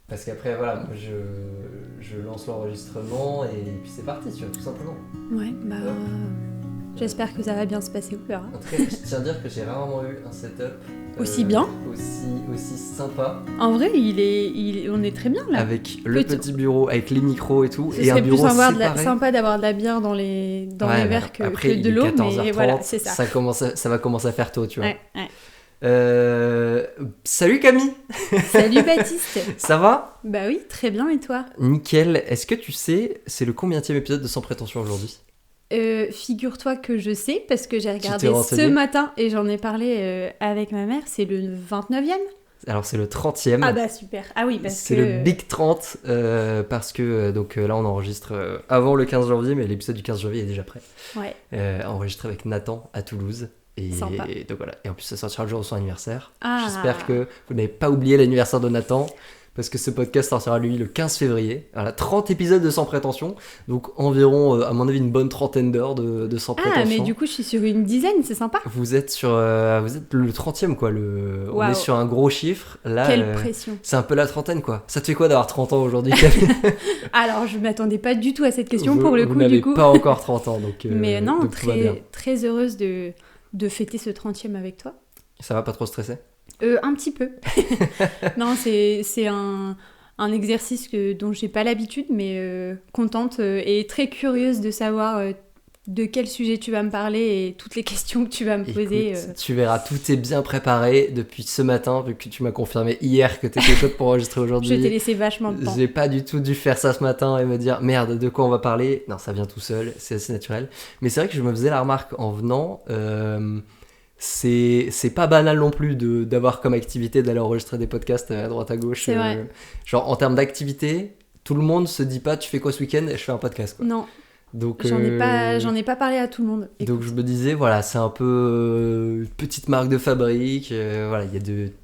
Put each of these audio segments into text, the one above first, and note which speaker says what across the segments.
Speaker 1: Parce qu'après, voilà, moi, je lance l'enregistrement et puis c'est parti, tu vois, tout simplement.
Speaker 2: Ouais,
Speaker 1: Hop.
Speaker 2: j'espère que ça va bien se passer, on verra.
Speaker 1: En tout cas, je tiens à dire que j'ai rarement eu un setup
Speaker 2: Aussi bien.
Speaker 1: aussi sympa.
Speaker 2: En vrai, on est très bien là.
Speaker 1: Avec le petit bureau, avec les micros et tout,
Speaker 2: Ce
Speaker 1: et un
Speaker 2: serait plus
Speaker 1: bureau séparé.
Speaker 2: sympa d'avoir de la bière dans les verres
Speaker 1: Après,
Speaker 2: que de l'eau,
Speaker 1: il est 14h30,
Speaker 2: mais voilà, c'est ça.
Speaker 1: Ça va commencer à faire tôt, tu vois.
Speaker 2: Ouais.
Speaker 1: Salut Camille.
Speaker 2: Salut Baptiste.
Speaker 1: Ça va ?
Speaker 2: Bah oui, très bien, et toi ?
Speaker 1: Nickel. Est-ce que tu sais, c'est le combienième épisode de Sans Prétention aujourd'hui ?
Speaker 2: Figure-toi que je sais, parce que j'ai regardé
Speaker 1: t'es renseigné
Speaker 2: ce matin et j'en ai parlé avec ma mère, c'est le 29e.
Speaker 1: Alors c'est le 30e.
Speaker 2: Ah bah super. Ah oui, parce
Speaker 1: c'est
Speaker 2: que...
Speaker 1: le Big 30, parce que là on enregistre avant le 15 janvier, mais l'épisode du 15 janvier est déjà prêt.
Speaker 2: Ouais.
Speaker 1: Enregistré avec Nathan à Toulouse.
Speaker 2: Sympa.
Speaker 1: Et donc voilà. Et en plus ça sortira le jour de son anniversaire.
Speaker 2: Ah.
Speaker 1: J'espère que vous n'avez pas oublié l'anniversaire de Nathan, parce que ce podcast sortira lui le 15 février. Voilà, 30 épisodes de Sans Prétention, donc environ, à mon avis, une bonne trentaine d'heures de Sans Prétention.
Speaker 2: Ah, mais du coup je suis sur une dizaine, c'est sympa.
Speaker 1: Vous êtes le 30e quoi. On
Speaker 2: Wow.
Speaker 1: est sur un gros chiffre. Là,
Speaker 2: Quelle pression.
Speaker 1: c'est un peu la trentaine quoi. Ça te fait quoi d'avoir 30 ans aujourd'hui, Camille ?
Speaker 2: Alors je m'attendais pas du tout à cette question pour le coup,
Speaker 1: vous n'avez
Speaker 2: du coup.
Speaker 1: pas encore 30 ans, donc
Speaker 2: Mais non,
Speaker 1: donc tout va bien.
Speaker 2: très heureuse de fêter ce 30e avec toi.
Speaker 1: Ça va, pas trop stressé ?
Speaker 2: Un petit peu. Non, c'est un exercice dont j'ai pas l'habitude, mais contente et très curieuse de savoir de quel sujet tu vas me parler et toutes les questions que tu vas me poser.
Speaker 1: Écoute, tu verras, tout est bien préparé depuis ce matin, vu que tu m'as confirmé hier que t'étais chaude pour enregistrer aujourd'hui.
Speaker 2: Je t'ai laissé vachement de temps.
Speaker 1: J'ai pas du tout dû faire ça ce matin et me dire merde, de quoi on va parler ? Non, ça vient tout seul, c'est assez naturel. Mais c'est vrai que je me faisais la remarque en venant, c'est pas banal non plus d'avoir comme activité d'aller enregistrer des podcasts à droite à gauche.
Speaker 2: C'est vrai.
Speaker 1: Genre en termes d'activité, tout le monde se dit pas tu fais quoi ce week-end ? Je fais un podcast quoi.
Speaker 2: Non,
Speaker 1: Donc,
Speaker 2: j'en ai pas parlé à tout le monde.
Speaker 1: donc je me disais, voilà, c'est un peu une petite marque de fabrique. Voilà,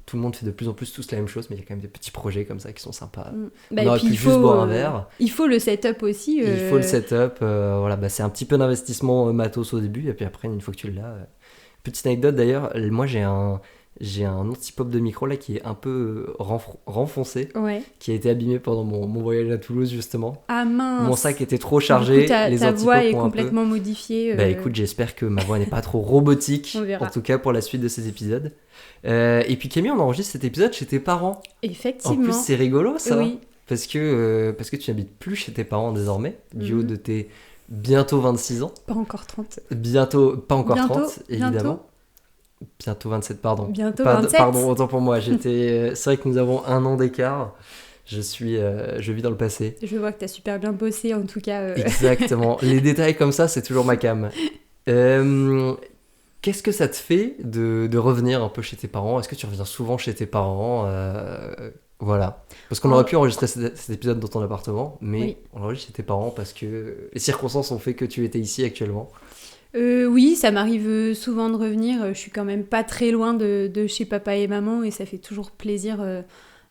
Speaker 1: tout le monde fait de plus en plus tous la même chose, mais il y a quand même des petits projets comme ça qui sont sympas.
Speaker 2: Bah,
Speaker 1: on aurait pu juste boire un verre.
Speaker 2: Il faut le setup aussi.
Speaker 1: Il faut le setup. Voilà, bah, c'est un petit peu d'investissement matos au début, et puis après, une fois que tu l'as. Petite anecdote d'ailleurs, moi j'ai un anti-pop de micro là qui est un peu renfoncé,
Speaker 2: Ouais.
Speaker 1: qui a été abîmé pendant mon voyage à Toulouse justement.
Speaker 2: Ah mince.
Speaker 1: Mon sac était trop chargé.
Speaker 2: Du coup, ta
Speaker 1: les
Speaker 2: voix est
Speaker 1: ont
Speaker 2: complètement modifiée.
Speaker 1: Bah écoute, j'espère que ma voix n'est pas trop robotique,
Speaker 2: On verra.
Speaker 1: en tout cas pour la suite de ces épisodes. Et puis Camille, on enregistre cet épisode chez tes parents.
Speaker 2: Effectivement.
Speaker 1: En plus, c'est rigolo ça,
Speaker 2: Oui.
Speaker 1: parce que tu n'habites plus chez tes parents désormais, du haut de tes bientôt 26 ans.
Speaker 2: Pas encore 30.
Speaker 1: Bientôt, pas encore
Speaker 2: Bientôt,
Speaker 1: 30, évidemment. Bientôt 27, pardon.
Speaker 2: Bientôt 27.
Speaker 1: Pardon, autant pour moi. C'est vrai que nous avons 1 an d'écart. Je vis dans le passé.
Speaker 2: Je vois que t'as super bien bossé, en tout cas.
Speaker 1: Exactement. Les détails comme ça, c'est toujours ma cam. Qu'est-ce que ça te fait de revenir un peu chez tes parents ? Est-ce que tu reviens souvent chez tes parents ? Voilà. Parce qu'on aurait pu enregistrer cet épisode dans ton appartement, mais
Speaker 2: Oui.
Speaker 1: on l'enregistre chez tes parents parce que les circonstances ont fait que tu étais ici actuellement.
Speaker 2: Oui, ça m'arrive souvent de revenir. Je suis quand même pas très loin de chez papa et maman et ça fait toujours plaisir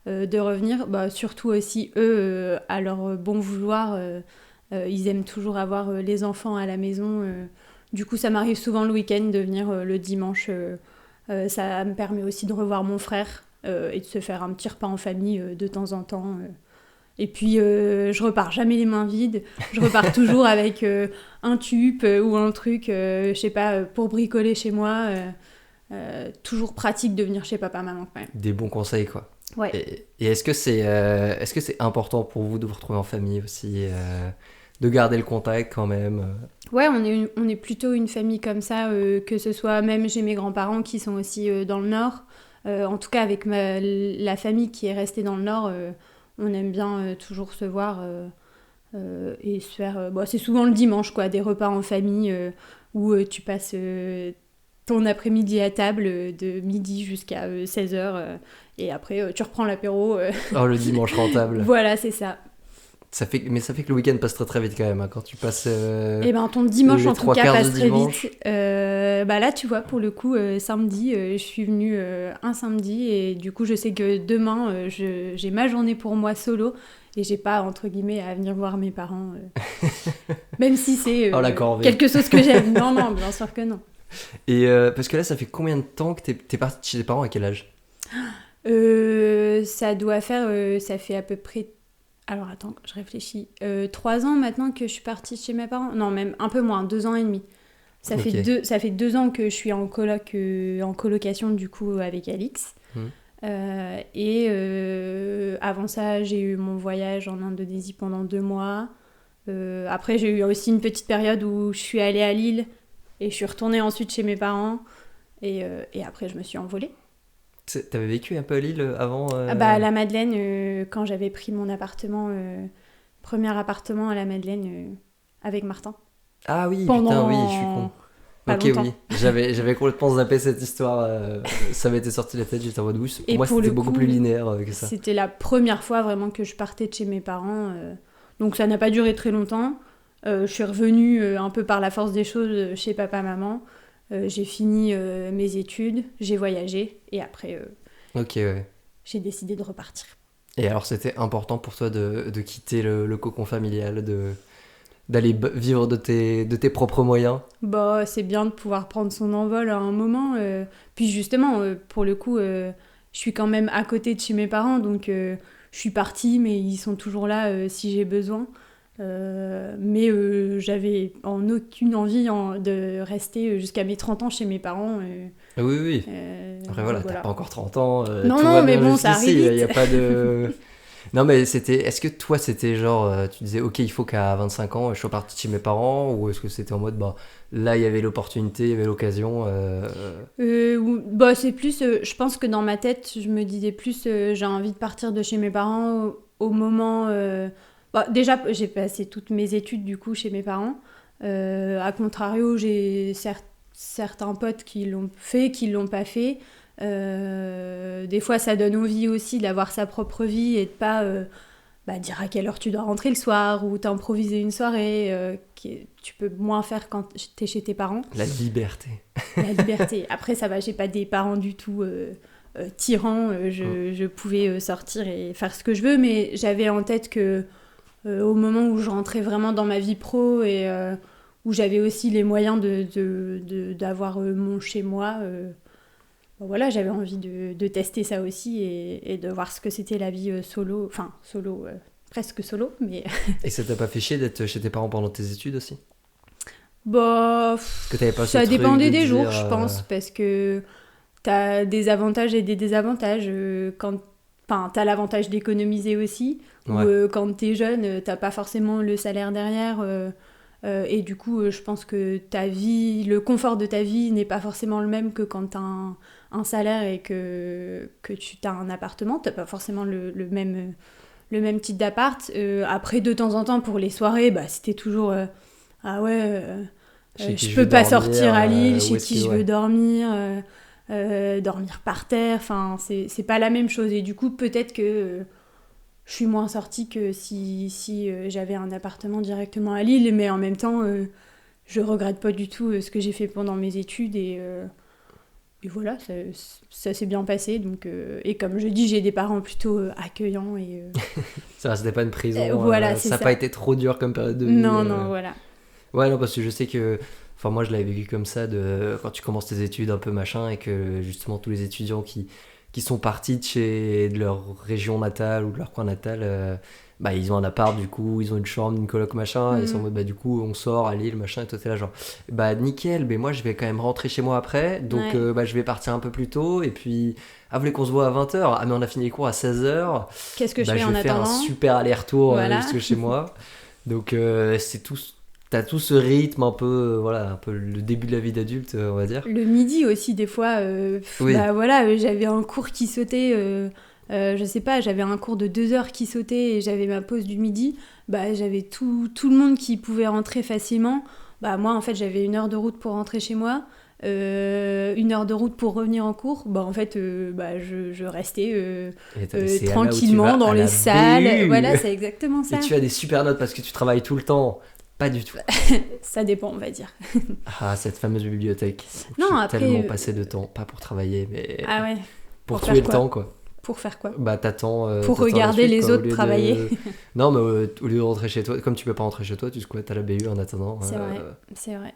Speaker 2: de revenir. Bah, surtout aussi eux, à leur bon vouloir, ils aiment toujours avoir les enfants à la maison. Du coup, ça m'arrive souvent le week-end de venir le dimanche. Ça me permet aussi de revoir mon frère et de se faire un petit repas en famille de temps en temps. Et puis, je repars jamais les mains vides. Je repars toujours avec un tube ou un truc, je sais pas, pour bricoler chez moi. Toujours pratique de venir chez papa-maman quand même.
Speaker 1: Des bons conseils, quoi.
Speaker 2: Ouais.
Speaker 1: Et est-ce que c'est important pour vous de vous retrouver en famille aussi, de garder le contact quand même
Speaker 2: Ouais, on est plutôt une famille comme ça, que ce soit même j'ai mes grands-parents qui sont aussi dans le Nord. En tout cas, avec la famille qui est restée dans le Nord, on aime bien toujours se voir et se faire... c'est souvent le dimanche, quoi, des repas en famille où tu passes ton après-midi à table de midi jusqu'à 16h et après tu reprends l'apéro.
Speaker 1: Oh, le dimanche rentable.
Speaker 2: Voilà, c'est ça.
Speaker 1: Mais ça fait que le week-end passe très très vite quand même, hein, quand tu passes...
Speaker 2: Et ben ton dimanche en tout cas passe très vite. Là tu vois, pour le coup, samedi, je suis venue un samedi et du coup je sais que demain j'ai ma journée pour moi solo et j'ai pas entre guillemets à venir voir mes parents. Même si c'est quelque chose que j'aime. Non, bien sûr que non.
Speaker 1: Et parce que là ça fait combien de temps que t'es partie chez tes parents, à quel âge ?
Speaker 2: Ça doit faire, ça fait à peu près, alors attends, je réfléchis, 3 ans maintenant que je suis partie chez mes parents. Non, même un peu moins, 2 ans et demi.
Speaker 1: Ok.
Speaker 2: Ça fait 2 ans que je suis en coloc, en colocation du coup avec Alix.
Speaker 1: Hmm.
Speaker 2: Avant ça, j'ai eu mon voyage en Indonésie pendant 2 mois. Après, j'ai eu aussi une petite période où je suis allée à Lille et je suis retournée ensuite chez mes parents. Et après, je me suis envolée.
Speaker 1: T'avais vécu un peu à Lille avant
Speaker 2: Ah bah, à la Madeleine, quand j'avais pris mon appartement, premier appartement à la Madeleine avec Martin.
Speaker 1: Ah oui, putain, oui, je suis con.
Speaker 2: Pendant pas
Speaker 1: Ok,
Speaker 2: longtemps.
Speaker 1: oui, j'avais complètement zappé cette histoire. Ça m'était sorti de la tête, j'étais en mode oui. Pour
Speaker 2: Et
Speaker 1: moi,
Speaker 2: pour
Speaker 1: c'était
Speaker 2: le
Speaker 1: beaucoup plus
Speaker 2: coup,
Speaker 1: linéaire que ça.
Speaker 2: c'était la première fois vraiment que je partais de chez mes parents. Donc ça n'a pas duré très longtemps. Je suis revenue un peu par la force des choses chez papa-maman. J'ai fini mes études, j'ai voyagé et après
Speaker 1: Ok, ouais.
Speaker 2: j'ai décidé de repartir.
Speaker 1: Et alors, c'était important pour toi de quitter le cocon familial, d'aller vivre de tes propres moyens.
Speaker 2: Bah, c'est bien de pouvoir prendre son envol à un moment. Puis justement, pour le coup, je suis quand même à côté de chez mes parents, donc je suis partie, mais ils sont toujours là si j'ai besoin. Mais j'avais en aucune envie de rester jusqu'à mes 30 ans chez mes parents.
Speaker 1: Oui, oui. Après,
Speaker 2: Donc
Speaker 1: voilà, t'as
Speaker 2: voilà.
Speaker 1: pas encore 30 ans,
Speaker 2: Non,
Speaker 1: tout
Speaker 2: non,
Speaker 1: va
Speaker 2: mais
Speaker 1: bien
Speaker 2: bon, ça
Speaker 1: jusqu'ici,
Speaker 2: arrive
Speaker 1: il y
Speaker 2: vite.
Speaker 1: a pas de... Non, mais c'était... Est-ce que toi, c'était genre, tu disais, ok, il faut qu'à 25 ans, je sois parti de chez mes parents, ou est-ce que c'était en mode, bah, là, il y avait l'opportunité, il y avait l'occasion
Speaker 2: Bah, c'est plus, je pense que dans ma tête, je me disais plus, j'ai envie de partir de chez mes parents au moment. Bah, déjà, j'ai passé toutes mes études du coup chez mes parents. A contrario, j'ai certains potes qui l'ont fait, qui l'ont pas fait. Des fois, ça donne envie aussi d'avoir sa propre vie et de pas bah, dire à quelle heure tu dois rentrer le soir ou t'improviser une soirée tu peux moins faire quand t'es chez tes parents.
Speaker 1: la liberté.
Speaker 2: La liberté. Après, ça va, j'ai pas des parents du tout tyrans.
Speaker 1: Mm.
Speaker 2: Je pouvais sortir et faire ce que je veux, mais j'avais en tête que au moment où je rentrais vraiment dans ma vie pro et où j'avais aussi les moyens d'avoir mon chez moi, bon, voilà, j'avais envie de tester ça aussi et de voir ce que c'était la vie solo, enfin solo, presque solo, mais
Speaker 1: Et ça t'a pas fait chier d'être chez tes parents pendant tes études aussi?
Speaker 2: bah,
Speaker 1: Est-ce que t'avais pas ce
Speaker 2: ça
Speaker 1: truc
Speaker 2: dépendait
Speaker 1: de
Speaker 2: des
Speaker 1: dire...
Speaker 2: jours, je pense, parce que t'as des avantages et des désavantages. Enfin, t'as l'avantage d'économiser aussi, ou
Speaker 1: Ouais,
Speaker 2: quand t'es jeune, t'as pas forcément le salaire derrière. Et du coup, je pense que ta vie, le confort de ta vie n'est pas forcément le même que quand t'as un salaire et que tu as un appartement. T'as pas forcément le même type d'appart. Après, de temps en temps, pour les soirées, bah, c'était toujours ah ouais,
Speaker 1: chez qui
Speaker 2: je
Speaker 1: je vais
Speaker 2: peux pas
Speaker 1: dormir,
Speaker 2: sortir à Lille,
Speaker 1: où
Speaker 2: chez
Speaker 1: est-ce que...
Speaker 2: qui je veux
Speaker 1: Ouais.
Speaker 2: dormir, dormir par terre. Enfin, c'est pas la même chose. Et du coup, peut-être que je suis moins sortie que si j'avais un appartement directement à Lille, mais en même temps, je regrette pas du tout ce que j'ai fait pendant mes études et voilà, ça s'est bien passé. Donc, et comme je dis, j'ai des parents plutôt accueillants et
Speaker 1: Ça va, c'était pas une prison,
Speaker 2: voilà, c'est
Speaker 1: ça a pas
Speaker 2: ça.
Speaker 1: été trop dur comme période de vie.
Speaker 2: Non, non, voilà.
Speaker 1: Ouais, non, parce que je sais que... Enfin, moi, je l'avais vécu comme ça, quand tu commences tes études un peu machin, et que justement, tous les étudiants qui sont partis de leur région natale ou de leur coin natal, bah, ils ont un appart, du coup, ils ont une chambre, une coloc, machin, et ils sont en
Speaker 2: Mm.
Speaker 1: mode, bah, du coup, on sort à Lille, machin, et toi, t'es là, genre, bah, nickel, mais moi, je vais quand même rentrer chez moi après, donc,
Speaker 2: Ouais.
Speaker 1: bah, je vais partir un peu plus tôt, et puis, ah, vous voulez qu'on se voit à 20h? Ah, mais on a fini les cours à 16h,
Speaker 2: Qu'est-ce que je
Speaker 1: bah,
Speaker 2: fais
Speaker 1: je
Speaker 2: en
Speaker 1: vais faire un
Speaker 2: attendant?
Speaker 1: super aller-retour
Speaker 2: Voilà.
Speaker 1: jusque chez moi. Donc c'est tout, t'as tout ce rythme un peu, voilà, un peu le début de la vie d'adulte, on va dire.
Speaker 2: Le midi aussi, des fois,
Speaker 1: Oui,
Speaker 2: bah voilà, j'avais un cours qui sautait, je sais pas, j'avais un cours de 2 heures qui sautait et j'avais ma pause du midi, bah j'avais tout le monde qui pouvait rentrer facilement. Bah moi, en fait, j'avais 1 heure de route pour rentrer chez moi, 1 heure de route pour revenir en cours. Bah en fait, bah, je restais
Speaker 1: et c'est là où tu vas
Speaker 2: tranquillement dans
Speaker 1: à
Speaker 2: les
Speaker 1: la
Speaker 2: salles. Voilà,
Speaker 1: BU
Speaker 2: c'est exactement
Speaker 1: et
Speaker 2: ça.
Speaker 1: tu as des super notes parce que tu travailles tout le temps. Pas du tout.
Speaker 2: Ça dépend, on va dire.
Speaker 1: Ah, cette fameuse bibliothèque où
Speaker 2: Non,
Speaker 1: j'ai
Speaker 2: après...
Speaker 1: tellement passé de temps, pas pour travailler, mais
Speaker 2: Ah ouais,
Speaker 1: pour
Speaker 2: pour
Speaker 1: tuer
Speaker 2: faire
Speaker 1: le
Speaker 2: quoi?
Speaker 1: temps, quoi.
Speaker 2: Pour faire quoi?
Speaker 1: Bah
Speaker 2: Pour
Speaker 1: t'attends la
Speaker 2: regarder
Speaker 1: suite,
Speaker 2: les
Speaker 1: quoi, au
Speaker 2: autres
Speaker 1: lieu
Speaker 2: travailler.
Speaker 1: de... Non, mais au lieu de rentrer chez toi, comme tu peux pas rentrer chez toi, tu squattes à la BU en attendant.
Speaker 2: C'est vrai, c'est vrai.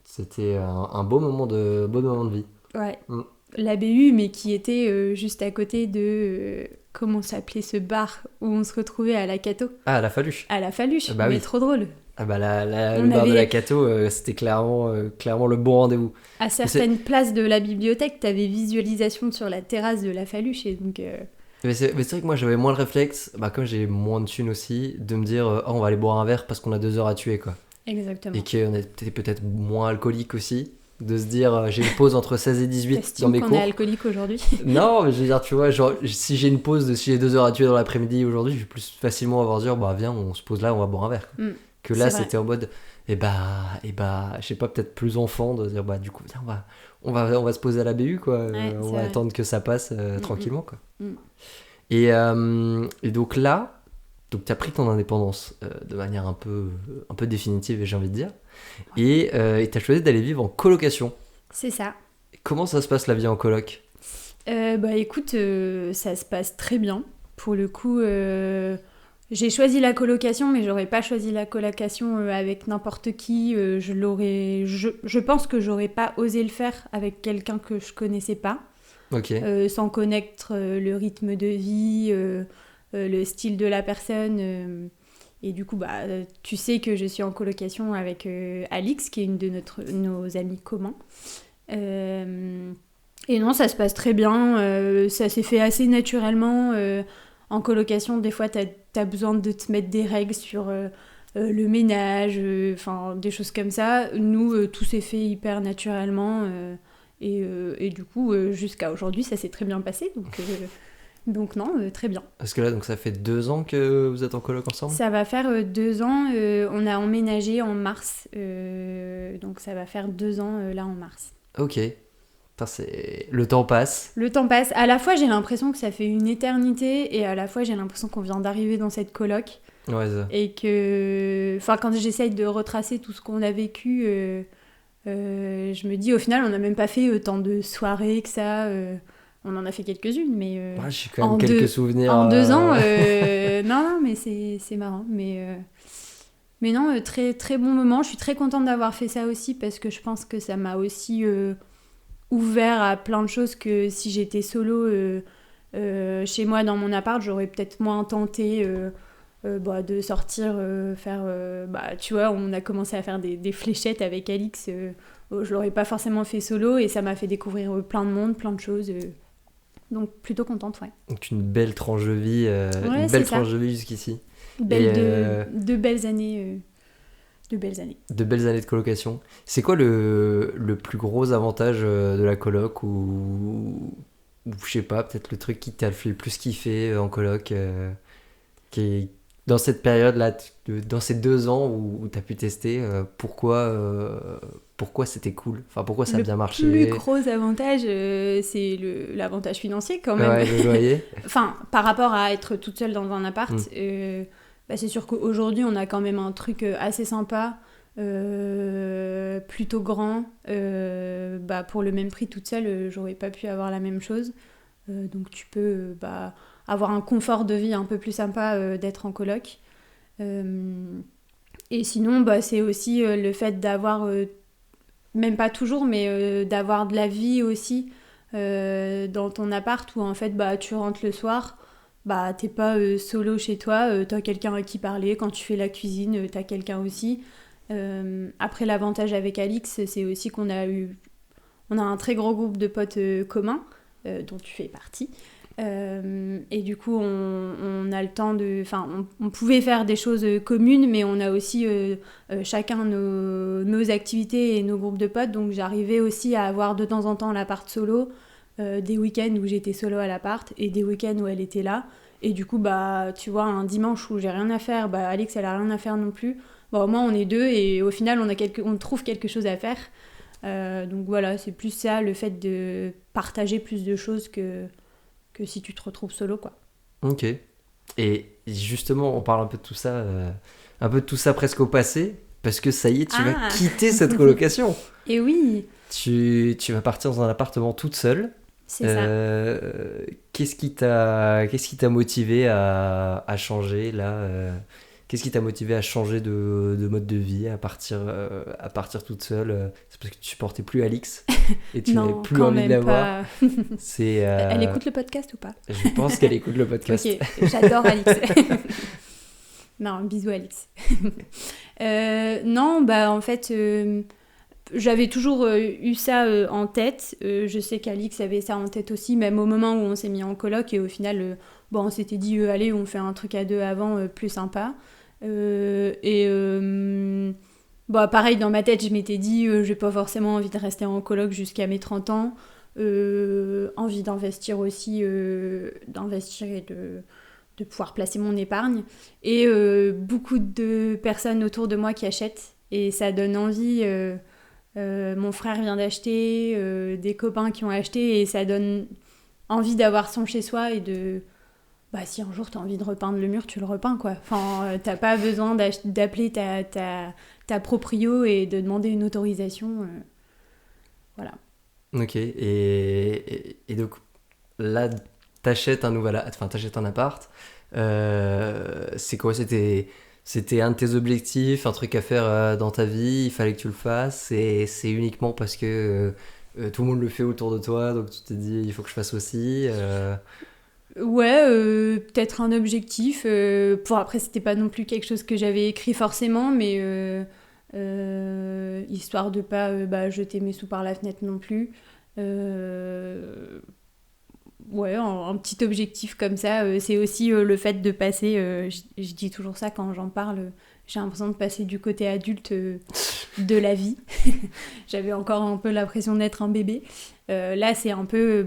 Speaker 1: C'était un beau moment de vie.
Speaker 2: Ouais.
Speaker 1: Mm.
Speaker 2: l'ABU, mais qui était juste à côté de... comment s'appelait ce bar où on se retrouvait à la Cato?
Speaker 1: Ah, la Faluche.
Speaker 2: À la Faluche,
Speaker 1: Bah
Speaker 2: mais
Speaker 1: oui.
Speaker 2: trop drôle.
Speaker 1: Ah bah
Speaker 2: On
Speaker 1: le bar de
Speaker 2: avait-
Speaker 1: la Cato, c'était clairement le bon rendez-vous.
Speaker 2: À certaines places de la bibliothèque, t'avais visualisation sur la terrasse de la Faluche, et donc...
Speaker 1: Mais c'est vrai que moi j'avais moins le réflexe, bah comme j'ai moins de thunes aussi, de me dire oh, on va aller boire un verre parce qu'on a 2 heures à tuer quoi.
Speaker 2: Exactement.
Speaker 1: Et qu'on était peut-être moins alcoolique aussi, de se dire j'ai une pause entre 16 et 18 dans
Speaker 2: T'estimes
Speaker 1: mes
Speaker 2: qu'on
Speaker 1: cours.
Speaker 2: est alcoolique aujourd'hui?
Speaker 1: Non, mais je veux dire, tu vois, genre si j'ai une pause, si j'ai 2 heures à tuer dans l'après-midi aujourd'hui, je vais plus facilement avoir dire bah viens, on se pose là, on va boire un verre. Quoi. Que là
Speaker 2: C'est vrai.
Speaker 1: c'était en mode je sais pas, peut-être plus enfant de dire bah du coup viens, on va se poser à la BU quoi.
Speaker 2: Ouais,
Speaker 1: On
Speaker 2: c'est
Speaker 1: va
Speaker 2: vrai.
Speaker 1: attendre que ça passe tranquillement quoi.
Speaker 2: Mm.
Speaker 1: Et donc là, donc tu as pris ton indépendance de manière un peu définitive, j'ai envie de dire. Et tu as choisi d'aller vivre en colocation.
Speaker 2: C'est ça.
Speaker 1: Comment ça se passe la vie en coloc?
Speaker 2: Bah écoute, ça se passe très bien. Pour le coup, j'ai choisi la colocation, mais j'aurais pas choisi la colocation avec n'importe qui. Je pense que j'aurais pas osé le faire avec quelqu'un que je connaissais pas,
Speaker 1: Ok.
Speaker 2: sans connaître le rythme de vie, le style de la personne. Et du coup, bah, tu sais que je suis en colocation avec Alix, qui est une de nos amis communs. Et non, ça se passe très bien. Ça s'est fait assez naturellement. En colocation, des fois, t'as besoin de te mettre des règles sur le ménage, enfin des choses comme ça. Nous, tout s'est fait hyper naturellement. Et du coup, jusqu'à aujourd'hui, ça s'est très bien passé. Donc non, très bien.
Speaker 1: Parce que là, donc ça fait 2 ans que vous êtes en coloc ensemble?
Speaker 2: Ça va faire 2 ans. On a emménagé en mars. Donc ça va faire 2 ans là en mars.
Speaker 1: Ok. Le temps passe.
Speaker 2: Le temps passe. À la fois, j'ai l'impression que ça fait une éternité et à la fois, j'ai l'impression qu'on vient d'arriver dans cette coloc.
Speaker 1: Ouais, ça.
Speaker 2: Et que... Enfin, quand j'essaye de retracer tout ce qu'on a vécu, je me dis, au final, on n'a même pas fait tant de soirées que ça. On en a fait quelques-unes, mais...
Speaker 1: Ouais, j'ai quand même quelques souvenirs.
Speaker 2: En 2 ans, non, mais c'est marrant. Mais non, très, très bon moment. Je suis très contente d'avoir fait ça aussi parce que je pense que ça m'a aussi... ouvert à plein de choses que si j'étais solo chez moi dans mon appart, j'aurais peut-être moins tenté de sortir, faire... tu vois, on a commencé à faire des fléchettes avec Alix. Je l'aurais pas forcément fait solo et ça m'a fait découvrir plein de monde, plein de choses. Donc plutôt contente, ouais.
Speaker 1: Donc une belle tranche de vie,
Speaker 2: Ouais,
Speaker 1: une
Speaker 2: c'est
Speaker 1: belle
Speaker 2: ça.
Speaker 1: tranche de vie jusqu'ici.
Speaker 2: De belles années. De belles années.
Speaker 1: De belles années de colocation. C'est quoi le plus gros avantage de la coloc ou je sais pas, peut-être le truc qui t'a fait le plus kiffer en coloc qui est dans cette période-là, dans ces 2 ans où t'as pu tester, pourquoi c'était cool? Enfin, pourquoi ça a bien marché?
Speaker 2: Le plus gros avantage, c'est l'avantage financier quand même.
Speaker 1: Ouais, le loyer.
Speaker 2: Enfin, par rapport à être toute seule dans un appart, c'est sûr qu'aujourd'hui, on a quand même un truc assez sympa, plutôt grand. Pour le même prix toute seule, j'aurais pas pu avoir la même chose. Donc tu peux avoir un confort de vie un peu plus sympa d'être en coloc. Et sinon, c'est aussi le fait d'avoir, même pas toujours, mais d'avoir de la vie aussi dans ton appart où en fait tu rentres le soir. T'es pas solo chez toi, t'as quelqu'un à qui parler, quand tu fais la cuisine, t'as quelqu'un aussi. Après, l'avantage avec Alix, c'est aussi qu'on a un très gros groupe de potes communs, dont tu fais partie. Et du coup, on a le temps de... Enfin, on pouvait faire des choses communes, mais on a aussi chacun nos activités et nos groupes de potes, donc j'arrivais aussi à avoir de temps en temps l'appart solo, des week-ends où j'étais solo à l'appart et des week-ends où elle était là. Et du coup, tu vois, un dimanche où j'ai rien à faire, Alix, elle a rien à faire non plus. Au moins, on est deux et au final, on trouve quelque chose à faire. Donc voilà, c'est plus ça, le fait de partager plus de choses que si tu te retrouves solo, quoi.
Speaker 1: Ok. Et justement, on parle un peu de tout ça presque au passé, parce que ça y est, tu vas quitter cette colocation.
Speaker 2: Et oui.
Speaker 1: Tu vas partir dans un appartement toute seule.
Speaker 2: C'est ça.
Speaker 1: Qu'est-ce qui t'a motivé à changer là Qu'est-ce qui t'a motivé à changer de mode de vie, à partir toute seule? C'est parce que tu supportais plus Alix et tu n'avais
Speaker 2: Non,
Speaker 1: plus
Speaker 2: quand
Speaker 1: envie de
Speaker 2: même
Speaker 1: la voir.
Speaker 2: pas.
Speaker 1: C'est,
Speaker 2: Elle écoute le podcast ou pas?
Speaker 1: je pense qu'elle écoute le podcast.
Speaker 2: Ok, j'adore Alix. Non, bisous Alix. Non, bah en fait, j'avais toujours eu ça en tête. Je sais qu'Alix avait ça en tête aussi, même au moment où on s'est mis en coloc. Et au final, bon, on s'était dit, allez, on fait un truc à deux avant, plus sympa. Bon, pareil, dans ma tête, je m'étais dit, j'ai pas forcément envie de rester en coloc jusqu'à mes 30 ans. Envie d'investir aussi, d'investir et de pouvoir placer mon épargne. Et beaucoup de personnes autour de moi qui achètent. Et ça donne envie. Mon frère vient d'acheter, des copains qui ont acheté. Et ça donne envie d'avoir son chez-soi et de... Bah, si un jour t'as envie de repeindre le mur, tu le repeins, quoi. Enfin, t'as pas besoin d'appeler ta proprio et de demander une autorisation. Voilà.
Speaker 1: Ok, et donc là, t'achètes t'achètes un appart. C'est quoi? C'était un de tes objectifs, un truc à faire dans ta vie, il fallait que tu le fasses, et c'est uniquement parce que tout le monde le fait autour de toi, donc tu t'es dit il faut que je fasse aussi.
Speaker 2: Ouais, peut-être un objectif. Après, c'était pas non plus quelque chose que j'avais écrit forcément, mais histoire de pas jeter mes sous par la fenêtre non plus. Ouais, un petit objectif comme ça. C'est aussi le fait de passer, je dis toujours ça quand j'en parle, j'ai l'impression de passer du côté adulte de la vie. J'avais encore un peu l'impression d'être un bébé. Là, c'est un peu...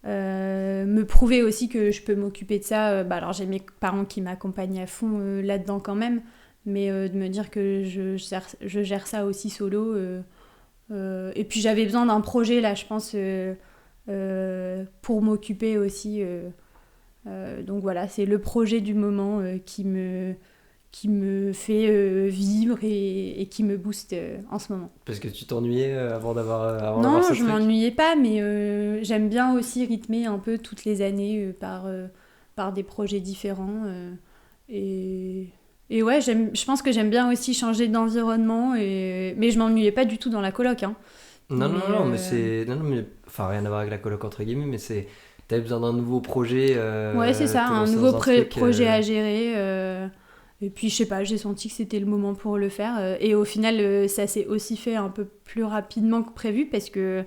Speaker 2: me prouver aussi que je peux m'occuper de ça. Alors j'ai mes parents qui m'accompagnent à fond là-dedans quand même, mais de me dire que je gère ça aussi solo. Et puis j'avais besoin d'un projet là, je pense, pour m'occuper aussi. Donc voilà, c'est le projet du moment qui me fait vivre et qui me booste en ce moment.
Speaker 1: Parce que tu t'ennuyais avant
Speaker 2: Non,
Speaker 1: d'avoir ce
Speaker 2: je
Speaker 1: truc?
Speaker 2: m'ennuyais pas, mais j'aime bien aussi rythmer un peu toutes les années par des projets différents. Et, et ouais, je pense que j'aime bien aussi changer d'environnement, mais je m'ennuyais pas du tout dans la coloc. Hein.
Speaker 1: Non, non,
Speaker 2: Mais,
Speaker 1: non, non, mais c'est. Non, non, mais. Enfin, rien à voir avec la coloc entre guillemets, mais c'est. T'avais besoin d'un nouveau projet,
Speaker 2: ouais, c'est ça,
Speaker 1: t'es
Speaker 2: un
Speaker 1: lancé
Speaker 2: nouveau
Speaker 1: dans un truc.
Speaker 2: projet à gérer. Et puis, je sais pas, j'ai senti que c'était le moment pour le faire. Et au final, ça s'est aussi fait un peu plus rapidement que prévu parce que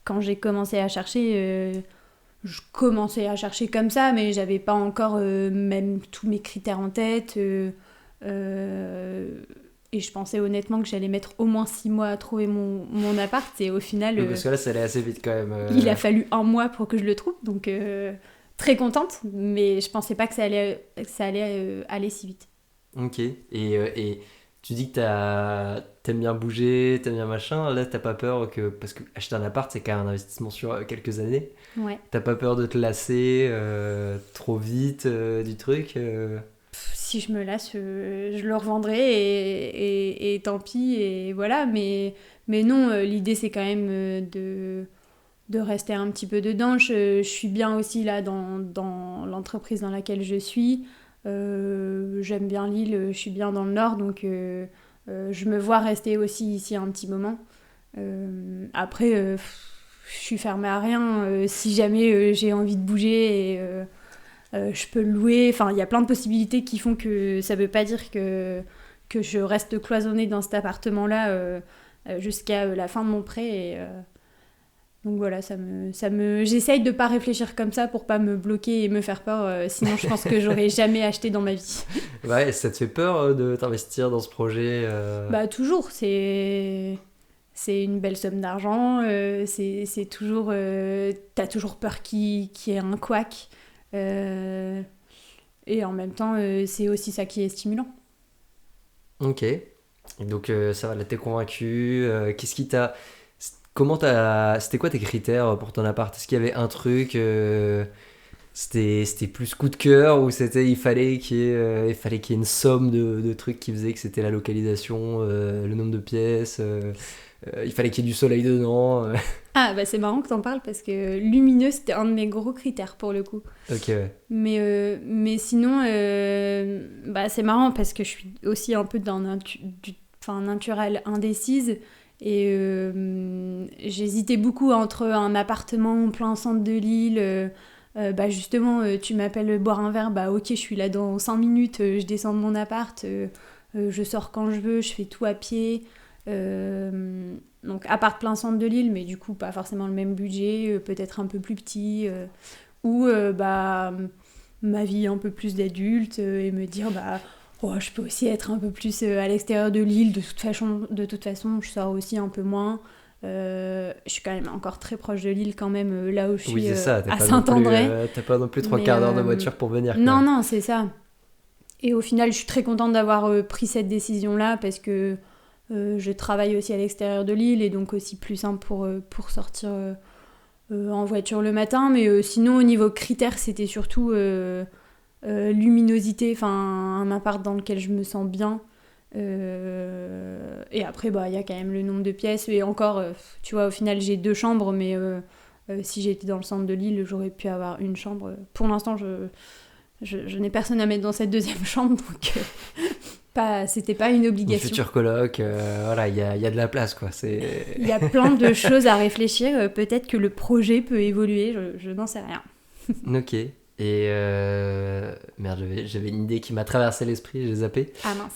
Speaker 2: quand j'ai commencé à chercher, je commençais à chercher comme ça, mais j'avais pas encore même tous mes critères en tête. Et je pensais honnêtement que j'allais mettre au moins 6 mois à trouver mon appart. Et au final,
Speaker 1: Oui, parce que là, ça allait assez vite quand même.
Speaker 2: il a fallu 1 mois pour que je le trouve. Donc, très contente, mais je pensais pas que ça allait aller si vite.
Speaker 1: Ok. Et tu dis que t'aimes bien bouger, t'aimes bien machin. Là, t'as pas peur que. Parce que acheter un appart, c'est quand même un investissement sur quelques années.
Speaker 2: Ouais.
Speaker 1: T'as pas peur de te lasser trop vite du truc
Speaker 2: Si je me lasse, je le revendrai et tant pis. Et voilà. Mais non, l'idée, c'est quand même de rester un petit peu dedans. Je suis bien aussi là dans l'entreprise dans laquelle je suis. J'aime bien Lille, je suis bien dans le nord, donc je me vois rester aussi ici un petit moment. Après, je suis fermée à rien. Si jamais j'ai envie de bouger, je peux le louer. Enfin, il y a plein de possibilités qui font que ça veut pas dire que je reste cloisonnée dans cet appartement-là jusqu'à la fin de mon prêt. Donc voilà, j'essaye de pas réfléchir comme ça pour pas me bloquer et me faire peur. Sinon, je pense que j'aurais jamais acheté dans ma vie.
Speaker 1: Ouais, ça te fait peur de t'investir dans ce projet
Speaker 2: Bah toujours, c'est une belle somme d'argent. C'est toujours, t'as toujours peur qu'il y ait un couac. Et en même temps, c'est aussi ça qui est stimulant.
Speaker 1: Ok. Donc ça va, là t'es convaincu. Qu'est-ce qui t'a. C'était quoi tes critères pour ton appart? Est-ce qu'il y avait un truc c'était plus coup de cœur ou il fallait qu'il y ait une somme de trucs qui faisaient que c'était la localisation, le nombre de pièces, il fallait qu'il y ait du soleil dedans.
Speaker 2: Ah, bah c'est marrant que t'en parles parce que lumineux, c'était un de mes gros critères pour le coup.
Speaker 1: Ok, ouais.
Speaker 2: Mais sinon, bah c'est marrant parce que je suis aussi un peu dans un naturel indécise et j'hésitais beaucoup entre un appartement en plein centre de Lille. Bah justement, tu m'appelles boire un verre, bah ok, je suis là dans 5 minutes, je descends de mon appart, je sors quand je veux, je fais tout à pied. Donc appart plein centre de Lille, mais du coup pas forcément le même budget, peut-être un peu plus petit, ou bah ma vie un peu plus d'adulte et me dire bah oh, je peux aussi être un peu plus à l'extérieur de Lille, de toute façon je sors aussi un peu moins. Je suis quand même encore très proche de Lille quand même, là où je
Speaker 1: Oui,
Speaker 2: suis
Speaker 1: c'est ça,
Speaker 2: à Saint-André.
Speaker 1: t'as pas non plus trois
Speaker 2: Mais
Speaker 1: quarts d'heure de voiture pour venir, quoi.
Speaker 2: non, non, c'est ça. Et au final, je suis très contente d'avoir pris cette décision-là parce que je travaille aussi à l'extérieur de Lille et donc aussi plus simple pour sortir en voiture le matin. Mais sinon, au niveau critères, c'était surtout luminosité, enfin un appart dans lequel je me sens bien. Et après, bah, il y a quand même le nombre de pièces. Et encore, tu vois, au final, j'ai 2 chambres, mais si j'étais dans le centre de Lille, j'aurais pu avoir une chambre. Pour l'instant, je n'ai personne à mettre dans cette deuxième chambre, donc c'était pas une
Speaker 1: Une
Speaker 2: obligation.
Speaker 1: future coloc, voilà, il y a de la place, quoi.
Speaker 2: Il y a plein de choses à réfléchir. Peut-être que le projet peut évoluer, je n'en sais rien.
Speaker 1: Ok. Et merde, j'avais une idée qui m'a traversé l'esprit, j'ai zappé.
Speaker 2: Ah mince.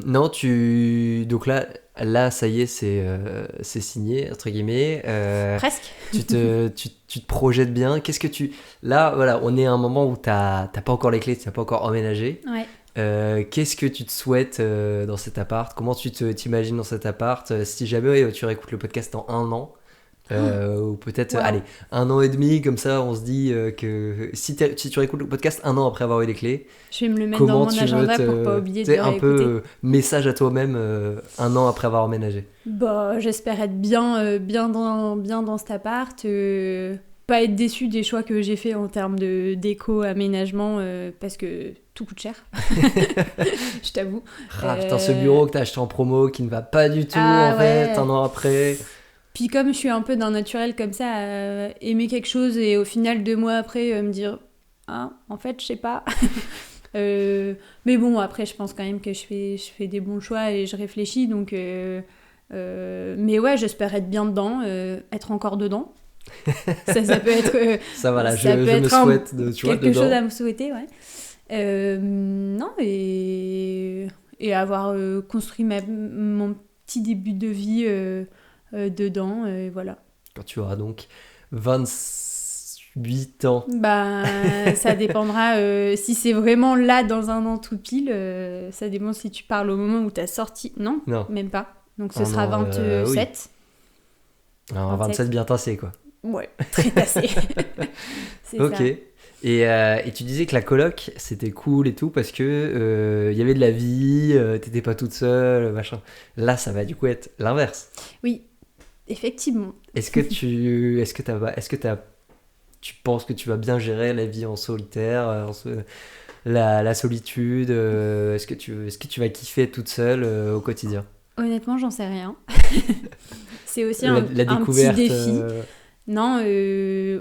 Speaker 1: Non, donc là, ça y est, c'est signé entre guillemets.
Speaker 2: Presque.
Speaker 1: Tu te projettes bien. Là, voilà, on est à un moment où t'as pas encore les clés, t'as pas encore emménagé.
Speaker 2: Ouais.
Speaker 1: Qu'est-ce que tu te souhaites dans cet appart? Comment t'imagines dans cet appart? Si jamais tu réécoutes le podcast dans 1 an, ou peut-être,
Speaker 2: Wow.
Speaker 1: allez, 1 an et demi, comme ça, on se dit que si tu réécoutes le podcast 1 an après avoir eu les clés,
Speaker 2: Je vais me le mettre dans
Speaker 1: comment
Speaker 2: mon
Speaker 1: tu veux
Speaker 2: agenda pour pas oublier de
Speaker 1: tu sais,
Speaker 2: le
Speaker 1: un peu
Speaker 2: réécouter.
Speaker 1: message à toi-même 1 an après avoir emménagé.
Speaker 2: Bah, j'espère être bien dans cet appart. Pas être déçue des choix que j'ai fait en termes de déco, aménagement, parce que tout coûte cher. Je t'avoue.
Speaker 1: Ah putain, ce bureau que t'as acheté en promo qui ne va pas du tout
Speaker 2: Ah
Speaker 1: en fait,
Speaker 2: ouais.
Speaker 1: 1 an après.
Speaker 2: Puis comme je suis un peu d'un naturel comme ça, à aimer quelque chose et au final 2 mois après me dire ah en fait je sais pas. Mais bon après je pense quand même que je fais des bons choix et je réfléchis donc mais ouais j'espère être bien dedans, être encore dedans. Ça peut être
Speaker 1: Ça voilà,
Speaker 2: ça peut
Speaker 1: je me
Speaker 2: être
Speaker 1: souhaite
Speaker 2: quelque chose
Speaker 1: dedans.
Speaker 2: à me souhaiter ouais. Non et avoir construit mon petit début de vie dedans, voilà.
Speaker 1: Quand tu auras donc 28 ans.
Speaker 2: Bah, ça dépendra si c'est vraiment là dans 1 an tout pile. Ça dépend si tu parles au moment où t'as sorti. Non,
Speaker 1: Non.
Speaker 2: même pas. Donc ce
Speaker 1: Ah
Speaker 2: sera
Speaker 1: non,
Speaker 2: 27.
Speaker 1: Alors, 27 bien tassé quoi.
Speaker 2: Ouais, très tassé. C'est
Speaker 1: Ok.
Speaker 2: ça.
Speaker 1: Et tu disais que la coloc c'était cool et tout parce que il y avait de la vie, t'étais pas toute seule, machin. Là ça va du coup être l'inverse.
Speaker 2: Oui, effectivement.
Speaker 1: Est-ce que tu penses que tu vas bien gérer la vie en solitaire, la solitude, est-ce que tu vas kiffer toute seule au quotidien?
Speaker 2: Honnêtement, j'en sais rien. C'est aussi
Speaker 1: La
Speaker 2: un petit
Speaker 1: découverte.
Speaker 2: défi. Non,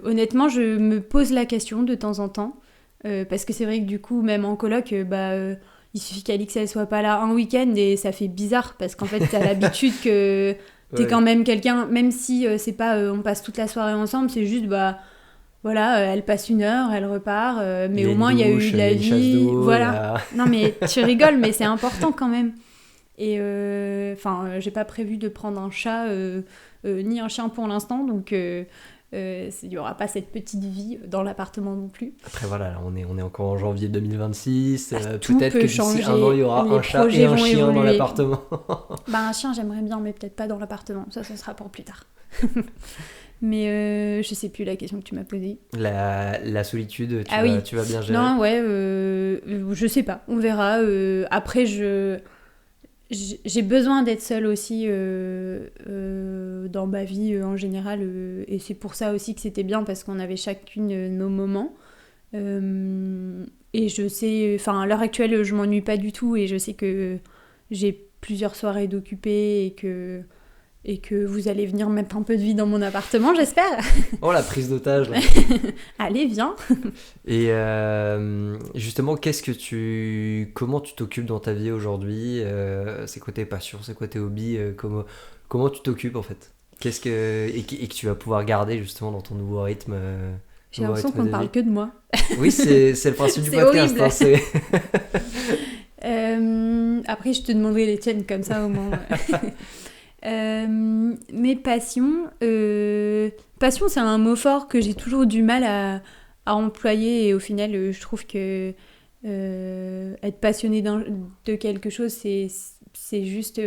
Speaker 2: honnêtement, je me pose la question de temps en temps. Parce que c'est vrai que du coup, même en coloc, il suffit qu'Alix elle soit pas là un week-end et ça fait bizarre parce qu'en fait, t'as l'habitude que t'es
Speaker 1: Ouais.
Speaker 2: quand même quelqu'un, même si c'est pas on passe toute la soirée ensemble, c'est juste bah voilà, elle passe 1 heure, elle repart, mais
Speaker 1: Il y a
Speaker 2: au
Speaker 1: une
Speaker 2: moins il y a eu
Speaker 1: douche,
Speaker 2: de
Speaker 1: il y
Speaker 2: la
Speaker 1: a une chasse
Speaker 2: vie,
Speaker 1: d'eau,
Speaker 2: voilà. Non mais tu rigoles, mais c'est important quand même. Et j'ai pas prévu de prendre un chat ni un chien pour l'instant, donc il y aura pas cette petite vie dans l'appartement non plus.
Speaker 1: Après voilà, là, on est encore en janvier 2026,
Speaker 2: Tout
Speaker 1: peut-être
Speaker 2: peut
Speaker 1: que d'ici
Speaker 2: changer,
Speaker 1: 1 an il y aura
Speaker 2: les
Speaker 1: un chat
Speaker 2: projets
Speaker 1: et un
Speaker 2: vont
Speaker 1: chien dans
Speaker 2: évoluer.
Speaker 1: l'appartement.
Speaker 2: Bah un chien j'aimerais bien, mais peut-être pas dans l'appartement, ça sera pour plus tard. Mais je sais plus la question que tu m'as posée.
Speaker 1: La solitude,
Speaker 2: Oui.
Speaker 1: tu vas bien gérer.
Speaker 2: Non, ouais, je sais pas, on verra. Après, j'ai besoin d'être seule aussi dans ma vie en général. Et c'est pour ça aussi que c'était bien, parce qu'on avait chacune nos moments. Et je sais, enfin, à l'heure actuelle, je m'ennuie pas du tout. Et je sais que j'ai plusieurs soirées d'occupées et que et que vous allez venir mettre un peu de vie dans mon appartement, j'espère.
Speaker 1: Oh, la prise d'otage, là.
Speaker 2: Allez, viens.
Speaker 1: Et justement, comment tu t'occupes dans ta vie aujourd'hui? C'est quoi tes passions? C'est quoi tes hobbies? Comment tu t'occupes, en fait? Et que tu vas pouvoir garder, justement, dans ton nouveau rythme,
Speaker 2: J'ai l'impression qu'on ne parle que de moi.
Speaker 1: Oui, c'est le principe du
Speaker 2: C'est
Speaker 1: podcast.
Speaker 2: horrible.
Speaker 1: Hein,
Speaker 2: Après, je te demanderai les tiennes, comme ça, au moins. Mes passions... Passion, c'est un mot fort que j'ai toujours du mal à employer, et au final, je trouve que être passionné de quelque chose, c'est juste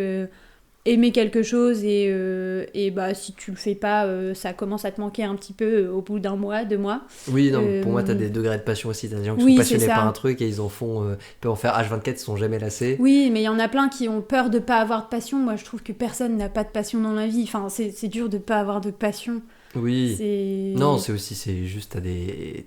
Speaker 2: aimer quelque chose, et bah, si tu le fais pas, ça commence à te manquer un petit peu au bout d'un mois, 2 mois.
Speaker 1: Oui, non, pour moi, t'as des degrés de passion aussi. T'as des gens qui
Speaker 2: Oui,
Speaker 1: sont
Speaker 2: c'est
Speaker 1: passionnés
Speaker 2: ça.
Speaker 1: par un truc et ils peuvent en faire H24, ils sont jamais lassés.
Speaker 2: Oui, mais il y en a plein qui ont peur de pas avoir de passion. Moi, je trouve que personne n'a pas de passion dans la vie. Enfin, c'est dur de pas avoir de passion.
Speaker 1: Oui. Non, c'est juste, t'as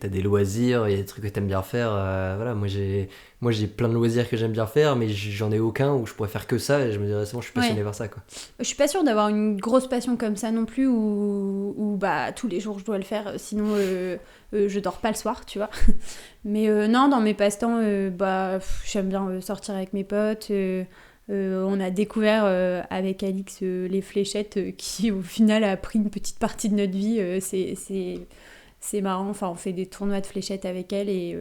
Speaker 1: des loisirs, il y a des trucs que t'aimes bien faire. Voilà, moi j'ai plein de loisirs que j'aime bien faire, mais j'en ai aucun où je pourrais faire que ça et je me dirais, c'est bon, je suis passionné par ça, quoi.
Speaker 2: Je suis pas sûre d'avoir une grosse passion comme ça non plus, où bah, tous les jours je dois le faire, sinon je dors pas le soir, tu vois. Mais non, dans mes passe-temps, j'aime bien sortir avec mes potes. On a découvert avec Alix les fléchettes, qui au final a pris une petite partie de notre vie. C'est marrant, enfin, on fait des tournois de fléchettes avec elle,
Speaker 1: Est-ce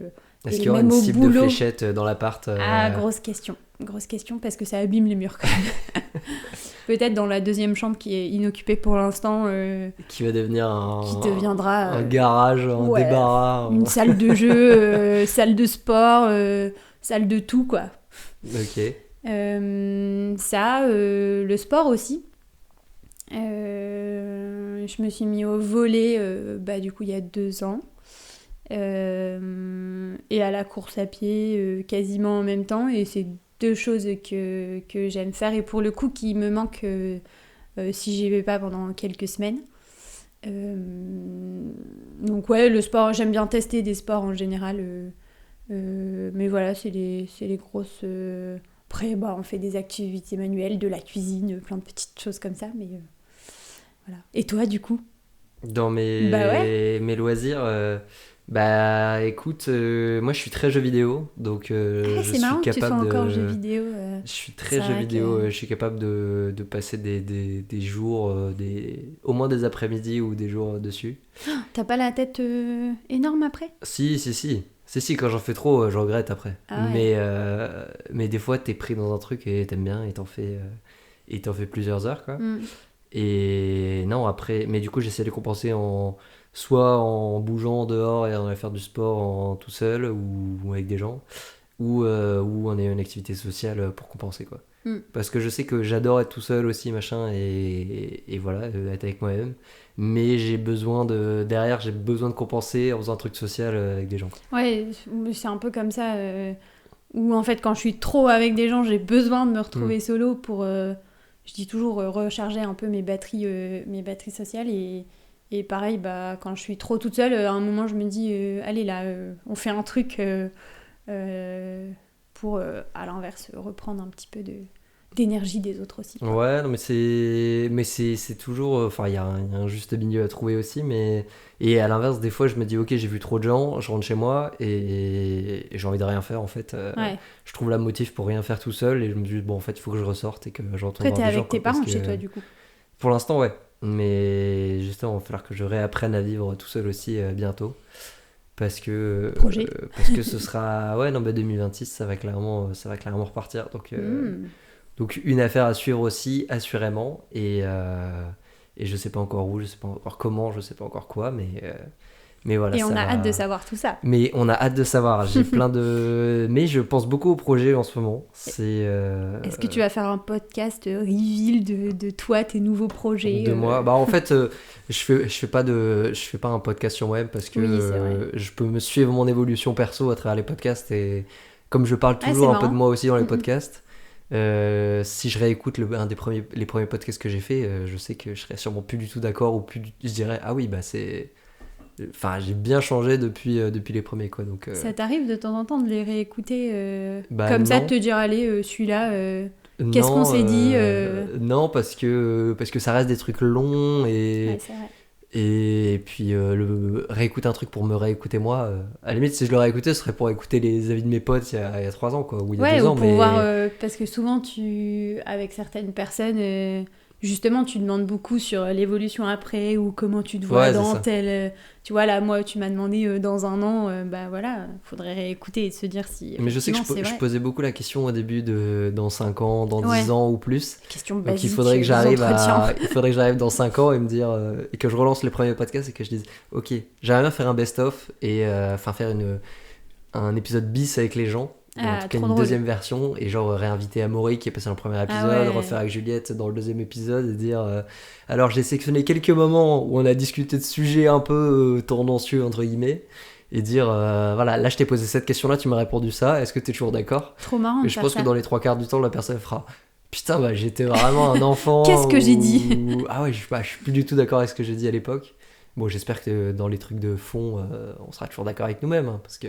Speaker 2: et
Speaker 1: qu'il y aura
Speaker 2: même
Speaker 1: une
Speaker 2: au
Speaker 1: cible
Speaker 2: boulot...
Speaker 1: de fléchettes dans l'appart
Speaker 2: Ah, grosse question, parce que ça abîme les murs quand même. Peut-être dans la deuxième chambre qui est inoccupée pour l'instant,
Speaker 1: qui va devenir
Speaker 2: qui deviendra
Speaker 1: un garage, un débarras.
Speaker 2: Une salle de jeu, salle de sport, salle de tout, quoi.
Speaker 1: Ok.
Speaker 2: Le sport aussi. Je me suis mis au volley, du coup, il y a 2 ans. Et à la course à pied, quasiment en même temps. Et c'est 2 choses que j'aime faire, et pour le coup, qui me manquent si j'y vais pas pendant quelques semaines. Donc ouais, le sport, j'aime bien tester des sports en général. Mais voilà, c'est les grosses... Après, on fait des activités manuelles, de la cuisine, plein de petites choses comme ça, mais voilà. Et toi, du coup?
Speaker 1: Dans mes loisirs, écoute, moi je suis très jeu vidéo, donc je
Speaker 2: c'est
Speaker 1: suis
Speaker 2: marrant que tu sois
Speaker 1: capable
Speaker 2: encore
Speaker 1: de...
Speaker 2: jeu vidéo.
Speaker 1: Je suis très jeu vidéo, je suis capable de passer des jours, au moins des après-midi ou des jours dessus.
Speaker 2: T'as pas la tête énorme après?
Speaker 1: Si, quand j'en fais trop, je regrette après.
Speaker 2: Ah ouais.
Speaker 1: Mais des fois, t'es pris dans un truc et t'aimes bien et t'en fais plusieurs heures, quoi. Et non, après, mais du coup, j'essaie de compenser soit en bougeant dehors et en allant faire du sport tout seul ou avec des gens, ou en ayant une activité sociale pour compenser, quoi. Parce que je sais que j'adore être tout seul aussi, machin, et voilà, être avec moi-même. Mais derrière, j'ai besoin de compenser en faisant un truc social avec des gens, quoi.
Speaker 2: Ouais, c'est un peu comme ça. Où en fait, quand je suis trop avec des gens, j'ai besoin de me retrouver solo pour, je dis toujours, recharger un peu mes batteries sociales. Et pareil, quand je suis trop toute seule, à un moment, je me dis, allez là, on fait un truc pour, à l'inverse, reprendre un petit peu d'énergie des autres aussi, quoi.
Speaker 1: Ouais, non, mais c'est toujours, enfin, il y a un juste milieu à trouver aussi, et à l'inverse, des fois, je me dis, ok, j'ai vu trop de gens, je rentre chez moi et j'ai envie de rien faire, en fait.
Speaker 2: Ouais.
Speaker 1: Je trouve la motive pour rien faire tout seul, et je me dis, bon, en fait, il faut que je ressorte et que je retourne
Speaker 2: Après,
Speaker 1: voir
Speaker 2: t'es
Speaker 1: des gens,
Speaker 2: avec tes
Speaker 1: quoi, parce
Speaker 2: parents
Speaker 1: que
Speaker 2: chez toi, du coup.
Speaker 1: pour l'instant, ouais. Mais justement, il va falloir que je réapprenne à vivre tout seul aussi bientôt. Parce que ce sera... Ouais, non, 2026, ça va clairement repartir. Donc une affaire à suivre aussi, assurément. Et je sais pas encore où, je sais pas encore comment, je sais pas encore quoi, mais voilà.
Speaker 2: Et on a hâte de savoir tout ça.
Speaker 1: Mais on a hâte de savoir. J'ai plein de... Mais je pense beaucoup au projet en ce moment.
Speaker 2: Est-ce que tu vas faire un podcast reveal de toi, tes nouveaux projets
Speaker 1: de moi? En fait, je fais pas un podcast sur moi-même parce que je peux me suivre mon évolution perso à travers les podcasts, et comme je parle toujours un peu de moi aussi dans les podcasts, si je réécoute les premiers podcasts que j'ai fait, je sais que je serais sûrement plus du tout d'accord, ou je dirais ah oui, j'ai bien changé depuis les premiers, quoi. Donc
Speaker 2: ça t'arrive de temps en temps de les réécouter
Speaker 1: non.
Speaker 2: ça, de te dire allez, celui-là Qu'est-ce qu'on
Speaker 1: Non,
Speaker 2: s'est dit
Speaker 1: non, parce que ça reste des trucs longs
Speaker 2: Ouais, c'est vrai.
Speaker 1: et puis réécouter un truc pour me réécouter moi. À la limite, si je le réécoutais, ce serait pour écouter les avis de mes potes il y a 3 ans, quoi, ou il y a
Speaker 2: Ouais,
Speaker 1: 2
Speaker 2: ou
Speaker 1: ans,
Speaker 2: pour
Speaker 1: mais
Speaker 2: voir, parce que souvent, avec certaines personnes, justement, tu demandes beaucoup sur l'évolution après, ou comment tu te vois
Speaker 1: ouais, c'est
Speaker 2: dans
Speaker 1: ça.
Speaker 2: tel... tu vois, là, moi, tu m'as demandé dans un an, bah voilà, faudrait réécouter et se dire si,
Speaker 1: Mais je sais que
Speaker 2: effectivement, c'est
Speaker 1: je
Speaker 2: vrai.
Speaker 1: posais beaucoup la question au début de dans 5 ans, dans
Speaker 2: Ouais,
Speaker 1: 10 ans ou plus.
Speaker 2: question
Speaker 1: Donc
Speaker 2: basique des
Speaker 1: il faudrait que j'arrive dans 5 ans et me dire et que je relance les premiers podcasts et que je dise OK, j'aimerais bien faire un best-of et enfin faire un épisode bis avec les gens. Ou en
Speaker 2: Ah,
Speaker 1: tout cas
Speaker 2: trop
Speaker 1: une
Speaker 2: drôle.
Speaker 1: deuxième version et genre réinviter Amaury qui est passé dans le premier
Speaker 2: Ah
Speaker 1: épisode,
Speaker 2: ouais.
Speaker 1: refaire avec Juliette dans le deuxième épisode et dire alors j'ai sélectionné quelques moments où on a discuté de sujets un peu tendancieux entre guillemets et dire voilà, là je t'ai posé cette question là, tu m'as répondu ça, est-ce que t'es toujours d'accord?
Speaker 2: Trop marrant
Speaker 1: Et
Speaker 2: de
Speaker 1: je
Speaker 2: faire
Speaker 1: pense que
Speaker 2: ça.
Speaker 1: dans les 3 quarts du temps la personne fera putain bah j'étais vraiment un
Speaker 2: Qu'est-ce
Speaker 1: enfant
Speaker 2: que j'ai dit?
Speaker 1: ou ah ouais je suis plus du tout d'accord avec ce que j'ai dit à l'époque. Bon j'espère que dans les trucs de fond on sera toujours d'accord avec nous-mêmes hein, parce que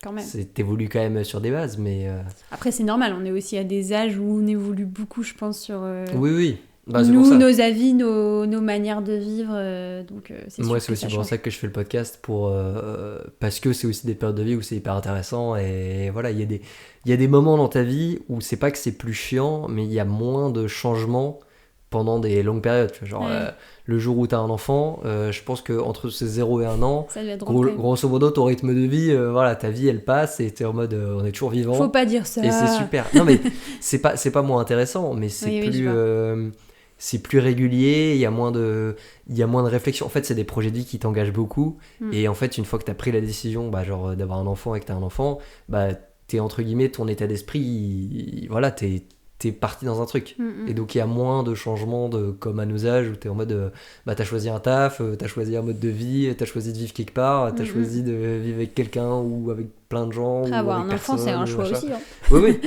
Speaker 2: Quand même.
Speaker 1: t'évolues quand même sur des bases mais
Speaker 2: Après, c'est normal, on est aussi à des âges où on évolue beaucoup, je pense, sur
Speaker 1: oui oui bah c'est pour
Speaker 2: nous,
Speaker 1: ça.
Speaker 2: nos avis, nos manières de vivre. Donc, c'est
Speaker 1: Moi,
Speaker 2: sûr
Speaker 1: c'est
Speaker 2: que
Speaker 1: aussi
Speaker 2: ça
Speaker 1: pour
Speaker 2: change.
Speaker 1: ça que je fais le podcast, parce que c'est aussi des périodes de vie où c'est hyper intéressant. Et voilà, il y a des moments dans ta vie où c'est pas que c'est plus chiant, mais il y a moins de changements pendant des longues périodes. Tu vois, genre,
Speaker 2: Ouais,
Speaker 1: le jour où t'as un enfant, je pense qu'entre ces 0 et 1 an,
Speaker 2: ça doit être drôle quand même.
Speaker 1: grosso modo, ton rythme de vie, voilà, ta vie elle passe et t'es en mode on est toujours
Speaker 2: Faut
Speaker 1: vivant.
Speaker 2: pas dire
Speaker 1: Et c'est
Speaker 2: ça.
Speaker 1: super. Non, mais c'est pas moins intéressant, mais
Speaker 2: Oui, oui, je vois.
Speaker 1: c'est plus régulier, il y a moins de réflexion. En fait, c'est des projets de vie qui t'engagent beaucoup.
Speaker 2: Mm.
Speaker 1: Et en fait, une fois que t'as pris la décision, bah, genre, d'avoir un enfant et que t'as un enfant, bah, t'es entre guillemets, ton état d'esprit, voilà, t'es parti dans un truc.
Speaker 2: Mm,
Speaker 1: Et
Speaker 2: mm.
Speaker 1: donc, il y a moins de changements comme à nos âges où t'es en mode, bah, t'as choisi un taf, t'as choisi un mode de vie, t'as choisi de vivre quelque part,
Speaker 2: Mm,
Speaker 1: t'as
Speaker 2: mm.
Speaker 1: choisi de vivre avec quelqu'un ou avec plein de gens
Speaker 2: Après,
Speaker 1: ou
Speaker 2: avoir
Speaker 1: avec
Speaker 2: un enfant, c'est
Speaker 1: personne
Speaker 2: un
Speaker 1: ou
Speaker 2: choix
Speaker 1: machin.
Speaker 2: aussi. Hein.
Speaker 1: Oui, oui.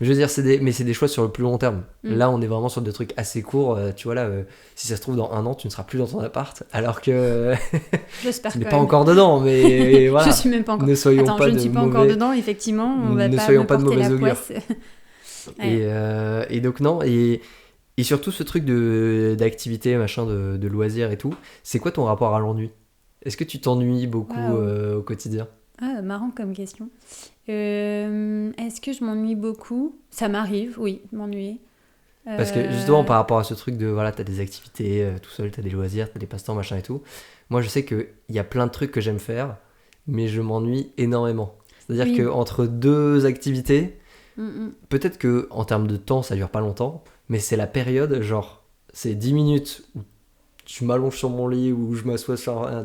Speaker 1: Je veux dire, mais c'est des choix sur le plus long terme.
Speaker 2: Mm.
Speaker 1: Là, on est vraiment sur des trucs assez courts. Tu vois, là, si ça se trouve, dans 1 an, tu ne seras plus dans ton appart. Alors que
Speaker 2: J'espère
Speaker 1: tu n'es
Speaker 2: quand
Speaker 1: pas
Speaker 2: même.
Speaker 1: encore dedans. Mais
Speaker 2: Je
Speaker 1: voilà,
Speaker 2: suis même pas encore.
Speaker 1: ne soyons
Speaker 2: Attends,
Speaker 1: pas
Speaker 2: je ne
Speaker 1: de
Speaker 2: suis pas encore
Speaker 1: mauvais,
Speaker 2: dedans, effectivement. On va
Speaker 1: ne
Speaker 2: pas
Speaker 1: soyons
Speaker 2: me
Speaker 1: pas de
Speaker 2: porter
Speaker 1: mauvais
Speaker 2: la
Speaker 1: augure.
Speaker 2: poisse.
Speaker 1: Et,
Speaker 2: Ouais.
Speaker 1: et donc, non. Et surtout, ce truc d'activité, machin, de loisirs et tout. C'est quoi ton rapport à l'ennui? Est-ce que tu t'ennuies beaucoup
Speaker 2: Waouh.
Speaker 1: au quotidien?
Speaker 2: Ah, marrant comme question. Est-ce que je m'ennuie beaucoup? Ça m'arrive, oui, de m'ennuyer.
Speaker 1: Parce que justement,
Speaker 2: Euh,
Speaker 1: par rapport à ce truc de voilà, t'as des activités tout seul, t'as des loisirs, t'as des passe-temps, machin et tout. Moi, je sais qu'il y a plein de trucs que j'aime faire, mais je m'ennuie énormément. C'est-à-dire
Speaker 2: Oui.
Speaker 1: qu'entre 2 activités,
Speaker 2: Mm, mm.
Speaker 1: peut-être que en termes de temps, ça dure pas longtemps, mais c'est la période, genre, c'est 10 minutes où je m'allonge sur mon lit, ou je m'assois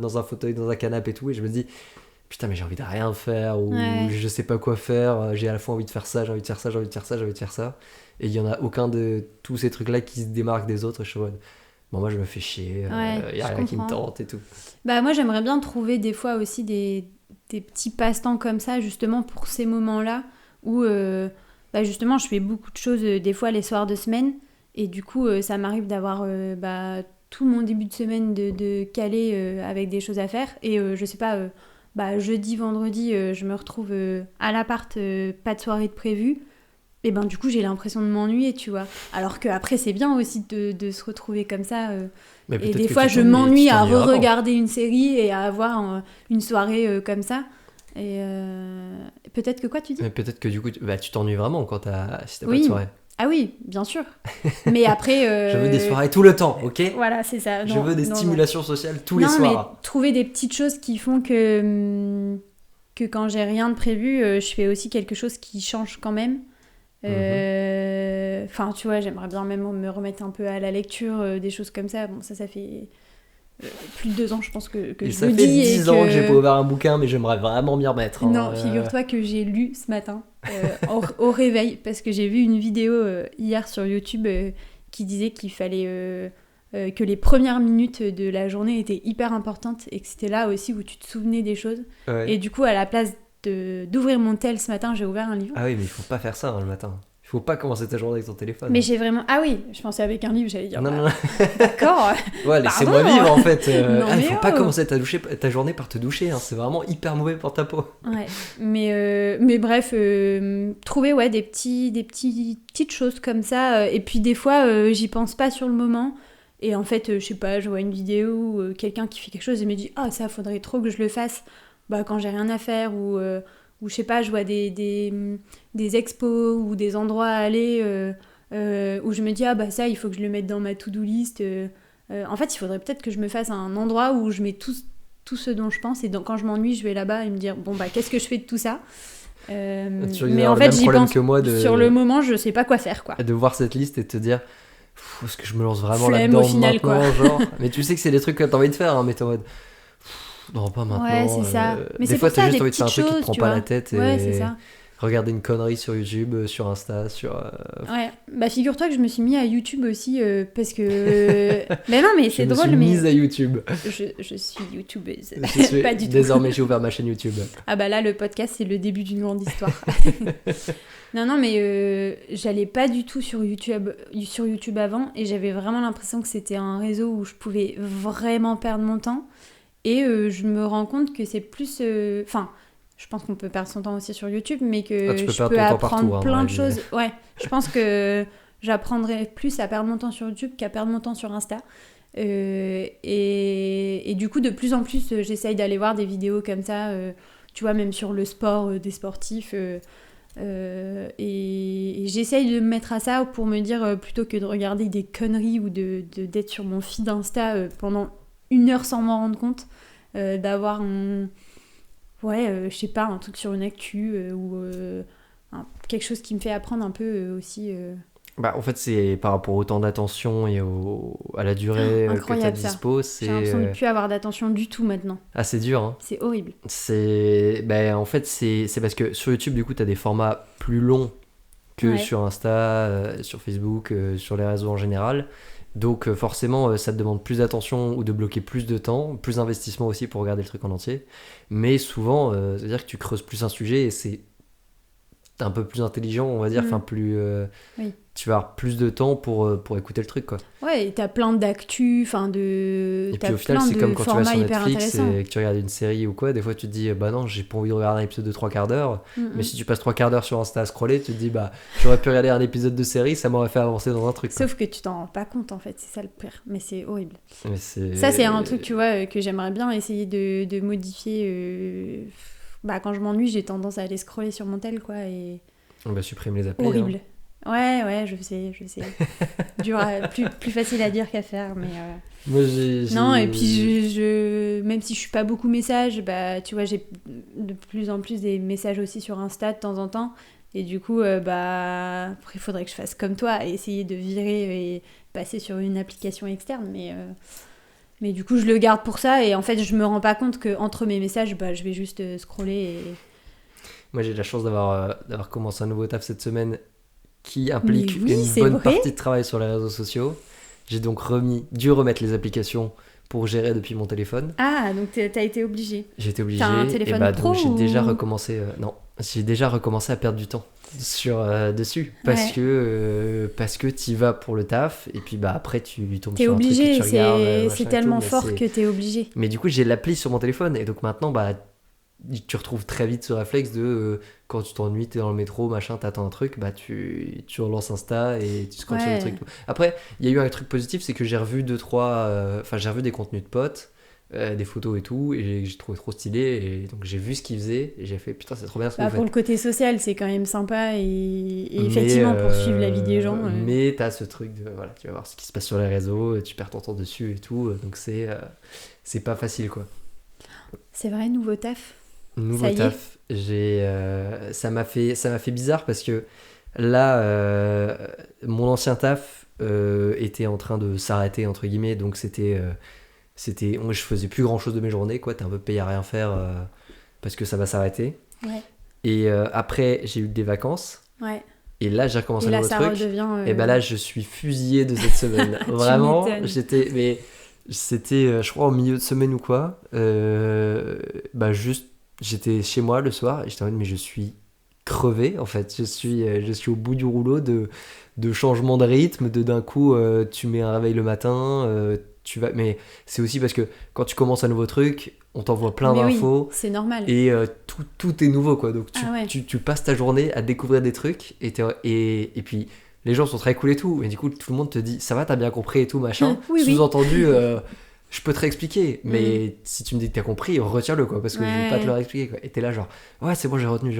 Speaker 1: dans un fauteuil, dans un canapé et tout, et je me dis, putain, mais j'ai envie de rien faire, ou
Speaker 2: Ouais.
Speaker 1: je sais pas quoi faire, j'ai à la fois envie de faire ça, j'ai envie de faire ça, j'ai envie de faire ça, j'ai envie de faire ça. Et il y en a aucun de tous ces trucs-là qui se démarquent des autres, et je suis en mode, bon, moi je me fais chier,
Speaker 2: Ouais,
Speaker 1: y a
Speaker 2: je
Speaker 1: rien qui me
Speaker 2: comprends.
Speaker 1: tente et tout.
Speaker 2: Bah moi j'aimerais bien trouver des fois aussi des petits passe-temps comme ça justement pour ces moments-là où bah justement je fais beaucoup de choses des fois les soirs de semaine et du coup ça m'arrive d'avoir bah, tout mon début de semaine de caler avec des choses à faire et je sais pas bah, jeudi, vendredi je me retrouve à l'appart, pas de soirée de prévue et ben du coup j'ai l'impression de m'ennuyer tu vois alors qu'après c'est bien aussi de se retrouver comme ça
Speaker 1: Mais
Speaker 2: et
Speaker 1: peut-être
Speaker 2: des
Speaker 1: que
Speaker 2: fois,
Speaker 1: tu
Speaker 2: je
Speaker 1: t'ennuies, tu
Speaker 2: m'ennuie à
Speaker 1: t'ennuies vraiment.
Speaker 2: re-regarder une série et à avoir une soirée comme ça. Et peut-être que quoi, tu dis?
Speaker 1: Mais peut-être que du coup, bah, tu t'ennuies vraiment si t'as pas de
Speaker 2: Oui.
Speaker 1: soirée.
Speaker 2: Ah oui, bien sûr. Mais après...
Speaker 1: Je veux des soirées tout le temps, ok?
Speaker 2: Voilà, c'est ça.
Speaker 1: Je
Speaker 2: Non,
Speaker 1: veux des
Speaker 2: non, non.
Speaker 1: stimulations sociales tous les
Speaker 2: Non, mais
Speaker 1: soirs.
Speaker 2: trouver des petites choses qui font que quand j'ai rien de prévu, je fais aussi quelque chose qui change quand même. Enfin, tu vois, j'aimerais bien même me remettre un peu à la lecture, des choses comme ça. Bon, ça fait plus de 2 ans, je pense, que
Speaker 1: Et
Speaker 2: je
Speaker 1: ça
Speaker 2: le
Speaker 1: fait
Speaker 2: dis.
Speaker 1: 10 ans que j'ai pas ouvert un bouquin, mais j'aimerais vraiment m'y remettre. Hein.
Speaker 2: Non, figure-toi que j'ai lu ce matin au réveil parce que j'ai vu une vidéo hier sur YouTube qui disait qu'il fallait que les premières minutes de la journée étaient hyper importantes et que c'était là aussi où tu te souvenais des choses.
Speaker 1: Ouais.
Speaker 2: Et du coup, à la place d'ouvrir mon tel ce matin, j'ai ouvert un livre.
Speaker 1: Ah oui, mais il faut pas faire ça hein, le matin. Il faut pas commencer ta journée avec ton téléphone.
Speaker 2: Mais j'ai vraiment... Ah oui, je pensais avec un livre, j'allais dire...
Speaker 1: Non,
Speaker 2: bah,
Speaker 1: non, non.
Speaker 2: D'accord.
Speaker 1: Ouais, laissez-moi vivre en fait.
Speaker 2: Non,
Speaker 1: Il
Speaker 2: mais
Speaker 1: faut pas
Speaker 2: oh.
Speaker 1: commencer ta journée par te doucher. Hein. C'est vraiment hyper mauvais pour ta peau.
Speaker 2: Ouais, mais bref, trouver ouais, petites choses comme ça. Et puis des fois, j'y pense pas sur le moment. Et en fait, je sais pas, je vois une vidéo ou quelqu'un qui fait quelque chose et me dit « Ah, ça, faudrait trop que je le fasse bah, quand j'ai rien à faire. » Ou je sais pas, je vois des expos ou des endroits à aller où je me dis « Ah, bah ça, il faut que je le mette dans ma to-do list. » En fait, il faudrait peut-être que je me fasse un endroit où je mets tout ce dont je pense, et donc quand je m'ennuie je vais là-bas et me dire bon bah qu'est-ce que je fais de tout ça, mais en fait j'y pense que moi sur le moment, je sais pas quoi faire quoi,
Speaker 1: de voir cette liste et de te dire est-ce que je me lance vraiment
Speaker 2: flemme
Speaker 1: là-dedans
Speaker 2: au final,
Speaker 1: maintenant
Speaker 2: quoi.
Speaker 1: genre mais tu sais que c'est des trucs que t'as envie de faire hein, mais t'es en mode non pas maintenant,
Speaker 2: ouais c'est ça, mais
Speaker 1: des
Speaker 2: c'est
Speaker 1: fois
Speaker 2: pour
Speaker 1: t'as
Speaker 2: ça,
Speaker 1: juste
Speaker 2: des
Speaker 1: envie de faire un truc qui te
Speaker 2: choses,
Speaker 1: prend
Speaker 2: tu
Speaker 1: pas
Speaker 2: vois.
Speaker 1: la tête et
Speaker 2: Ouais, c'est ça.
Speaker 1: regarder une connerie sur YouTube, sur Insta, sur
Speaker 2: Ouais, bah figure-toi que je me suis mis à YouTube aussi parce que mais non mais c'est drôle,
Speaker 1: je me suis
Speaker 2: mais
Speaker 1: mise à YouTube.
Speaker 2: je suis youtubeuse.
Speaker 1: Pas
Speaker 2: du tout.
Speaker 1: Désormais j'ai ouvert ma chaîne YouTube.
Speaker 2: Ah bah là le podcast c'est le début d'une grande histoire. Non mais j'allais pas du tout sur YouTube avant, et j'avais vraiment l'impression que c'était un réseau où je pouvais vraiment perdre mon temps, et je me rends compte que c'est plus enfin je pense qu'on peut perdre son temps aussi sur YouTube, mais que
Speaker 1: tu peux
Speaker 2: je
Speaker 1: perdre
Speaker 2: peux
Speaker 1: ton temps
Speaker 2: apprendre
Speaker 1: partout, hein,
Speaker 2: plein
Speaker 1: dans
Speaker 2: de
Speaker 1: la vie.
Speaker 2: choses. Ouais, je pense que j'apprendrai plus à perdre mon temps sur YouTube qu'à perdre mon temps sur Insta. Et du coup, de plus en plus, j'essaye d'aller voir des vidéos comme ça, tu vois, même sur le sport, des sportifs. Et j'essaye de me mettre à ça pour me dire, plutôt que de regarder des conneries ou d'être sur mon feed Insta pendant 1 heure sans m'en rendre compte, d'avoir je sais pas, un truc sur une actu ou quelque chose qui me fait apprendre un peu aussi.
Speaker 1: Bah, en fait, c'est par rapport au temps d'attention et à la durée que tu as
Speaker 2: Incroyable ça.
Speaker 1: dispo.
Speaker 2: J'ai l'impression de ne plus avoir d'attention du tout maintenant.
Speaker 1: Ah, c'est dur, hein.
Speaker 2: C'est horrible.
Speaker 1: En fait, c'est parce que sur YouTube, du coup, tu as des formats plus longs que sur Insta, sur Facebook, sur les réseaux en général. Donc, forcément, ça te demande plus d'attention ou de bloquer plus de temps, plus d'investissement aussi pour regarder le truc en entier. Mais souvent, c'est-à-dire que tu creuses plus un sujet et c'est un peu plus intelligent, on va dire, enfin plus...
Speaker 2: Oui.
Speaker 1: Tu vas avoir plus de temps pour écouter le truc, quoi.
Speaker 2: Ouais, et t'as plein d'actu,
Speaker 1: Et puis au final, c'est comme quand tu vas sur Netflix et que tu regardes une série ou quoi, des fois tu te dis, bah non, j'ai pas envie de regarder un épisode de 3/4 d'heure, mais si tu passes 3/4 d'heure sur Insta à scroller, tu te dis, bah j'aurais pu regarder un épisode de série, ça m'aurait fait avancer dans un truc, quoi.
Speaker 2: Sauf que tu t'en rends pas compte, en fait, c'est ça le pire, mais c'est horrible.
Speaker 1: Mais
Speaker 2: ça, c'est un truc, tu vois, que j'aimerais bien essayer de modifier. Bah, quand je m'ennuie, j'ai tendance à aller scroller sur mon tel, quoi, et...
Speaker 1: Bah, supprime les applis.
Speaker 2: Horrible.
Speaker 1: Hein.
Speaker 2: Ouais, je sais. Dur plus facile à dire qu'à faire, mais...
Speaker 1: Moi,
Speaker 2: Non, et puis même si je suis pas beaucoup message, bah, tu vois, j'ai de plus en plus des messages aussi sur Insta de temps en temps, et du coup, bah, après, il faudrait que je fasse comme toi, et essayer de virer et passer sur une application externe, mais du coup, je le garde pour ça, et en fait, je me rends pas compte qu'entre mes messages, bah, je vais juste scroller.
Speaker 1: Moi, j'ai de la chance d'avoir commencé un nouveau taf cette semaine qui implique une bonne partie de travail sur les réseaux sociaux. J'ai donc dû remettre les applications pour gérer depuis mon téléphone.
Speaker 2: Ah, donc t'as été obligé.
Speaker 1: J'ai été obligé.
Speaker 2: T'as un téléphone pro
Speaker 1: donc j'ai déjà recommencé... j'ai déjà recommencé à perdre du temps dessus. Parce que t'y vas pour le taf, et puis bah après tu tombes sur un truc que tu regardes.
Speaker 2: C'est tellement fort que t'es obligé.
Speaker 1: Mais du coup, j'ai l'appli sur mon téléphone, et donc maintenant, bah... tu retrouves très vite ce réflexe de quand tu t'ennuies, t'es dans le métro, machin, t'attends un truc, bah tu relances Insta et tu scrolles sur le truc. Après, il y a eu un truc positif, c'est que j'ai revu j'ai revu des contenus de potes, des photos et tout, et j'ai trouvé trop stylé, et donc j'ai vu ce qu'ils faisaient, et j'ai fait putain, c'est trop bien ce que vous faites.
Speaker 2: Pour le côté social, c'est quand même sympa, et effectivement, pour suivre la vie des gens.
Speaker 1: Mais t'as ce truc de, voilà, tu vas voir ce qui se passe sur les réseaux, tu perds ton temps dessus et tout, donc c'est pas facile, quoi.
Speaker 2: C'est vrai, nouveau taf.
Speaker 1: Nouveau taf, ça m'a fait bizarre parce que là, mon ancien taf était en train de s'arrêter, entre guillemets, donc je faisais plus grand chose de mes journées, quoi. T'es un peu payé à rien faire parce que ça va s'arrêter.
Speaker 2: Ouais.
Speaker 1: Et après, j'ai eu des vacances.
Speaker 2: Ouais.
Speaker 1: Et là, j'ai recommencé un nouveau truc.
Speaker 2: Redevient,
Speaker 1: et bah là, je suis fusillé de cette semaine. Vraiment, c'était, je crois, au milieu de semaine ou quoi. Juste, j'étais chez moi le soir et j'étais en mode, mais je suis crevé en fait. Je suis au bout du rouleau de changement de rythme, d'un coup tu mets un réveil le matin, mais c'est aussi parce que quand tu commences un nouveau truc, on t'envoie plein
Speaker 2: Mais oui,
Speaker 1: d'infos
Speaker 2: c'est normal.
Speaker 1: et tout est nouveau quoi. Donc
Speaker 2: Ah ouais.
Speaker 1: tu passes ta journée à découvrir des trucs et puis les gens sont très cool et tout, et du coup tout le monde te dit ça va, t'as bien compris et tout machin.
Speaker 2: Oui, oui.
Speaker 1: Sous-entendu, je peux te réexpliquer, mais si tu me dis que t'as compris, retiens-le quoi, parce que je vais pas te le réexpliquer quoi. Et t'es là genre ouais c'est bon, j'ai retenu.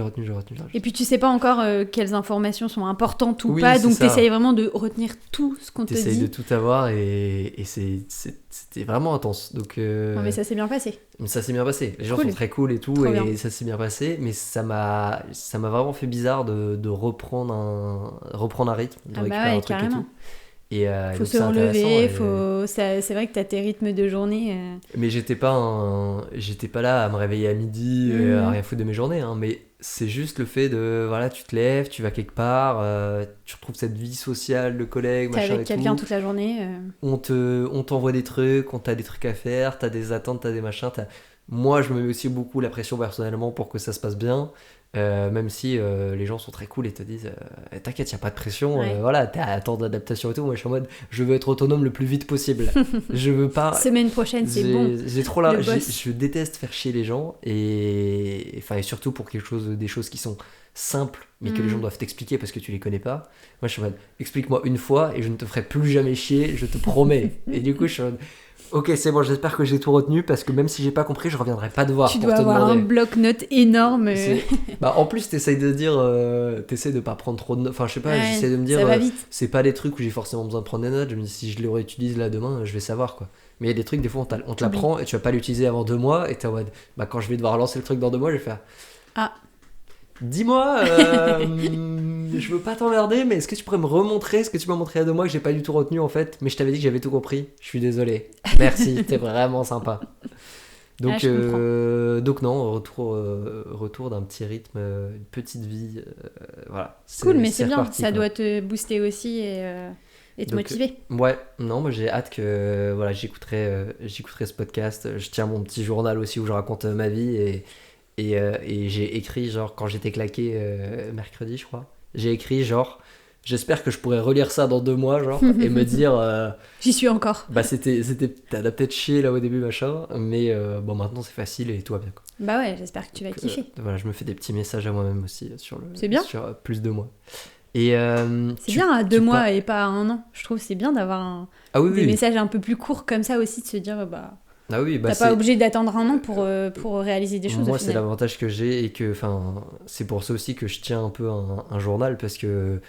Speaker 2: Et puis tu sais pas encore quelles informations sont importantes ou
Speaker 1: Oui,
Speaker 2: pas,
Speaker 1: c'est
Speaker 2: donc
Speaker 1: ça.
Speaker 2: t'essayes vraiment de retenir tout ce qu'on te
Speaker 1: T'essayes
Speaker 2: dit.
Speaker 1: de tout avoir et c'était vraiment intense. Donc
Speaker 2: Non mais ça s'est bien passé.
Speaker 1: ça s'est bien passé. Les gens
Speaker 2: Cool.
Speaker 1: sont très cool et tout,
Speaker 2: Trop
Speaker 1: et
Speaker 2: bien.
Speaker 1: ça s'est bien passé, mais ça m'a vraiment fait bizarre de reprendre un rythme, de
Speaker 2: Ah bah
Speaker 1: récupérer
Speaker 2: ouais,
Speaker 1: un truc et
Speaker 2: carrément.
Speaker 1: tout. Et
Speaker 2: Faut
Speaker 1: donc
Speaker 2: se
Speaker 1: c'est intéressant.
Speaker 2: relever, c'est vrai que t'as tes rythmes de journée.
Speaker 1: Mais j'étais pas là à me réveiller à midi, à rien foutre de mes journées, hein, mais c'est juste le fait de, voilà, tu te lèves, tu vas quelque part, tu retrouves cette vie sociale de collègues,
Speaker 2: T'es
Speaker 1: machin
Speaker 2: avec
Speaker 1: et
Speaker 2: quelqu'un
Speaker 1: tout.
Speaker 2: toute la journée.
Speaker 1: On t'envoie des trucs, on t'a des trucs à faire, t'as des attentes, t'as des machins. Moi, je me mets aussi beaucoup la pression personnellement pour que ça se passe bien, même si les gens sont très cool et te disent t'inquiète, y a pas de pression,
Speaker 2: Ouais.
Speaker 1: voilà, t'es à temps d'adaptation et tout. Moi, je suis en mode, je veux être autonome le plus vite possible. Je veux pas.
Speaker 2: Semaine prochaine, c'est bon.
Speaker 1: J'ai trop
Speaker 2: Le boss.
Speaker 1: je déteste faire chier les gens et surtout pour des choses qui sont simples mais que les gens doivent t'expliquer parce que tu les connais pas. Moi je suis en mode explique-moi une fois et je ne te ferai plus jamais chier, je te promets. Et du coup je suis en mode ok c'est bon, j'espère que j'ai tout retenu parce que même si j'ai pas compris je reviendrai pas te voir
Speaker 2: Tu
Speaker 1: pour
Speaker 2: dois
Speaker 1: te
Speaker 2: avoir un
Speaker 1: demander.
Speaker 2: bloc-notes énorme.
Speaker 1: Bah, en plus t'essayes de dire t'essayes de pas prendre trop de notes, enfin je sais pas,
Speaker 2: Ouais,
Speaker 1: j'essaie de me dire
Speaker 2: ça va vite.
Speaker 1: c'est pas des trucs où j'ai forcément besoin de prendre des notes, je me dis si je les réutilise là demain je vais savoir quoi. Mais il y a des trucs des fois on te
Speaker 2: T'oublies.
Speaker 1: l'apprend et tu vas pas l'utiliser avant 2 mois et t'es en mode bah quand je vais devoir lancer le truc dans 2 mois je vais faire
Speaker 2: Ah,
Speaker 1: dis-moi je veux pas t'emmerder mais est-ce que tu pourrais me remontrer ce que tu m'as montré il y a 2 mois que j'ai pas du tout retenu en fait, mais je t'avais dit que j'avais tout compris, je suis désolé, merci t'es vraiment sympa. Donc,
Speaker 2: je comprends.
Speaker 1: donc non, retour d'un petit rythme, une petite vie, voilà.
Speaker 2: Cool, mais c'est bien.
Speaker 1: reparti,
Speaker 2: Ça
Speaker 1: quoi.
Speaker 2: doit te booster aussi et te
Speaker 1: Donc,
Speaker 2: motiver.
Speaker 1: ouais, non, moi j'ai hâte que voilà, j'écouterai ce podcast. Je tiens mon petit journal aussi où je raconte ma vie et j'ai écrit genre quand j'étais claqué mercredi, je crois. J'ai écrit genre j'espère que je pourrais relire ça dans 2 mois genre et me dire
Speaker 2: J'y suis encore.
Speaker 1: bah t'as peut-être chier là au début machin, mais bon maintenant c'est facile et tout va bien quoi.
Speaker 2: Bah ouais, j'espère que tu vas
Speaker 1: Donc,
Speaker 2: kiffer.
Speaker 1: voilà, je me fais des petits messages à moi-même aussi
Speaker 2: C'est bien.
Speaker 1: sur plus de mois. Et
Speaker 2: C'est bien à 2
Speaker 1: tu
Speaker 2: mois et pas à 1 an. Je trouve que c'est bien d'avoir
Speaker 1: Ah oui,
Speaker 2: des
Speaker 1: oui.
Speaker 2: messages un peu plus courts comme ça aussi, de se dire bah
Speaker 1: Ah oui, bah
Speaker 2: t'as pas obligé d'attendre 1 an pour réaliser des choses au
Speaker 1: moi c'est
Speaker 2: final.
Speaker 1: l'avantage que j'ai et que enfin c'est pour ça aussi que je tiens un peu un journal parce que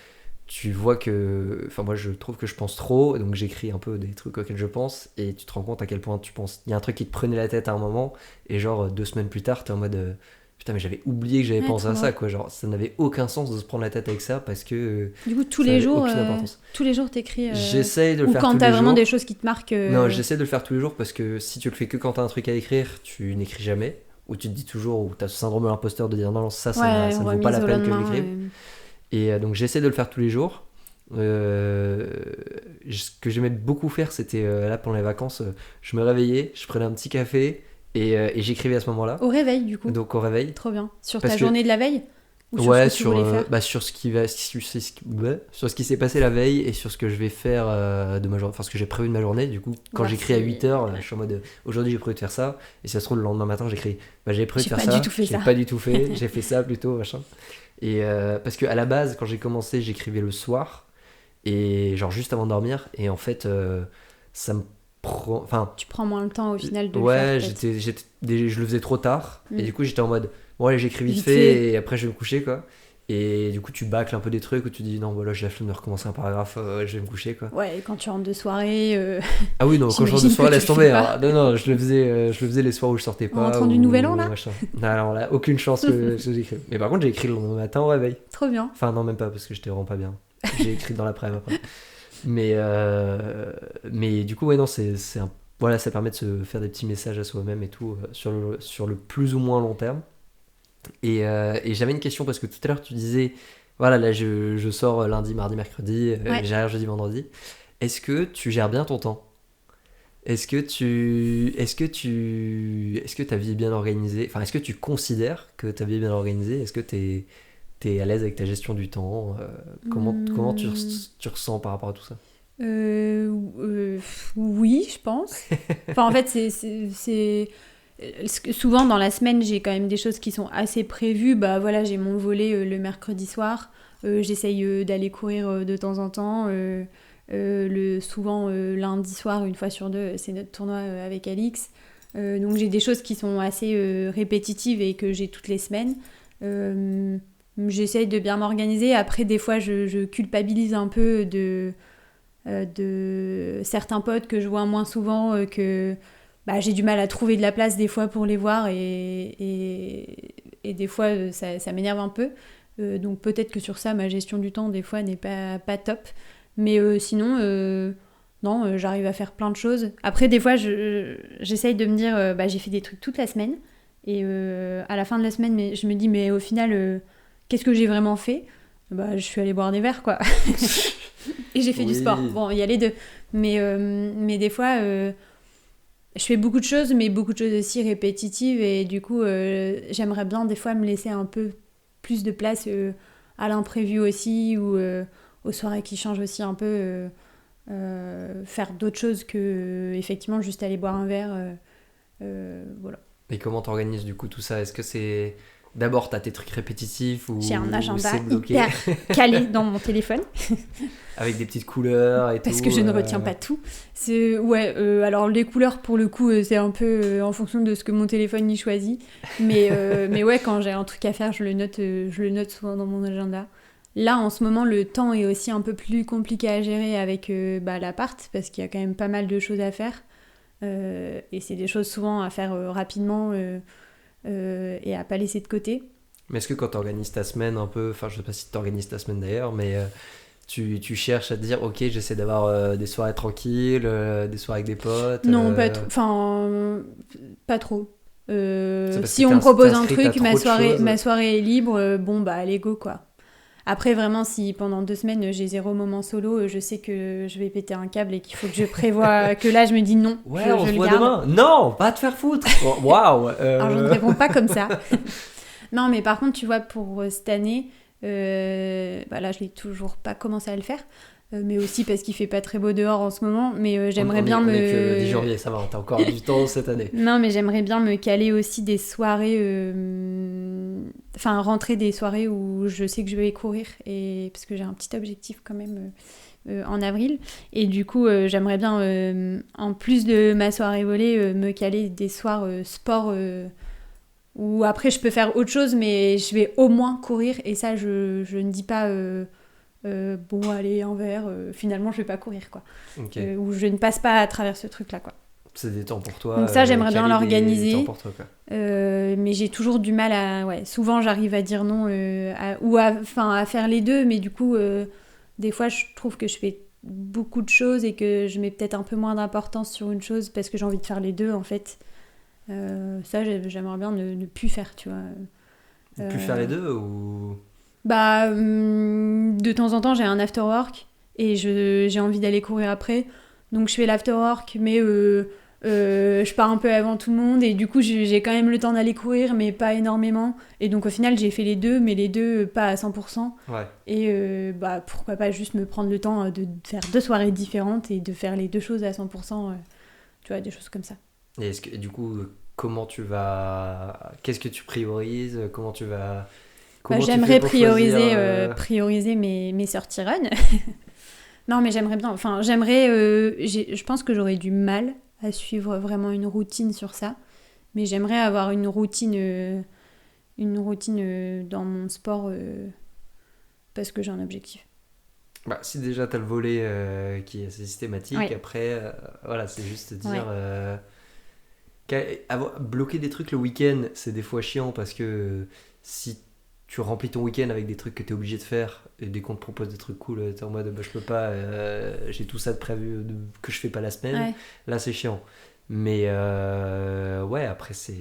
Speaker 1: tu vois que enfin moi je trouve que je pense trop, donc j'écris un peu des trucs auxquels je pense et tu te rends compte à quel point tu penses. Il y a un truc qui te prenait la tête à un moment et genre 2 semaines plus tard t'es en mode putain mais j'avais oublié que j'avais
Speaker 2: Ouais,
Speaker 1: pensé
Speaker 2: trop
Speaker 1: à ça
Speaker 2: drôle.
Speaker 1: quoi, genre ça n'avait aucun sens de se prendre la tête avec ça parce que
Speaker 2: Du coup,
Speaker 1: ça avait aucune importance.
Speaker 2: tous les jours t'écris.
Speaker 1: J'essaye de le
Speaker 2: Ou
Speaker 1: faire
Speaker 2: quand
Speaker 1: tous
Speaker 2: t'as
Speaker 1: les
Speaker 2: vraiment
Speaker 1: jours.
Speaker 2: des choses qui te marquent.
Speaker 1: Non, j'essaie de le faire tous les jours parce que si tu le fais que quand t'as un truc à écrire, tu n'écris jamais. Ou tu te dis toujours, ou t'as ce syndrome de l'imposteur de dire non, non, ça
Speaker 2: Ouais,
Speaker 1: ne vaut
Speaker 2: remise
Speaker 1: pas la
Speaker 2: au
Speaker 1: peine que je
Speaker 2: lendemain.
Speaker 1: l'écrive. Et donc j'essaie de le faire tous les jours. Ce que j'aimais beaucoup faire, c'était là pendant les vacances, je me réveillais, je prenais un petit café et j'écrivais à ce moment-là.
Speaker 2: Au réveil, du coup.
Speaker 1: Donc au réveil.
Speaker 2: Trop bien. Sur
Speaker 1: Parce
Speaker 2: ta
Speaker 1: que-
Speaker 2: journée de la veille. Ou sur
Speaker 1: Ouais,
Speaker 2: ce que tu voulais faire.
Speaker 1: sur ce qui s'est passé la veille et sur ce que je vais faire de ma journée, enfin ce que j'ai prévu de ma journée. Du coup, quand
Speaker 2: Ouais,
Speaker 1: j'écris à
Speaker 2: c'est-
Speaker 1: 8h, je suis en mode aujourd'hui j'ai prévu de faire ça. Et si ça se trouve, le lendemain matin, j'écris bah j'ai prévu de
Speaker 2: J'ai
Speaker 1: faire
Speaker 2: pas
Speaker 1: ça.
Speaker 2: du tout fait
Speaker 1: J'ai
Speaker 2: ça.
Speaker 1: pas du tout fait, j'ai fait ça plutôt, machin. Et parce que à la base, quand j'ai commencé, j'écrivais le soir et genre juste avant de dormir. Et en fait, ça me prend. Enfin,
Speaker 2: Tu prends moins le temps au final de le
Speaker 1: ouais,
Speaker 2: faire. peut-être.
Speaker 1: je le faisais trop tard.
Speaker 2: Mm.
Speaker 1: Et du coup, j'étais en mode, bon, allez, j'écris vite
Speaker 2: Vite
Speaker 1: fait
Speaker 2: fait.
Speaker 1: et après, je vais me coucher, quoi. Et du coup, tu bâcles un peu des trucs où tu dis, non, voilà, j'ai la flemme de recommencer un paragraphe, je vais me coucher, quoi.
Speaker 2: Ouais, quand tu rentres de soirée.
Speaker 1: Ah oui, non, quand je rentre de
Speaker 2: J'imagine
Speaker 1: soirée,
Speaker 2: que
Speaker 1: laisse
Speaker 2: tu le
Speaker 1: tomber.
Speaker 2: fais pas.
Speaker 1: Hein. Non, non, je le faisais les soirs où je sortais
Speaker 2: En
Speaker 1: pas.
Speaker 2: rentrant du
Speaker 1: ou
Speaker 2: Nouvel An, là
Speaker 1: machin. Non, alors là, aucune chance que j'écrive. Mais par contre, j'ai écrit le lendemain matin au réveil.
Speaker 2: Trop bien.
Speaker 1: Enfin, non, même pas, parce que j'étais vraiment pas bien. J'ai écrit dans l'après-midi après. Mais du coup, ouais, non, voilà, ça permet de se faire des petits messages à soi-même et tout, sur le plus ou moins long terme. Et j'avais une question parce que tout à l'heure tu disais, voilà, là je sors lundi, mardi, mercredi,
Speaker 2: Ouais.
Speaker 1: j'arrive jeudi, vendredi. Est-ce que tu gères bien ton temps? Est-ce que ta vie est bien organisée? Enfin, est-ce que tu considères que ta vie est bien organisée? Est-ce que t'es à l'aise avec ta gestion du temps. Comment tu ressens par rapport à tout ça?
Speaker 2: Oui, je pense. Enfin, en fait, souvent dans la semaine, j'ai quand même des choses qui sont assez prévues. Bah voilà, j'ai mon volley le mercredi soir. J'essaye d'aller courir de temps en temps. Souvent lundi soir, une fois sur deux, c'est notre tournoi avec Alix. Donc j'ai des choses qui sont assez répétitives et que j'ai toutes les semaines. J'essaye de bien m'organiser. Après, des fois, je culpabilise un peu de certains potes que je vois moins souvent, que bah, j'ai du mal à trouver de la place des fois pour les voir et des fois ça m'énerve un peu. Donc peut-être que sur ça, ma gestion du temps des fois n'est pas top. Mais sinon, non, j'arrive à faire plein de choses. Après, des fois, j'essaye de me dire, bah, j'ai fait des trucs toute la semaine. Et à la fin de la semaine, je me dis, mais au final, qu'est-ce que j'ai vraiment fait? Bah, je suis allée boire des verres, quoi. Et j'ai fait du sport. Bon, il y a les deux. Mais des fois, je fais beaucoup de choses, mais beaucoup de choses aussi répétitives. Et du coup, j'aimerais bien des fois me laisser un peu plus de place à l'imprévu aussi, ou aux soirées qui changent aussi un peu. Faire d'autres choses que, effectivement, juste aller boire un verre. Voilà.
Speaker 1: Et comment t'organises du coup tout ça? Est-ce que c'est... D'abord, t'as tes trucs répétitifs ou
Speaker 2: j'ai un agenda
Speaker 1: c'est bloqué
Speaker 2: hyper calé dans mon téléphone.
Speaker 1: avec des petites couleurs et
Speaker 2: Parce
Speaker 1: tout?
Speaker 2: que je ne retiens pas tout. Ouais, alors les couleurs, pour le coup, c'est un peu en fonction de ce que mon téléphone y choisit. Mais ouais, quand j'ai un truc à faire, je le note souvent dans mon agenda. Là, en ce moment, le temps est aussi un peu plus compliqué à gérer avec l'appart, parce qu'il y a quand même pas mal de choses à faire. Et c'est des choses souvent à faire rapidement et à pas laisser de côté.
Speaker 1: Mais est-ce que quand t'organises ta semaine un peu, enfin je sais pas si t'organises ta semaine d'ailleurs, mais tu cherches à te dire ok, j'essaie d'avoir des soirées tranquilles, des soirées avec des potes?
Speaker 2: Non, pas trop. Si
Speaker 1: que
Speaker 2: on me propose un
Speaker 1: t'inscris, t'as
Speaker 2: truc,
Speaker 1: trop de choses.
Speaker 2: ma soirée est libre, bon bah allez go quoi. Après vraiment, si pendant 2 semaines j'ai 0 moment solo, je sais que je vais péter un câble et qu'il faut que je prévoie que là je me dis non,
Speaker 1: Ouais, on
Speaker 2: je
Speaker 1: se
Speaker 2: le
Speaker 1: voit
Speaker 2: garde.
Speaker 1: demain. Non, pas te faire foutre. Waouh.
Speaker 2: Alors je ne réponds pas comme ça. Non, mais par contre, tu vois, pour cette année, là je n'ai toujours pas commencé à le faire, mais aussi parce qu'il fait pas très beau dehors en ce moment, mais j'aimerais bien
Speaker 1: on est que le 10 janvier, ça va, t'as encore du temps cette année.
Speaker 2: Non, mais j'aimerais bien me caler aussi des soirées, rentrer des soirées où je sais que je vais courir, parce que j'ai un petit objectif quand même en avril, et du coup j'aimerais bien, en plus de ma soirée volée, me caler des soirs sport, où après je peux faire autre chose, mais je vais au moins courir, et ça je ne dis pas bon allez un verre, finalement je vais pas courir quoi.
Speaker 1: Okay.
Speaker 2: Où je ne passe pas à travers ce truc là quoi.
Speaker 1: C'est des temps pour toi.
Speaker 2: Donc ça j'aimerais bien l'organiser,
Speaker 1: des temps pour toi, quoi.
Speaker 2: Mais j'ai toujours du mal à... Ouais, souvent j'arrive à dire non à faire les deux, mais du coup des fois je trouve que je fais beaucoup de choses et que je mets peut-être un peu moins d'importance sur une chose parce que j'ai envie de faire les deux en fait. Ça j'aimerais bien ne plus faire, tu vois.
Speaker 1: Ne plus faire les deux ou...
Speaker 2: Bah de temps en temps j'ai un after work et j'ai envie d'aller courir après, donc je fais l'after work, mais je pars un peu avant tout le monde et du coup j'ai quand même le temps d'aller courir, mais pas énormément, et donc au final j'ai fait les deux, mais les deux pas à 100%.
Speaker 1: Ouais.
Speaker 2: Et pourquoi pas juste me prendre le temps de faire 2 soirées différentes et de faire les deux choses à 100%, tu vois, des choses comme ça.
Speaker 1: Et du coup, comment tu vas... Qu'est-ce que tu priorises? Comment tu vas...
Speaker 2: J'aimerais prioriser mes sorties run. Non, mais j'aimerais bien... Enfin, je pense que j'aurais du mal à suivre vraiment une routine sur ça. Mais j'aimerais avoir une routine dans mon sport parce que j'ai un objectif.
Speaker 1: Bah, si déjà t'as le volet qui est assez systématique,
Speaker 2: ouais.
Speaker 1: Après, voilà, c'est juste dire... bloquer des trucs le week-end, c'est des fois chiant parce que si tu remplis ton week-end avec des trucs que t'es obligé de faire et dès qu'on te propose des trucs cool, t'es en mode bah, je peux pas, j'ai tout ça de prévu que je fais pas la semaine. Ouais. Là, c'est chiant. Mais ouais, après, c'est...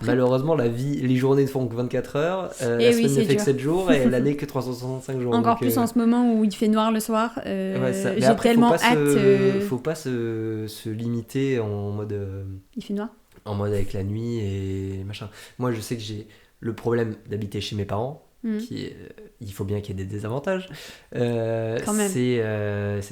Speaker 1: Malheureusement, la vie, les journées ne font que 24 heures, la semaine ne fait que 7 jours et l'année que 365 jours.
Speaker 2: Encore plus en ce moment où il fait noir le soir. J'ai
Speaker 1: après,
Speaker 2: tellement hâte.
Speaker 1: Faut pas se limiter en mode.
Speaker 2: Il fait noir.
Speaker 1: En mode avec la nuit et machin. Moi, je sais que j'ai le problème d'habiter chez mes parents. il faut bien qu'il y ait des désavantages.
Speaker 2: Quand même.
Speaker 1: C'est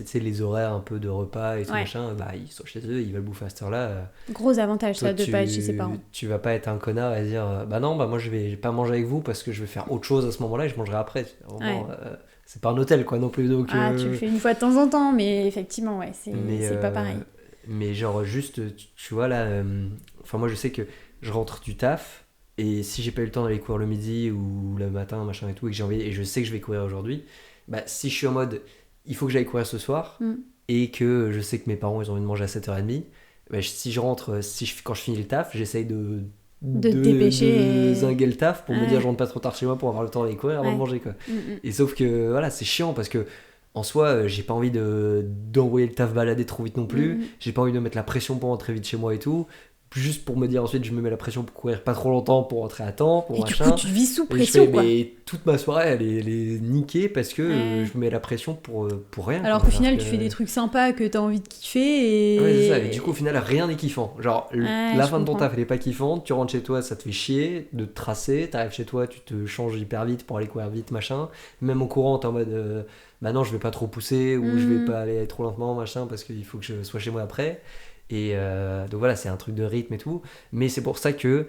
Speaker 1: tu sais, les horaires un peu de repas et tout
Speaker 2: Ouais.
Speaker 1: machin. Bah, ils sont chez eux, ils veulent bouffer à cette heure-là.
Speaker 2: Gros avantage,
Speaker 1: Toi,
Speaker 2: ça, de pas être chez ses parents.
Speaker 1: tu vas pas être un connard et dire bah non, bah moi je vais pas manger avec vous parce que je vais faire autre chose à ce moment-là et je mangerai après. Vraiment, c'est pas un hôtel quoi non plus. Donc,
Speaker 2: Ah, tu le fais une fois de temps en temps, mais effectivement, ouais,
Speaker 1: mais,
Speaker 2: c'est pas pareil.
Speaker 1: mais genre juste, tu vois là, enfin moi je sais que je rentre du taf et si j'ai pas eu le temps d'aller courir le midi ou le matin machin et tout et que j'ai envie et je sais que je vais courir aujourd'hui, bah si je suis en mode il faut que j'aille courir ce soir
Speaker 2: Mm.
Speaker 1: et que je sais que mes parents ils ont envie de manger à 7h30, bah, si je rentre, quand je finis le taf, j'essaye
Speaker 2: De te dépêcher
Speaker 1: de
Speaker 2: et...
Speaker 1: zinguer le taf pour me
Speaker 2: Ouais.
Speaker 1: dire je rentre pas trop tard chez moi pour avoir le temps d'aller courir avant
Speaker 2: Ouais.
Speaker 1: de manger quoi.
Speaker 2: Mm, mm.
Speaker 1: Et sauf que voilà, c'est chiant parce que en soi, j'ai pas envie d'envoyer le taf balader trop vite non plus.
Speaker 2: Mm, mm.
Speaker 1: J'ai pas envie de mettre la pression pour rentrer vite chez moi et tout. Juste pour me dire ensuite, je me mets la pression pour courir pas trop longtemps pour rentrer à temps, pour
Speaker 2: Et du
Speaker 1: machin.
Speaker 2: coup, tu vis sous
Speaker 1: Et je
Speaker 2: pression,
Speaker 1: fais,
Speaker 2: quoi.
Speaker 1: mais toute ma soirée, elle est niquée parce que
Speaker 2: Ouais.
Speaker 1: je me mets la pression pour rien.
Speaker 2: Alors
Speaker 1: quoi.
Speaker 2: qu'au final,
Speaker 1: que-
Speaker 2: tu fais des trucs sympas que t'as envie de kiffer et...
Speaker 1: Ouais, c'est ça. Et du coup, au final, rien n'est kiffant. Genre,
Speaker 2: Ouais,
Speaker 1: la
Speaker 2: je
Speaker 1: fin de ton
Speaker 2: comprends.
Speaker 1: taf, elle est pas kiffante. Tu rentres chez toi, ça te fait chier de te tracer. T'arrives chez toi, tu te changes hyper vite pour aller courir vite, machin. Même au courant, t'es en mode, bah non, je vais pas trop pousser ou je vais
Speaker 2: Mm.
Speaker 1: pas aller trop lentement, machin, parce qu'il faut que je sois chez moi après. Et donc voilà, c'est un truc de rythme et tout. Mais c'est pour ça que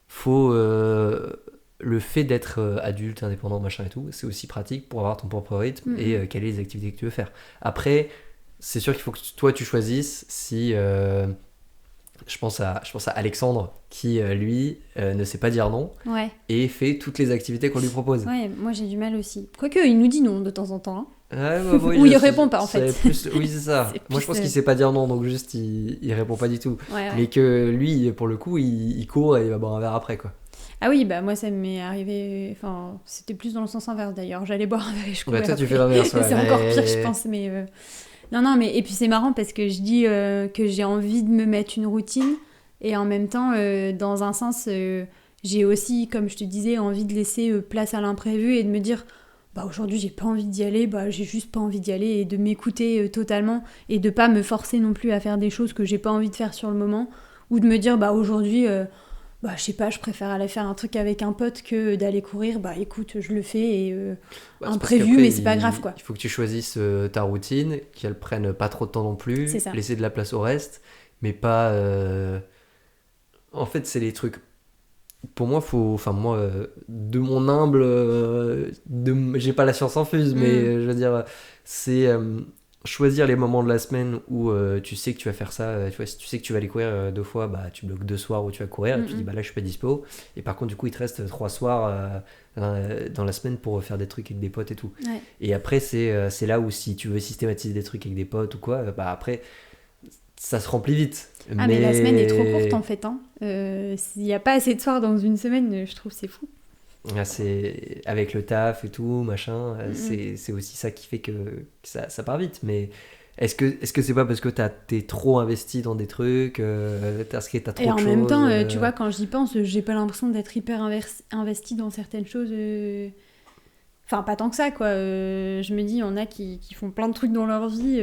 Speaker 1: faut. Le fait d'être adulte, indépendant, machin et tout, c'est aussi pratique pour avoir ton propre rythme
Speaker 2: Mm,
Speaker 1: et
Speaker 2: mm.
Speaker 1: quelles sont les activités que tu veux faire. Après, c'est sûr qu'il faut que toi tu choisisses si. Je pense à Alexandre qui, lui, ne sait pas dire non
Speaker 2: Ouais,
Speaker 1: et fait toutes les activités qu'on lui propose.
Speaker 2: ouais, moi j'ai du mal aussi. Quoique, il nous dit non de temps en temps. Hein.
Speaker 1: Ouais, bah, oui,
Speaker 2: Ou il
Speaker 1: c'est-
Speaker 2: répond pas, en fait.
Speaker 1: Oui, c'est ça.
Speaker 2: C'est
Speaker 1: Moi, je
Speaker 2: plus,
Speaker 1: pense qu'il sait pas dire non, donc juste il répond pas du tout.
Speaker 2: Ouais, ouais.
Speaker 1: Mais que lui, pour le coup, il court et il va boire un verre après, quoi.
Speaker 2: Ah oui, bah moi ça m'est arrivé... Enfin, c'était plus dans le sens inverse d'ailleurs. J'allais boire un verre et je courais
Speaker 1: Bah, toi, tu
Speaker 2: après.
Speaker 1: fais l'inverse, ouais.
Speaker 2: C'est encore pire, je
Speaker 1: mais-
Speaker 2: pense, mais... Non, non, mais... Et puis c'est marrant parce que je dis que j'ai envie de me mettre une routine et en même temps, dans un sens, j'ai aussi, comme je te disais, envie de laisser place à l'imprévu et de me dire... Bah aujourd'hui j'ai pas envie d'y aller, bah j'ai juste pas envie d'y aller et de m'écouter totalement et de pas me forcer non plus à faire des choses que j'ai pas envie de faire sur le moment ou de me dire bah aujourd'hui bah je sais pas, je préfère aller faire un truc avec un pote que d'aller courir, bah écoute je le fais et
Speaker 1: Bah, c'est parce
Speaker 2: imprévu
Speaker 1: qu'après,
Speaker 2: mais c'est pas grave quoi.
Speaker 1: Il faut que tu choisisses ta routine, qu'elle prenne pas trop de temps non plus,
Speaker 2: C'est ça.
Speaker 1: laisser de la place au reste, mais pas. En fait, c'est les trucs. Pour moi, enfin moi, de mon humble, j'ai pas la science infuse, mais je veux dire, c'est choisir les moments de la semaine où tu sais que tu vas faire ça. Tu vois, si tu sais que tu vas aller courir 2 fois, bah tu bloques 2 soirs où tu vas courir et tu dis bah là je suis pas dispo. Et par contre du coup il te reste 3 soirs dans la semaine pour faire des trucs avec des potes et tout.
Speaker 2: Ouais.
Speaker 1: Et après c'est là où si tu veux systématiser des trucs avec des potes ou quoi, bah après ça se remplit vite.
Speaker 2: Ah mais la semaine est trop courte en fait. Hein. S'il y a pas assez de soirs dans une semaine, je trouve c'est fou.
Speaker 1: Ah, c'est avec le taf et tout, machin,
Speaker 2: Mhm.
Speaker 1: c'est aussi ça qui fait que ça part vite. Mais est-ce que c'est pas parce que t'es trop investi dans des trucs, parce que t'as trop
Speaker 2: Et
Speaker 1: de
Speaker 2: en
Speaker 1: choses
Speaker 2: même temps, tu vois, quand j'y pense, j'ai pas l'impression d'être hyper investie dans certaines choses. Enfin, pas tant que ça, quoi. Je me dis, il y en a qui font plein de trucs dans leur vie.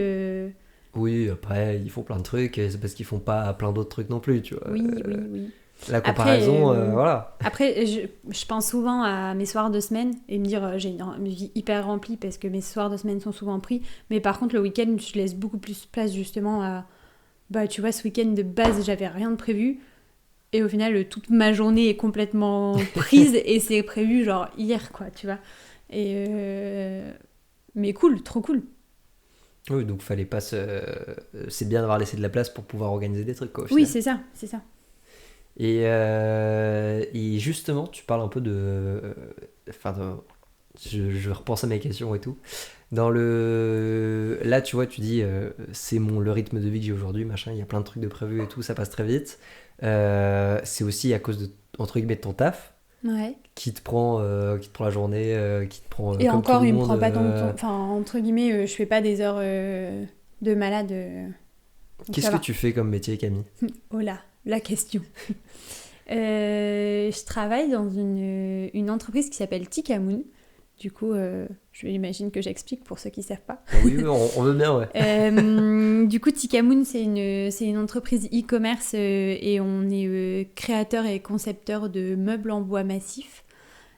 Speaker 1: Oui, après, ils font plein de trucs, et c'est parce qu'ils font pas plein d'autres trucs non plus, tu vois.
Speaker 2: Oui, oui, oui.
Speaker 1: La
Speaker 2: Après,
Speaker 1: comparaison, voilà.
Speaker 2: Après, je pense souvent à mes soirs de semaine et me dire, j'ai une vie hyper remplie parce que mes soirs de semaine sont souvent pris. Mais par contre, le week-end, je laisse beaucoup plus place justement à... Bah, tu vois, ce week-end de base, j'avais rien de prévu. Et au final, toute ma journée est complètement prise et c'est prévu genre hier, quoi, tu vois. Et mais cool, trop cool.
Speaker 1: Oui, donc fallait pas se. C'est bien d'avoir laissé de la place pour pouvoir organiser des trucs, quoi, au
Speaker 2: Oui,
Speaker 1: final.
Speaker 2: c'est ça, c'est ça.
Speaker 1: Et justement, tu parles un peu de. Enfin, je repense à mes questions et tout. Là, tu vois, tu dis, c'est le rythme de vie que j'ai aujourd'hui, machin, il y a plein de trucs de prévus et tout, ça passe très vite. C'est aussi à cause de, entre guillemets, de ton taf,
Speaker 2: Ouais.
Speaker 1: qui te prend la journée, qui te prend
Speaker 2: Et
Speaker 1: comme
Speaker 2: encore,
Speaker 1: tout le
Speaker 2: il me
Speaker 1: monde.
Speaker 2: prend pas tant de temps. Enfin, entre guillemets, je fais pas des heures de malade. Donc
Speaker 1: Qu'est-ce
Speaker 2: ça
Speaker 1: que
Speaker 2: va.
Speaker 1: tu fais comme métier, Camille?
Speaker 2: Oh là, la question. Je travaille dans une entreprise qui s'appelle Tikamoon. Du coup, je imagine que j'explique pour ceux qui ne savent pas.
Speaker 1: Ah oui, oui, on veut bien, ouais.
Speaker 2: Du coup, Tikamoon, c'est une entreprise e-commerce et on est créateur et concepteur de meubles en bois massif.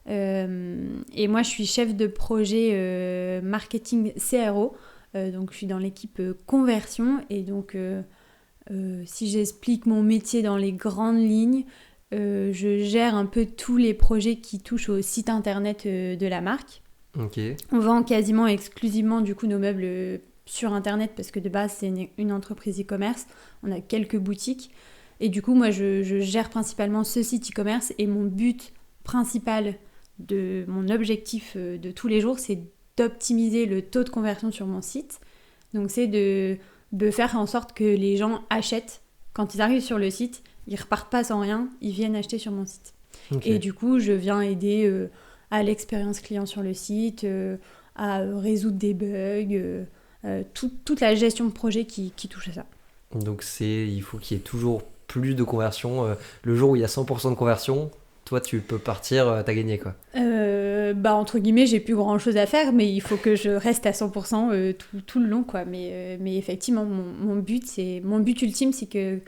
Speaker 2: Et moi, je suis chef de projet marketing CRO. Donc, je suis dans l'équipe conversion. Et donc, si j'explique mon métier dans les grandes lignes, je gère un peu tous les projets qui touchent au site internet de la marque.
Speaker 1: Ok.
Speaker 2: On vend quasiment exclusivement du coup nos meubles sur internet parce que de base c'est une entreprise e-commerce. On a quelques boutiques et du coup moi je gère principalement ce site e-commerce et mon but principal de mon objectif de tous les jours c'est d'optimiser le taux de conversion sur mon site. Donc c'est de faire en sorte que les gens achètent quand ils arrivent sur le site, ils repartent pas sans rien, ils viennent acheter sur mon site.
Speaker 1: Ok.
Speaker 2: Et du coup je viens aider à l'expérience client sur le site, à résoudre des bugs, toute la gestion de projet qui touche à ça.
Speaker 1: Donc il faut qu'il y ait toujours plus de conversion. Le jour où il y a 100% de conversion, toi tu peux partir, t'as gagné quoi.
Speaker 2: Entre guillemets, j'ai plus grand chose à faire, mais il faut que je reste à 100% tout le long, quoi. Mais effectivement, mon but ultime, c'est que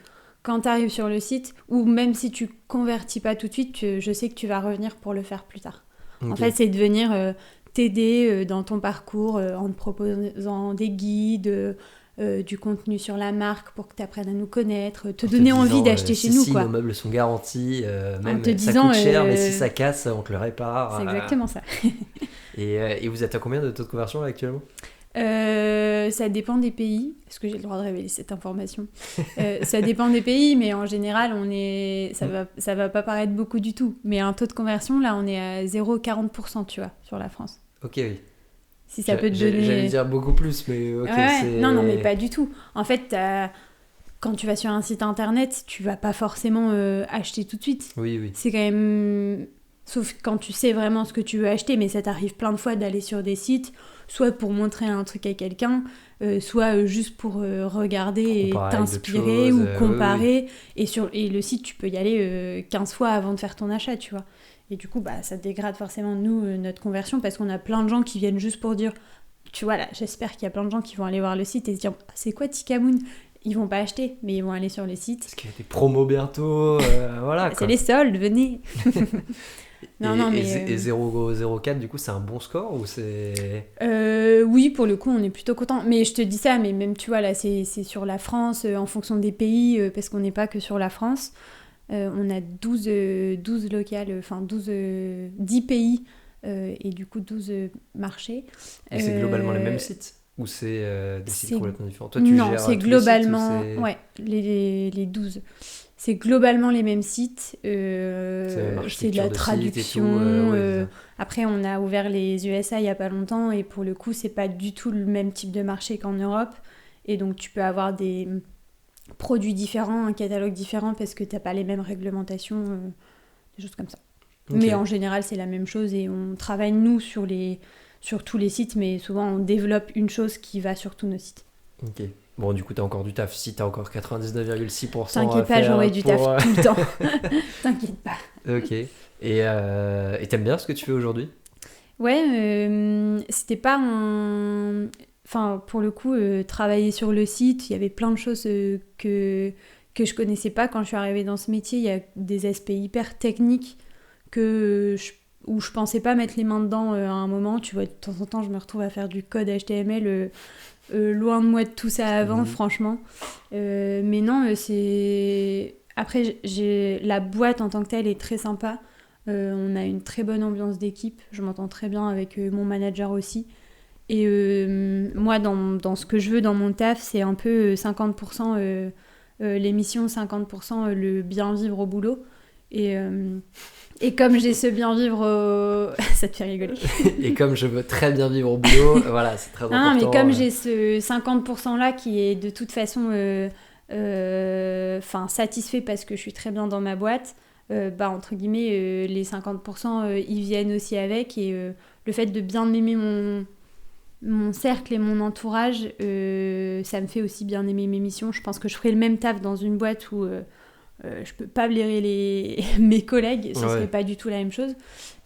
Speaker 2: quand tu arrives sur le site, ou même si tu convertis pas tout de suite, je sais que tu vas revenir pour le faire plus tard.
Speaker 1: Okay.
Speaker 2: En fait, c'est de venir t'aider dans ton parcours en te proposant des guides, du contenu sur la marque pour que tu apprennes à nous connaître, te donner envie d'acheter chez nous.
Speaker 1: Si nos meubles sont garantis, même
Speaker 2: te
Speaker 1: ça
Speaker 2: disant,
Speaker 1: coûte cher, mais si ça casse, on te le répare.
Speaker 2: C'est exactement ça.
Speaker 1: Et vous êtes à combien de taux de conversion là, actuellement ?
Speaker 2: Ça dépend des pays. Est-ce que j'ai le droit de révéler cette information ? Ça dépend des pays, mais en général, ça va pas paraître beaucoup du tout. Mais un taux de conversion, là, on est à 0,40%, tu vois, sur la France.
Speaker 1: Ok, oui.
Speaker 2: Si ça peut te donner...
Speaker 1: J'allais dire beaucoup plus, mais ok, c'est...
Speaker 2: Non, mais pas du tout. En fait, quand tu vas sur un site internet, tu vas pas forcément acheter tout de suite.
Speaker 1: Oui.
Speaker 2: C'est quand même... Sauf quand tu sais vraiment ce que tu veux acheter, mais ça t'arrive plein de fois d'aller sur des sites, soit pour montrer un truc à quelqu'un, soit juste pour regarder et t'inspirer ou comparer. Oui. Et le site, tu peux y aller 15 fois avant de faire ton achat, tu vois. Et du coup, ça dégrade forcément, nous, notre conversion, parce qu'on a plein de gens qui viennent juste pour dire... Tu vois, là, j'espère qu'il y a plein de gens qui vont aller voir le site et se dire « C'est quoi Tikamoon ?» Ils vont pas acheter, mais ils vont aller sur le site.
Speaker 1: Parce qu'il y a des promos bientôt, voilà.
Speaker 2: C'est les soldes, venez.
Speaker 1: Et 0,04 du coup c'est un bon score ou c'est...
Speaker 2: Oui, pour le coup on est plutôt content, mais je te dis ça, mais même tu vois là c'est sur la France, en fonction des pays, parce qu'on n'est pas que sur la France, on a 12 locales, enfin 10 pays et du coup 12 marchés.
Speaker 1: Et c'est globalement les mêmes sites ou c'est des sites complètement différents?
Speaker 2: Toi tu gères c'est globalement les sites, ouais, les 12. C'est globalement les mêmes sites, c'est de la traduction. Après, on a ouvert les USA il n'y a pas longtemps et pour le coup, c'est pas du tout le même type de marché qu'en Europe. Et donc, tu peux avoir des produits différents, un catalogue différent parce que tu n'as pas les mêmes réglementations, des choses comme ça. Okay. Mais en général, c'est la même chose et on travaille, nous, sur tous les sites, mais souvent, on développe une chose qui va sur tous nos sites.
Speaker 1: Ok. Bon, du coup, t'as encore du taf. Si t'as encore 99,6%
Speaker 2: T'inquiète pas, j'aurai du taf tout le temps. T'inquiète pas.
Speaker 1: Ok. Et t'aimes bien ce que tu fais aujourd'hui ?
Speaker 2: Ouais, c'était pas un... Enfin, pour le coup, travailler sur le site, il y avait plein de choses que je connaissais pas quand je suis arrivée dans ce métier. Il y a des aspects hyper techniques où je pensais pas mettre les mains dedans à un moment. Tu vois, de temps en temps, je me retrouve à faire du code HTML... loin de moi de tout ça avant, franchement. Mais non, c'est... Après, la boîte en tant que telle est très sympa. On a une très bonne ambiance d'équipe. Je m'entends très bien avec mon manager aussi. Et moi, dans ce que je veux dans mon taf, c'est un peu 50% l'émission, 50% le bien vivre au boulot. Et comme j'ai ce bien vivre ça te fait rigoler.
Speaker 1: Et comme je veux très bien vivre au boulot, voilà, c'est très important.
Speaker 2: Non, mais comme j'ai ce 50% là qui est de toute façon satisfait parce que je suis très bien dans ma boîte, entre guillemets, les 50% ils viennent aussi avec. Et le fait de bien aimer mon cercle et mon entourage, ça me fait aussi bien aimer mes missions. Je pense que je ferais le même taf dans une boîte où... je peux pas blairer mes collègues, ça serait pas du tout la même chose.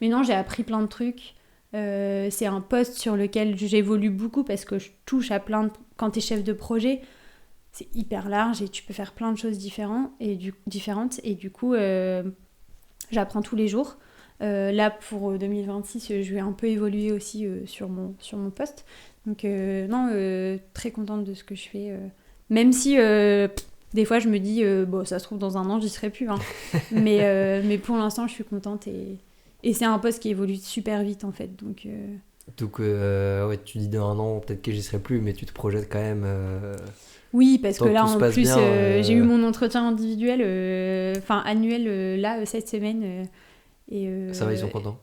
Speaker 2: Mais non, j'ai appris plein de trucs. C'est un poste sur lequel j'évolue beaucoup parce que je touche à plein de... Quand t'es chef de projet, c'est hyper large et tu peux faire plein de choses différentes. Et du coup, j'apprends tous les jours. Là, pour 2026, je vais un peu évoluer aussi sur mon poste. Donc, non, très contente de ce que je fais. Même si, des fois, je me dis, bon, ça se trouve, dans un an, j'y serai plus. Hein. Mais pour l'instant, je suis contente. Et c'est un poste qui évolue super vite, en fait. Donc,
Speaker 1: ouais, tu dis dans un an, peut-être que j'y serai plus, mais tu te projettes quand même.
Speaker 2: oui, parce que
Speaker 1: Tant que
Speaker 2: là,
Speaker 1: tout se
Speaker 2: en
Speaker 1: passe
Speaker 2: plus,
Speaker 1: bien,
Speaker 2: j'ai eu mon entretien individuel, annuel, là, cette semaine.
Speaker 1: Ça va, ils sont contents.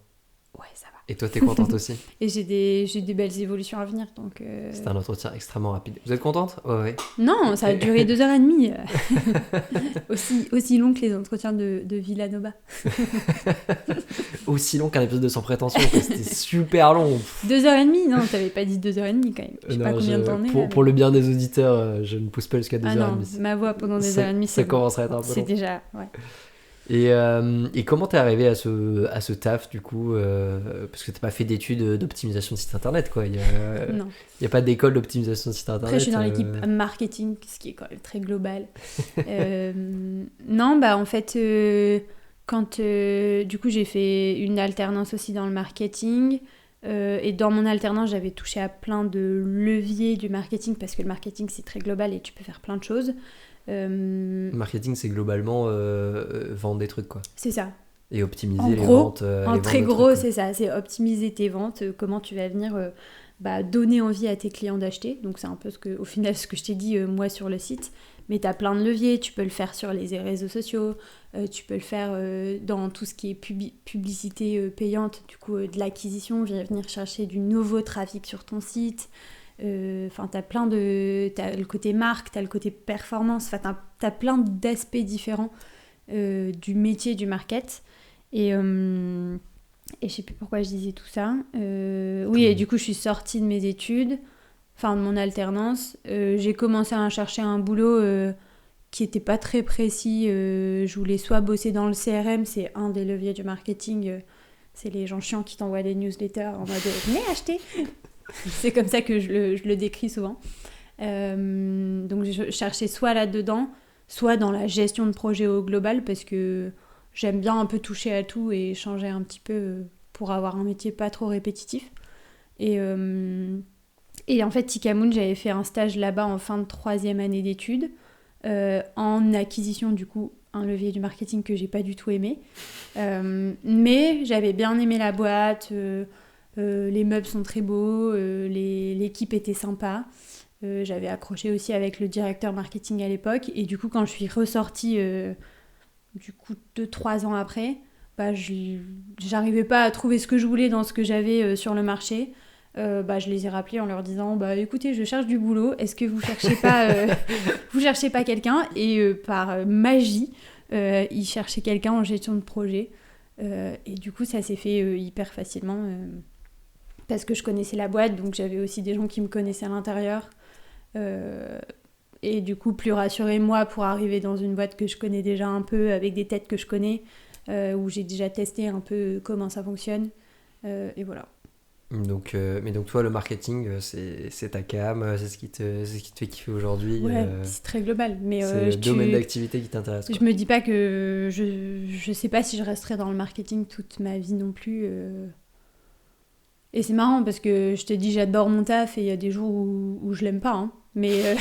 Speaker 2: Ouais, ça va.
Speaker 1: Et toi, t'es contente aussi?
Speaker 2: Et j'ai des belles évolutions à venir. Donc,
Speaker 1: C'était un entretien extrêmement rapide. Vous êtes contente? Ouais.
Speaker 2: Non, ça a duré 2h30. Aussi long que les entretiens de Villanova.
Speaker 1: Aussi long qu'un épisode de Sans Prétention, quoi. C'était super long.
Speaker 2: 2h30? Non, t'avais pas dit 2h30 quand même. Je sais pas combien de temps on est.
Speaker 1: Pour le bien des auditeurs, je ne pousse pas jusqu'à 2h30.
Speaker 2: Ah non, ma voix pendant 2h30,
Speaker 1: ça commencerait à être un peu long.
Speaker 2: C'est déjà... Ouais.
Speaker 1: Et comment t'es arrivé à ce taf du coup parce que t'as pas fait d'études d'optimisation de site internet quoi.
Speaker 2: Non.
Speaker 1: Il y a pas d'école d'optimisation de site internet.
Speaker 2: Après je suis dans l'équipe marketing, ce qui est quand même très global. Non, bah en fait quand du coup j'ai fait une alternance aussi dans le marketing et dans mon alternance j'avais touché à plein de leviers du marketing parce que le marketing c'est très global et tu peux faire plein de choses.
Speaker 1: Marketing, c'est globalement vendre des trucs, quoi.
Speaker 2: C'est ça.
Speaker 1: Et optimiser
Speaker 2: en
Speaker 1: les
Speaker 2: gros,
Speaker 1: ventes.
Speaker 2: En très gros, c'est ça. C'est optimiser tes ventes, comment tu vas venir donner envie à tes clients d'acheter. Donc, c'est un peu au final, ce que je t'ai dit, moi, sur le site. Mais tu as plein de leviers. Tu peux le faire sur les réseaux sociaux. Tu peux le faire dans tout ce qui est publicité payante. Du coup, de l'acquisition, venir chercher du nouveau trafic sur ton site. T'as plein de... T'as le côté marque, t'as le côté performance, t'as plein d'aspects différents du métier du market. Et je sais plus pourquoi je disais tout ça. Oui, et du coup, je suis sortie de mes études, de mon alternance. J'ai commencé à chercher un boulot qui était pas très précis. Je voulais soit bosser dans le CRM, c'est un des leviers du marketing. C'est les gens chiants qui t'envoient des newsletters en mode « Venez acheter !» C'est comme ça que je le décris souvent. Donc je cherchais soit là-dedans, soit dans la gestion de projet au global, parce que j'aime bien un peu toucher à tout et changer un petit peu pour avoir un métier pas trop répétitif. Et en fait, Tikamoon, j'avais fait un stage là-bas en fin de 3e année d'études, en acquisition, du coup, un levier du marketing que j'ai pas du tout aimé. Mais j'avais bien aimé la boîte... les meubles sont très beaux, l'équipe était sympa. J'avais accroché aussi avec le directeur marketing à l'époque. Et du coup, quand je suis ressortie, 2-3 ans après, j'arrivais pas à trouver ce que je voulais dans ce que j'avais sur le marché. Je les ai rappelés en leur disant écoutez, je cherche du boulot, est-ce que vous cherchez pas quelqu'un? Et par magie, ils cherchaient quelqu'un en gestion de projet. Et du coup, ça s'est fait hyper facilement. Parce que je connaissais la boîte, donc j'avais aussi des gens qui me connaissaient à l'intérieur. Et du coup, plus rassurée, moi, pour arriver dans une boîte que je connais déjà un peu, avec des têtes que je connais, où j'ai déjà testé un peu comment ça fonctionne. Et voilà.
Speaker 1: Donc, mais donc toi, le marketing, c'est ta cam, c'est ce qui te fait kiffer aujourd'hui.
Speaker 2: Ouais, c'est très global. Mais,
Speaker 1: c'est le domaine d'activité qui t'intéresse, quoi.
Speaker 2: Je me dis pas que... Je sais pas si je resterai dans le marketing toute ma vie non plus. Et c'est marrant parce que je te dis j'adore mon taf et il y a des jours où je l'aime pas, hein. Mais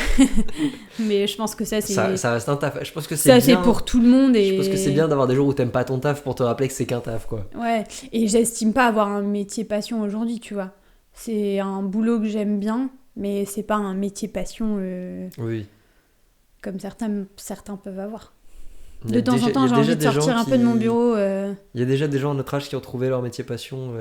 Speaker 2: je pense que ça c'est...
Speaker 1: Ça reste un taf. Je pense que c'est
Speaker 2: ça
Speaker 1: bien.
Speaker 2: C'est pour tout le monde. Et...
Speaker 1: Je pense que c'est bien d'avoir des jours où t'aimes pas ton taf pour te rappeler que c'est qu'un taf, quoi.
Speaker 2: Ouais, et j'estime pas avoir un métier passion aujourd'hui, tu vois. C'est un boulot que j'aime bien, mais c'est pas un métier passion
Speaker 1: oui.
Speaker 2: Comme certains peuvent avoir. De temps en temps, j'ai envie de sortir un peu de mon bureau.
Speaker 1: Il y a déjà des gens à notre âge qui ont trouvé leur métier passion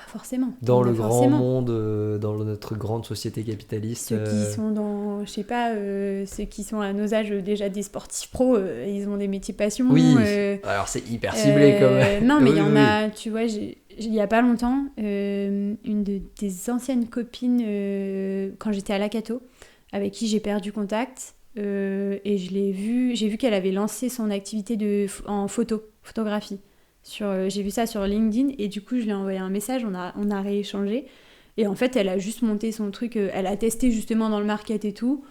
Speaker 2: forcément.
Speaker 1: Dans le grand monde, dans notre grande société capitaliste.
Speaker 2: Ceux qui sont dans, je sais pas, ceux qui sont à nos âges déjà des sportifs pros, ils ont des métiers passion.
Speaker 1: Oui, alors c'est hyper ciblé quand même.
Speaker 2: Non, mais il y en a, tu vois, il y a pas longtemps, une des anciennes copines, quand j'étais à Lakato, avec qui j'ai perdu contact. Et j'ai vu qu'elle avait lancé son activité en photographie. J'ai vu ça sur LinkedIn et du coup je lui ai envoyé un message, on a rééchangé et en fait elle a juste monté son truc, elle a testé justement dans le market et tout,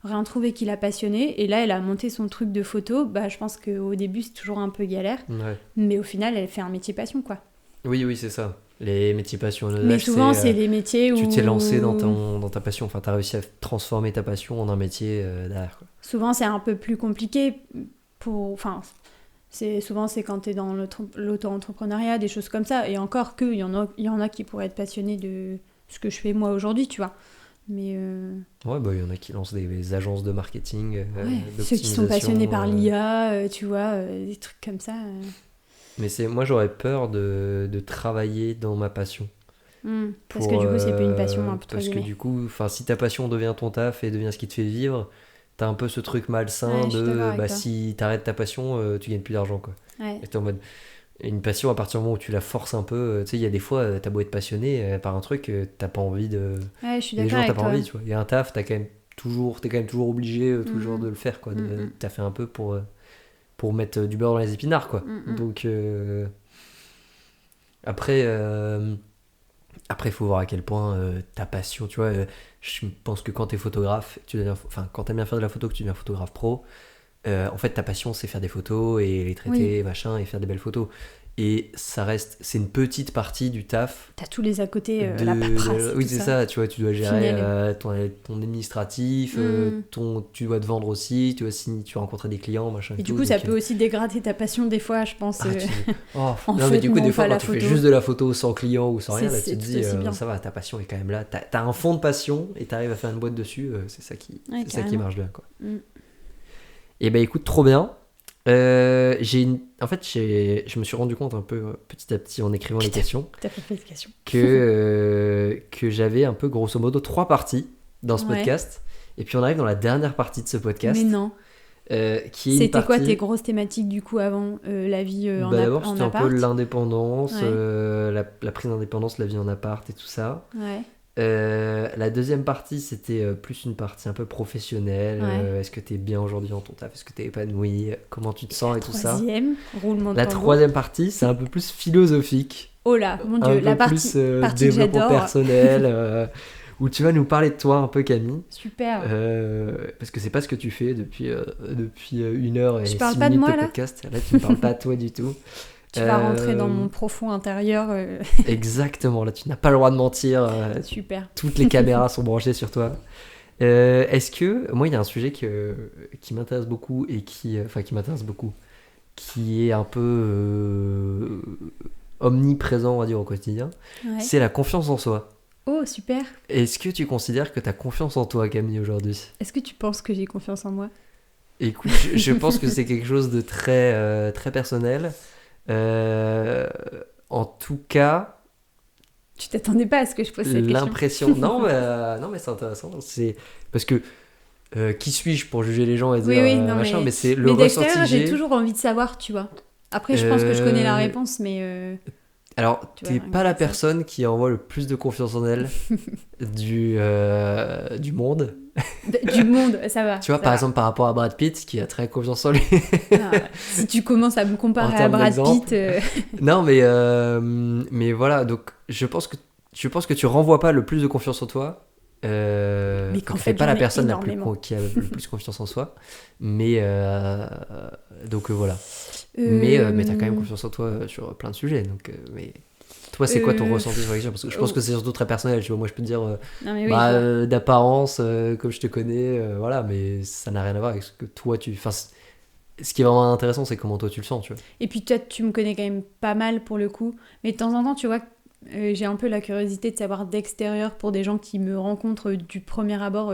Speaker 2: rien trouvé qui l'a passionnée et là elle a monté son truc de photo. Je pense qu'au début c'est toujours un peu galère, ouais. Mais au final elle fait un métier passion, quoi.
Speaker 1: Oui, c'est ça. Les métiers passion.
Speaker 2: Mais souvent, c'est les métiers où...
Speaker 1: Tu t'es lancé dans ta passion. Enfin, t'as réussi à transformer ta passion en un métier derrière, quoi.
Speaker 2: Souvent, c'est un peu plus compliqué pour... Enfin, souvent, c'est quand t'es dans l'auto-entrepreneuriat, des choses comme ça. Et encore que, il y en a qui pourraient être passionnés de ce que je fais moi aujourd'hui, tu vois. Mais
Speaker 1: Ouais, bah, il y en a qui lancent des agences de marketing,
Speaker 2: ceux qui sont passionnés par l'IA, tu vois, des trucs comme ça.
Speaker 1: Mais moi, j'aurais peur de travailler dans ma passion.
Speaker 2: Parce que du coup, c'est pas une passion, un peu
Speaker 1: parce que du coup, si ta passion devient ton taf et devient ce qui te fait vivre, t'as un peu ce truc malsain de si t'arrêtes ta passion, tu gagnes plus d'argent, quoi.
Speaker 2: Ouais.
Speaker 1: Et t'es en mode. Une passion, à partir du moment où tu la forces un peu, tu sais, il y a des fois, t'as beau être passionné par un truc, t'as pas envie de.
Speaker 2: Ouais, je suis
Speaker 1: Les
Speaker 2: d'accord
Speaker 1: gens, t'as
Speaker 2: avec
Speaker 1: pas
Speaker 2: toi.
Speaker 1: envie, tu vois. Il y a un taf, t'es quand même toujours obligé toujours de le faire, quoi. T'as fait un peu pour mettre du beurre dans les épinards, quoi. Donc, après, il faut voir à quel point ta passion, tu vois. Je pense que quand t'es photographe, quand t'aimes bien faire de la photo, que tu deviens photographe pro, en fait, ta passion, c'est faire des photos et les traiter, machin, et faire des belles photos. Et c'est une petite partie du taf.
Speaker 2: T'as tous les à côté, la paperasse.
Speaker 1: Oui, c'est ça, tu vois, tu dois gérer ton administratif, tu dois te vendre aussi, tu dois rencontrer des clients, machin.
Speaker 2: Et du coup, ça peut aussi dégrader ta passion des fois, je pense.
Speaker 1: Mais du coup, des fois, quand tu fais juste de la photo sans client ou sans rien, là, tu te dis, ça va, ta passion est quand même là. T'as un fond de passion et t'arrives à faire une boîte dessus, c'est ça qui marche bien, quoi. Et bah écoute, trop bien. En fait, je me suis rendu compte un peu petit à petit en écrivant les questions que j'avais un peu grosso modo 3 parties dans ce podcast. Et puis on arrive dans la dernière partie de ce podcast.
Speaker 2: Mais non.
Speaker 1: C'était
Speaker 2: quoi tes grosses thématiques du coup avant la vie en appart?
Speaker 1: D'abord, c'était un peu l'indépendance, la prise d'indépendance, la vie en appart et tout ça.
Speaker 2: Ouais.
Speaker 1: La deuxième partie, c'était plus une partie un peu professionnelle. Est-ce que t'es bien aujourd'hui dans ton taf? Est-ce que t'es épanoui? Comment tu te sens et tout ça? La troisième partie, c'est un peu plus philosophique.
Speaker 2: Oh là, mon Dieu, la partie que
Speaker 1: développement personnel, où tu vas nous parler de toi un peu, Camille.
Speaker 2: Super.
Speaker 1: Parce que c'est pas ce que tu fais depuis 1 heure et 6
Speaker 2: minutes
Speaker 1: de podcast. Là, tu ne parles pas de toi du tout.
Speaker 2: Tu vas rentrer dans mon profond intérieur.
Speaker 1: Exactement, là tu n'as pas le droit de mentir.
Speaker 2: Super.
Speaker 1: Toutes les caméras sont branchées sur toi. Est-ce que... Moi, il y a un sujet qui m'intéresse beaucoup et qui est un peu omniprésent, on va dire, au quotidien. C'est la confiance en soi.
Speaker 2: Oh, super.
Speaker 1: Est-ce que tu considères que tu as confiance en toi, Camille, aujourd'hui?
Speaker 2: Est-ce que tu penses que j'ai confiance en moi?
Speaker 1: Écoute, je pense que c'est quelque chose de très, très personnel. En tout cas,
Speaker 2: tu t'attendais pas à ce que je pose cette question?
Speaker 1: L'impression, non mais c'est intéressant. C'est parce que qui suis-je pour juger les gens et dire machin, mais c'est le ressenti que
Speaker 2: j'ai toujours envie de savoir, tu vois. Après, je pense que je connais la réponse, mais
Speaker 1: alors, t'es pas la personne qui envoie le plus de confiance en elle du monde.
Speaker 2: Du monde, ça va.
Speaker 1: Tu vois, par exemple, par rapport à Brad Pitt, qui a très confiance en lui.
Speaker 2: Non, si tu commences à me comparer à Brad Pitt...
Speaker 1: Non, mais voilà, donc je pense que tu renvoies pas le plus de confiance en toi.
Speaker 2: Mais
Speaker 1: qu'en fait, pas la personne qui a le plus confiance en soi. Mais donc voilà. Mais t'as quand même confiance en toi sur plein de sujets. Donc, mais toi, c'est quoi ton ressenti sur la question? Parce que je pense que c'est surtout très personnel. Tu vois, moi, je peux te dire d'apparence, comme je te connais, voilà, mais ça n'a rien à voir avec ce que toi tu. Enfin, ce qui est vraiment intéressant, c'est comment toi tu le sens, tu vois.
Speaker 2: Et puis toi, tu me connais quand même pas mal pour le coup. Mais de temps en temps, tu vois, j'ai un peu la curiosité de savoir d'extérieur pour des gens qui me rencontrent du premier abord.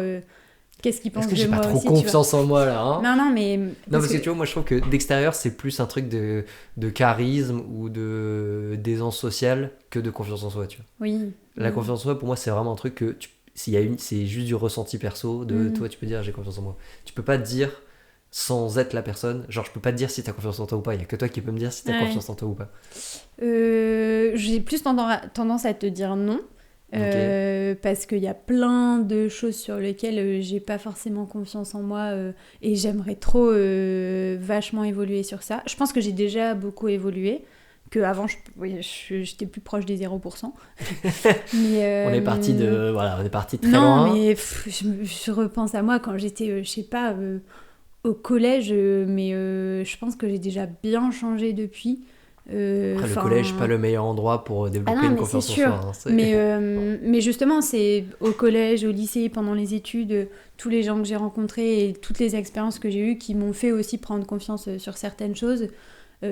Speaker 2: Qu'est-ce qu'ils pensent de moi aussi?
Speaker 1: Est-ce que j'ai pas trop confiance en moi là, hein?
Speaker 2: Non, mais...
Speaker 1: parce que tu vois, moi je trouve que d'extérieur c'est plus un truc de charisme ou d'aisance sociale que de confiance en soi, tu vois.
Speaker 2: Oui.
Speaker 1: La confiance en soi, pour moi, c'est vraiment un truc que c'est juste du ressenti perso de toi, tu peux dire j'ai confiance en moi. Tu peux pas te dire sans être la personne, genre je peux pas te dire si t'as confiance en toi ou pas, il y a que toi qui peux me dire si t'as confiance en toi ou pas.
Speaker 2: J'ai plus tendance à te dire non. Parce qu'il y a plein de choses sur lesquelles j'ai pas forcément confiance en moi et j'aimerais trop vachement évoluer sur ça. Je pense que j'ai déjà beaucoup évolué, qu'avant j'étais plus proche des 0%. Mais,
Speaker 1: on est parti très loin.
Speaker 2: Non, mais je repense à moi quand j'étais, je sais pas, au collège, mais je pense que j'ai déjà bien changé depuis.
Speaker 1: Après, le collège, pas le meilleur endroit pour développer une confiance en soi. Hein,
Speaker 2: mais justement, c'est au collège, au lycée, pendant les études, tous les gens que j'ai rencontrés et toutes les expériences que j'ai eues qui m'ont fait aussi prendre confiance sur certaines choses.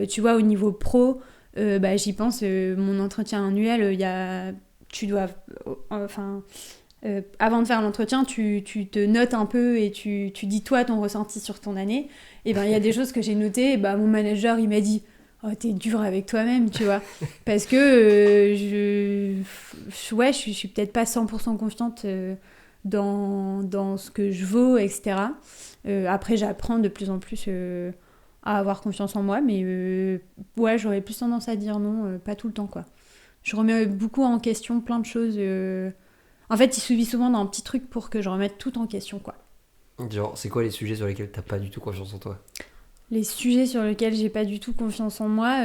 Speaker 2: Tu vois, au niveau pro, j'y pense, mon entretien annuel, tu dois... avant de faire l'entretien, tu te notes un peu et tu dis toi ton ressenti sur ton année. Et ben il y a des choses que j'ai notées, et mon manager il m'a dit oh t'es dur avec toi-même, tu vois, parce que je suis peut-être pas 100% confiante dans ce que je vaux, etc. Après j'apprends de plus en plus à avoir confiance en moi, mais j'aurais plus tendance à dire non, pas tout le temps quoi. Je remets beaucoup en question plein de choses. En fait, il suffit souvent d'un petit truc pour que je remette tout en question, quoi.
Speaker 1: Genre, c'est quoi les sujets sur lesquels t'as pas du tout confiance en toi ?
Speaker 2: Les sujets sur lesquels j'ai pas du tout confiance en moi,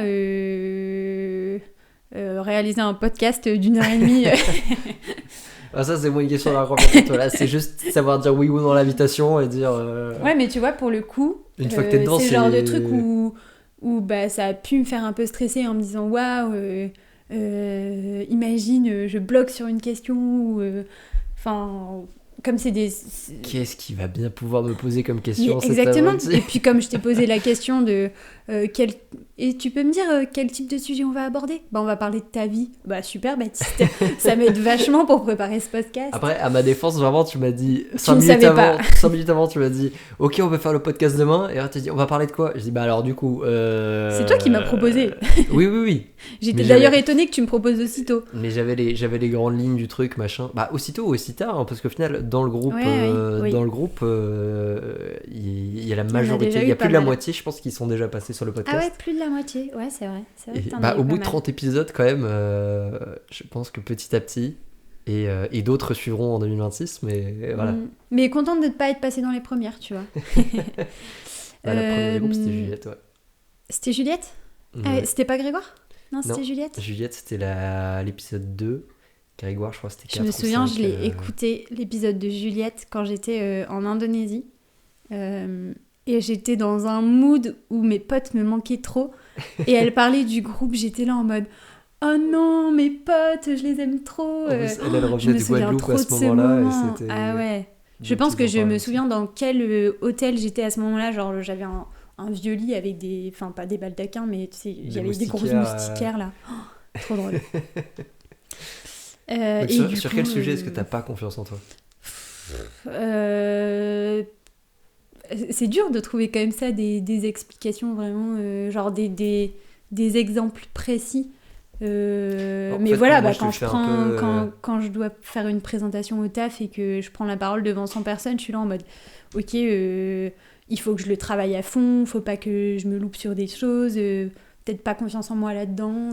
Speaker 2: réaliser un podcast d'1h30.
Speaker 1: Ah, ça, c'est moins une question d'avoir confiance en toi. Là, c'est juste savoir dire oui ou non à l'invitation et dire...
Speaker 2: Ouais, mais tu vois, pour le coup,
Speaker 1: une fois que t'es dedans,
Speaker 2: c'est le genre de truc où ça a pu me faire un peu stresser en me disant waouh, imagine, je bloque sur une question, comme c'est des...
Speaker 1: Qu'est-ce qui va bien pouvoir me poser comme question ?
Speaker 2: Exactement. Et puis comme je t'ai posé la question de et tu peux me dire quel type de sujet on va aborder ? On va parler de ta vie. Super Baptiste. Ça m'aide vachement pour préparer ce podcast.
Speaker 1: Après, à ma défense, vraiment, tu m'as dit 5 minutes avant, tu m'as dit ok, on peut faire le podcast demain. Et là, tu as dit on va parler de quoi ? Je dis alors du coup...
Speaker 2: C'est toi qui m'as proposé.
Speaker 1: Oui.
Speaker 2: J'étais d'ailleurs étonnée que tu me proposes aussitôt.
Speaker 1: Mais j'avais les grandes lignes du truc, machin. Aussitôt ou aussi tard, hein, parce qu'au final, dans le groupe, il y a la majorité, il y a plus de la moitié, je pense, qui sont déjà passés sur le podcast.
Speaker 2: Ah ouais, plus de la moitié, ouais, c'est vrai.
Speaker 1: Au bout de 30 épisodes, quand même, je pense que petit à petit, et d'autres suivront en 2026, mais voilà.
Speaker 2: Mais contente de ne pas être passée dans les premières, tu vois.
Speaker 1: La première du groupe, c'était Juliette, ouais.
Speaker 2: C'était Juliette ?
Speaker 1: Ouais.
Speaker 2: C'était pas Grégoire ? Non, c'était Juliette ?
Speaker 1: Juliette, c'était l'épisode 2. Grégoire, je crois que c'était 4
Speaker 2: Je me souviens,
Speaker 1: ou 5,
Speaker 2: je l'ai écouté, l'épisode de Juliette, quand j'étais en Indonésie. Et j'étais dans un mood où mes potes me manquaient trop. Et elle parlait du groupe, j'étais là en mode « Oh non, mes potes, je les aime trop !»
Speaker 1: Elle revenait de Guadeloupe à ce moment-là. Et c'était...
Speaker 2: Ah ouais. Je pense que je me souviens dans quel hôtel j'étais à ce moment-là. Genre, j'avais un vieux lit avec des... Enfin, pas des baldaquins, mais tu sais, j'avais des grosses moustiquaires, là. Oh, trop drôle.
Speaker 1: Sur quel sujet est-ce que t'as pas confiance en toi ?
Speaker 2: C'est dur de trouver quand même ça, des explications vraiment, genre des exemples précis. Mais voilà, quand je dois faire une présentation au taf et que je prends la parole devant 100 personnes, je suis là en mode ok, il faut que je le travaille à fond, faut pas que je me loupe sur des choses, peut-être pas confiance en moi là-dedans,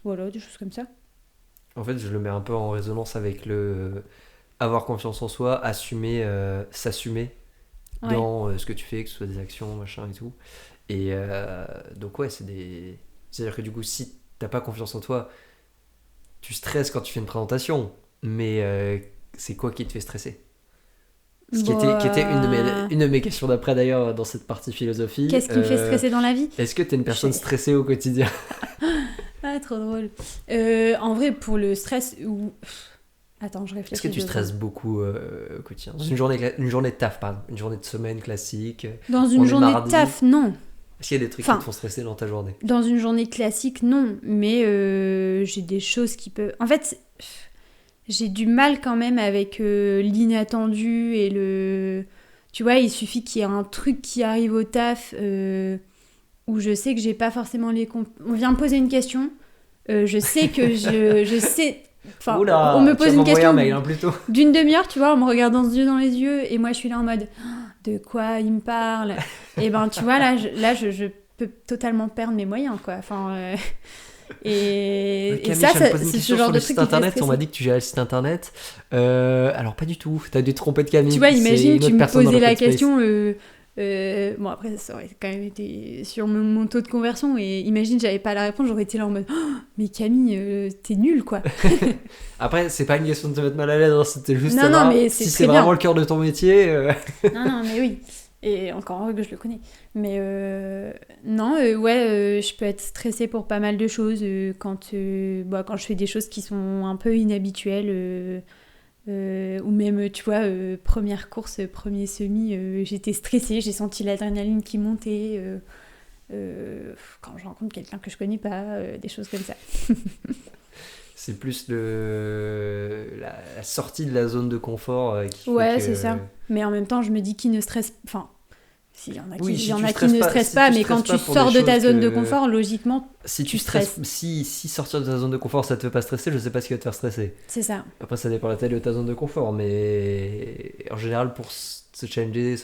Speaker 2: voilà, des choses comme ça.
Speaker 1: En fait, je le mets un peu en résonance avec le avoir confiance en soi, assumer, s'assumer dans ce que tu fais, que ce soit des actions, machin et tout. Et donc ouais, c'est-à-dire que du coup, si t'as pas confiance en toi, tu stresses quand tu fais une présentation, mais c'est quoi qui te fait stresser ? Ce qui était une de mes questions d'après d'ailleurs dans cette partie philosophie.
Speaker 2: Qu'est-ce qui me fait stresser dans la vie ?
Speaker 1: Est-ce que t'es une personne stressée au quotidien ?
Speaker 2: Ah, trop drôle. En vrai, pour le stress... Attends, je réfléchis.
Speaker 1: Est-ce que tu stresses beaucoup au quotidien ? Dans une journée de taf, par exemple, une journée de semaine classique.
Speaker 2: Dans une journée de taf, non.
Speaker 1: Est-ce qu'il y a des trucs qui te font stresser dans ta journée ?
Speaker 2: Dans une journée classique, non. Mais j'ai des choses qui peuvent... En fait, j'ai du mal quand même avec l'inattendu et le... Tu vois, il suffit qu'il y ait un truc qui arrive au taf où je sais que j'ai pas forcément les... On vient me poser une question. Je sais que je sais... Enfin,
Speaker 1: oula,
Speaker 2: on me pose une question
Speaker 1: mail, hein, plutôt.
Speaker 2: D'une demi-heure, tu vois, on me regarde dans les yeux et moi je suis là en mode de quoi il me parle. Et ben tu vois là je peux totalement perdre mes moyens quoi. Enfin et ça c'est ce genre de truc qui
Speaker 1: internet. On m'a dit que tu gérais le site internet. Alors pas du tout. T'as dû te tromper de Camille.
Speaker 2: Tu vois, imagine tu me posais la question. Bon après ça aurait quand même été sur mon taux de conversion et imagine j'avais pas la réponse, j'aurais été là en mode mais Camille t'es nulle quoi.
Speaker 1: Après c'est pas une question de te mettre mal à l'aise, hein, c'était juste
Speaker 2: non, mais
Speaker 1: si c'est vraiment le cœur de ton métier.
Speaker 2: Non mais oui, Et encore heureux que je le connais. Mais non, je peux être stressée pour pas mal de choses quand je fais des choses qui sont un peu inhabituelles. Ou même, tu vois, première course, premier semi, j'étais stressée, j'ai senti l'adrénaline qui montait. Quand je rencontre quelqu'un que je connais pas, des choses comme ça.
Speaker 1: C'est plus la sortie de la zone de confort qui
Speaker 2: Ouais,
Speaker 1: fait que...
Speaker 2: c'est ça. Mais en même temps, je me dis qui ne stresse... Enfin, s'il y en a
Speaker 1: Oui,
Speaker 2: qui,
Speaker 1: si
Speaker 2: y en
Speaker 1: tu
Speaker 2: a qui
Speaker 1: stresses
Speaker 2: ne
Speaker 1: pas-
Speaker 2: stressent
Speaker 1: si
Speaker 2: pas,
Speaker 1: tu
Speaker 2: mais
Speaker 1: stresses
Speaker 2: quand
Speaker 1: pas
Speaker 2: tu
Speaker 1: pour
Speaker 2: sors
Speaker 1: des
Speaker 2: de ta
Speaker 1: choses
Speaker 2: zone de
Speaker 1: que-
Speaker 2: confort, logiquement,
Speaker 1: Si tu
Speaker 2: tu
Speaker 1: stresses,
Speaker 2: stresses.
Speaker 1: si sortir de ta zone de confort ça te fait pas stresser, je sais pas ce qui va te faire stresser.
Speaker 2: c'est ça.
Speaker 1: Après, ça dépend de la taille de ta zone de confort, mais en général, pour se challenger,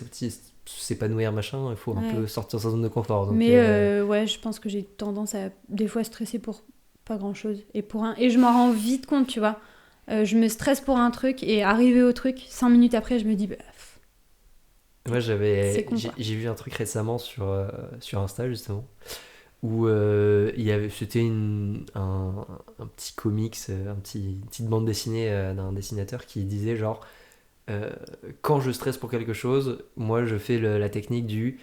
Speaker 1: s'épanouir, machin, il faut un
Speaker 2: Ouais.
Speaker 1: peu sortir de sa zone de confort. Donc,
Speaker 2: Mais je pense que j'ai tendance à des fois stresser pour pas grand-chose. Et je m'en rends vite compte, tu vois. Je me stresse pour un truc et arrivé au truc, 5 minutes après, je me dis,
Speaker 1: moi,
Speaker 2: c'est con, quoi.
Speaker 1: j'ai vu un truc récemment sur Insta, justement, où c'était un petit comics, une petite bande dessinée d'un dessinateur qui disait genre, euh, quand je stresse pour quelque chose, moi, je fais la technique du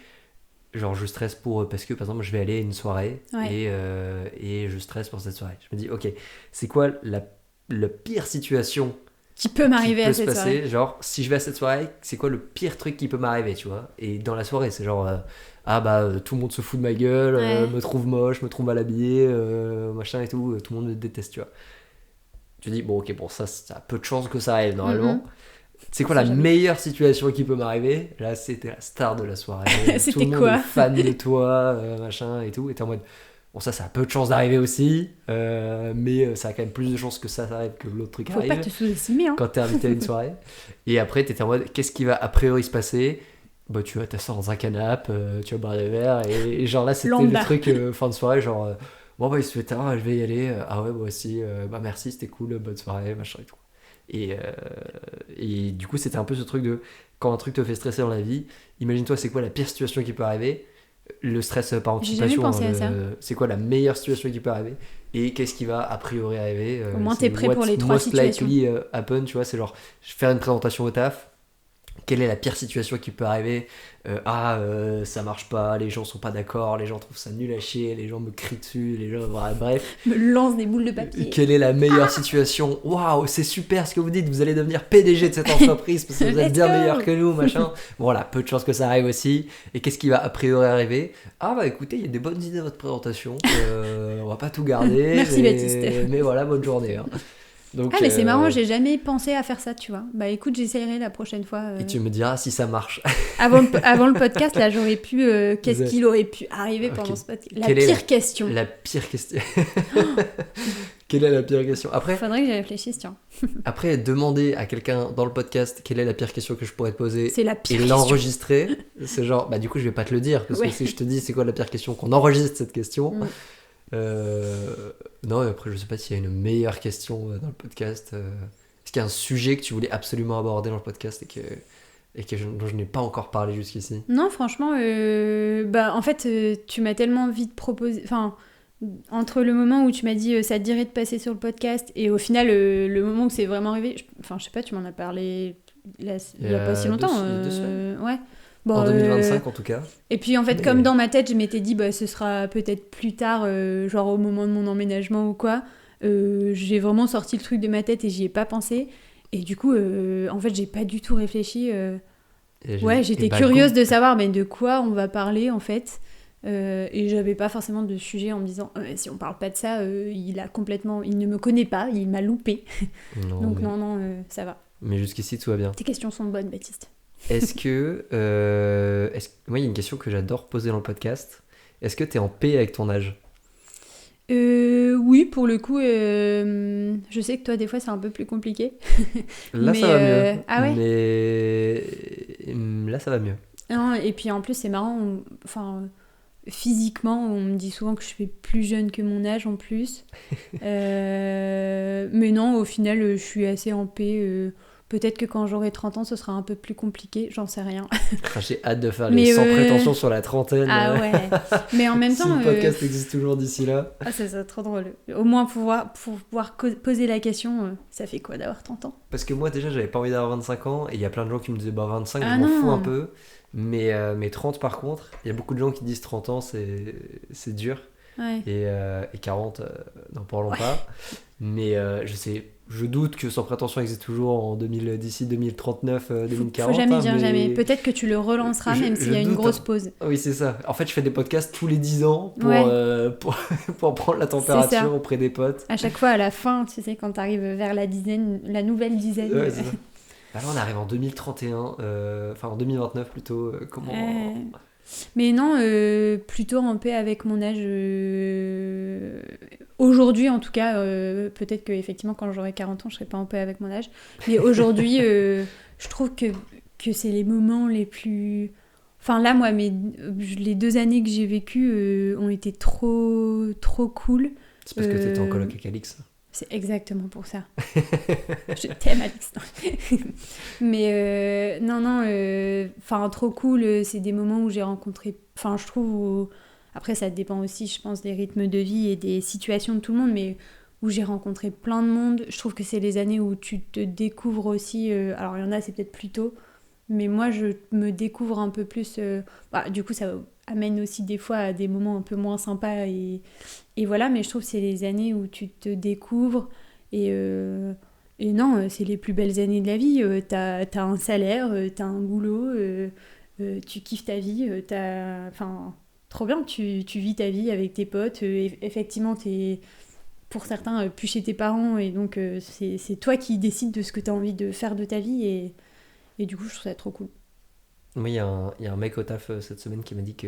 Speaker 1: genre je stresse parce que par exemple je vais aller à une soirée
Speaker 2: Ouais.
Speaker 1: et je stresse pour cette soirée. Je me dis ok, c'est quoi la pire situation
Speaker 2: Qui peut
Speaker 1: qui
Speaker 2: m'arriver
Speaker 1: peut
Speaker 2: à
Speaker 1: se
Speaker 2: cette
Speaker 1: passer?
Speaker 2: soirée.
Speaker 1: Genre si je vais à cette soirée, c'est quoi le pire truc qui peut m'arriver, tu vois? Et dans la soirée, c'est genre tout le monde se fout de ma gueule,
Speaker 2: Ouais.
Speaker 1: me trouve moche, me trouve mal habillé, machin et tout, tout le monde me déteste, tu vois. Tu dis bon ok, bon ça a peu de chances que ça arrive normalement. C'est quoi
Speaker 2: Ça,
Speaker 1: la
Speaker 2: j'avoue.
Speaker 1: meilleure situation qui peut m'arriver? Là, c'était la star de la soirée. Tout
Speaker 2: C'était
Speaker 1: le monde
Speaker 2: quoi?
Speaker 1: est fan de toi, machin et tout. Et t'es en mode, bon, ça a peu de chances d'arriver aussi, mais ça a quand même plus de chances que ça arrive que l'autre truc
Speaker 2: Faut pas
Speaker 1: arrive
Speaker 2: te sous-estimer, hein.
Speaker 1: quand t'es invité à une soirée. Et après, t'étais en mode, qu'est-ce qui va a priori se passer? Bah, tu vas t'asseoir dans un canapé, tu vas boire des verres. Et genre là, c'était
Speaker 2: Lambda.
Speaker 1: le truc fin de soirée, genre, bon, bah, il se fait tard, je vais y aller. Ah ouais, moi aussi, bah, merci, c'était cool, bonne soirée, machin et tout. Et du coup, c'était un peu ce truc de quand un truc te fait stresser dans la vie, imagine-toi, c'est quoi la pire situation qui peut arriver? Le stress par
Speaker 2: J'ai jamais
Speaker 1: anticipation,
Speaker 2: pensé à ça.
Speaker 1: c'est quoi la meilleure situation qui peut arriver? Et qu'est-ce qui va a priori arriver?
Speaker 2: Au moins,
Speaker 1: C'est
Speaker 2: t'es prêt pour
Speaker 1: what's
Speaker 2: les trois
Speaker 1: most
Speaker 2: situations.
Speaker 1: likely happen, tu vois, c'est genre faire une présentation au taf. Quelle est la pire situation qui peut arriver? Ça marche pas, les gens sont pas d'accord, les gens trouvent ça nul à chier, les gens me crient dessus, les gens. Bref.
Speaker 2: Me lance des boules de papier.
Speaker 1: Quelle est la meilleure situation? Waouh, c'est super ce que vous dites, vous allez devenir PDG de cette entreprise parce que vous êtes
Speaker 2: Let's
Speaker 1: bien
Speaker 2: go.
Speaker 1: meilleur que nous, machin. Voilà, peu de chances que ça arrive aussi. Et qu'est-ce qui va a priori arriver? Ah bah écoutez, il y a des bonnes idées dans votre présentation, on va pas tout garder.
Speaker 2: Merci,
Speaker 1: mais...
Speaker 2: Baptiste.
Speaker 1: Mais voilà, bonne journée. Hein. Donc,
Speaker 2: Ah, mais c'est marrant, j'ai jamais pensé à faire ça, tu vois. Bah écoute, j'essayerai la prochaine fois.
Speaker 1: Et tu me diras si ça marche.
Speaker 2: Avant le podcast, là, j'aurais pu. Qu'est-ce
Speaker 1: Vous
Speaker 2: qu'il aurait pu arriver
Speaker 1: Ok.
Speaker 2: pendant ce podcast? La
Speaker 1: Quelle est
Speaker 2: pire question.
Speaker 1: La pire question. Quelle est la pire question?
Speaker 2: Faudrait que j'y réfléchisse, tiens.
Speaker 1: Après, demander à quelqu'un dans le podcast quelle est la pire question que je pourrais te poser
Speaker 2: C'est la
Speaker 1: et
Speaker 2: pire question.
Speaker 1: l'enregistrer, c'est genre, bah du coup je vais pas te le dire, parce
Speaker 2: Ouais.
Speaker 1: que si je te dis c'est quoi la pire question, qu'on enregistre cette question.
Speaker 2: Mm.
Speaker 1: Non, et après je sais pas s'il y a une meilleure question dans le podcast. Est-ce qu'il y a un sujet que tu voulais absolument aborder dans le podcast dont je n'ai pas encore parlé jusqu'ici?
Speaker 2: Non, franchement, en fait, tu m'as tellement vite proposé. Enfin, entre le moment où tu m'as dit ça te dirait de passer sur le podcast et au final, le moment où c'est vraiment arrivé, je sais pas, tu m'en as parlé il y a pas si longtemps.
Speaker 1: Il y a 2 semaines.
Speaker 2: Ouais. Bon,
Speaker 1: En 2025 en tout cas.
Speaker 2: Et puis en fait,
Speaker 1: Mais-
Speaker 2: comme dans ma tête, je m'étais dit, ce sera peut-être plus tard, genre au moment de mon emménagement ou quoi. J'ai vraiment sorti le truc de ma tête et j'y ai pas pensé. Et du coup, en fait, j'ai pas du tout réfléchi. J'étais curieuse de savoir de quoi on va parler en fait. Et j'avais pas forcément de sujet en me disant si on parle pas de ça, il ne me connaît pas, il m'a loupé.
Speaker 1: Non,
Speaker 2: Donc
Speaker 1: mais,
Speaker 2: non, ça va.
Speaker 1: mais jusqu'ici tout va bien.
Speaker 2: Tes questions sont bonnes, Baptiste.
Speaker 1: Est-ce que. Moi, il y a une question que j'adore poser dans le podcast. Est-ce que t'es en paix avec ton âge?
Speaker 2: Oui, pour le coup, je sais que toi, des fois, c'est un peu plus compliqué.
Speaker 1: Là,
Speaker 2: Mais,
Speaker 1: ça va mieux.
Speaker 2: ah ouais
Speaker 1: Mais là, ça va mieux.
Speaker 2: Non, et puis en plus, c'est marrant, physiquement, on me dit souvent que je suis plus jeune que mon âge en plus. Mais non, au final, je suis assez en paix. Peut-être que quand j'aurai 30 ans, ce sera un peu plus compliqué, j'en sais rien.
Speaker 1: Enfin, j'ai hâte de faire
Speaker 2: Mais,
Speaker 1: les sans prétention sur la trentaine.
Speaker 2: Ah ouais. Mais en même
Speaker 1: Si
Speaker 2: temps...
Speaker 1: le podcast existe toujours d'ici là.
Speaker 2: Ah, c'est trop drôle. Au moins pouvoir poser la question, ça fait quoi d'avoir 30 ans?
Speaker 1: Parce que moi, déjà, j'avais pas envie d'avoir 25 ans. Et il y a plein de gens qui me disaient, bah 25,
Speaker 2: Ah
Speaker 1: je m'en
Speaker 2: non.
Speaker 1: fous un peu. Mais 30, par contre, il y a beaucoup de gens qui disent 30 ans, c'est dur.
Speaker 2: Ouais.
Speaker 1: Et 40, n'en parlons pas. Mais je doute que Sans Prétention existe toujours d'ici 2039, 2040.
Speaker 2: Faut jamais dire
Speaker 1: mais
Speaker 2: jamais. Peut-être que tu le relanceras même s'il y a une
Speaker 1: doute,
Speaker 2: grosse pause.
Speaker 1: Oui, c'est ça. En fait, je fais des podcasts tous les 10 ans pour prendre la
Speaker 2: C'est ça.
Speaker 1: température auprès des potes.
Speaker 2: À chaque fois, à la fin, tu sais, quand t'arrives vers la dizaine, la nouvelle dizaine.
Speaker 1: Ouais, c'est ça. Là, on arrive en 2031, enfin en 2029 plutôt. Comment
Speaker 2: Mais non, plutôt en paix avec mon âge. Aujourd'hui, en tout cas, peut-être que effectivement, quand j'aurai 40 ans, je serai pas en paix avec mon âge. Mais aujourd'hui, je trouve que c'est les moments les plus... Enfin là, moi, les 2 années que j'ai vécues ont été trop cool.
Speaker 1: C'est parce que t'étais en coloc avec Alix.
Speaker 2: C'est exactement pour ça. Je t'aime, Alix. Mais enfin, trop cool. C'est des moments où j'ai rencontré... Enfin, je trouve... Après, ça dépend aussi, je pense, des rythmes de vie et des situations de tout le monde, mais où j'ai rencontré plein de monde. Je trouve que c'est les années où tu te découvres aussi... alors, il y en a, c'est peut-être plus tôt, mais moi, je me découvre un peu plus... du coup, ça amène aussi des fois à des moments un peu moins sympas et voilà, mais je trouve que c'est les années où tu te découvres et non, c'est les plus belles années de la vie. T'as un salaire, t'as un boulot, tu kiffes ta vie, enfin, trop bien, tu vis ta vie avec tes potes. Effectivement, t'es pour certains plus chez tes parents et donc c'est toi qui décides de ce que t'as envie de faire de ta vie et du coup, je trouve ça trop cool.
Speaker 1: Moi, il y a un mec au taf cette semaine qui m'a dit que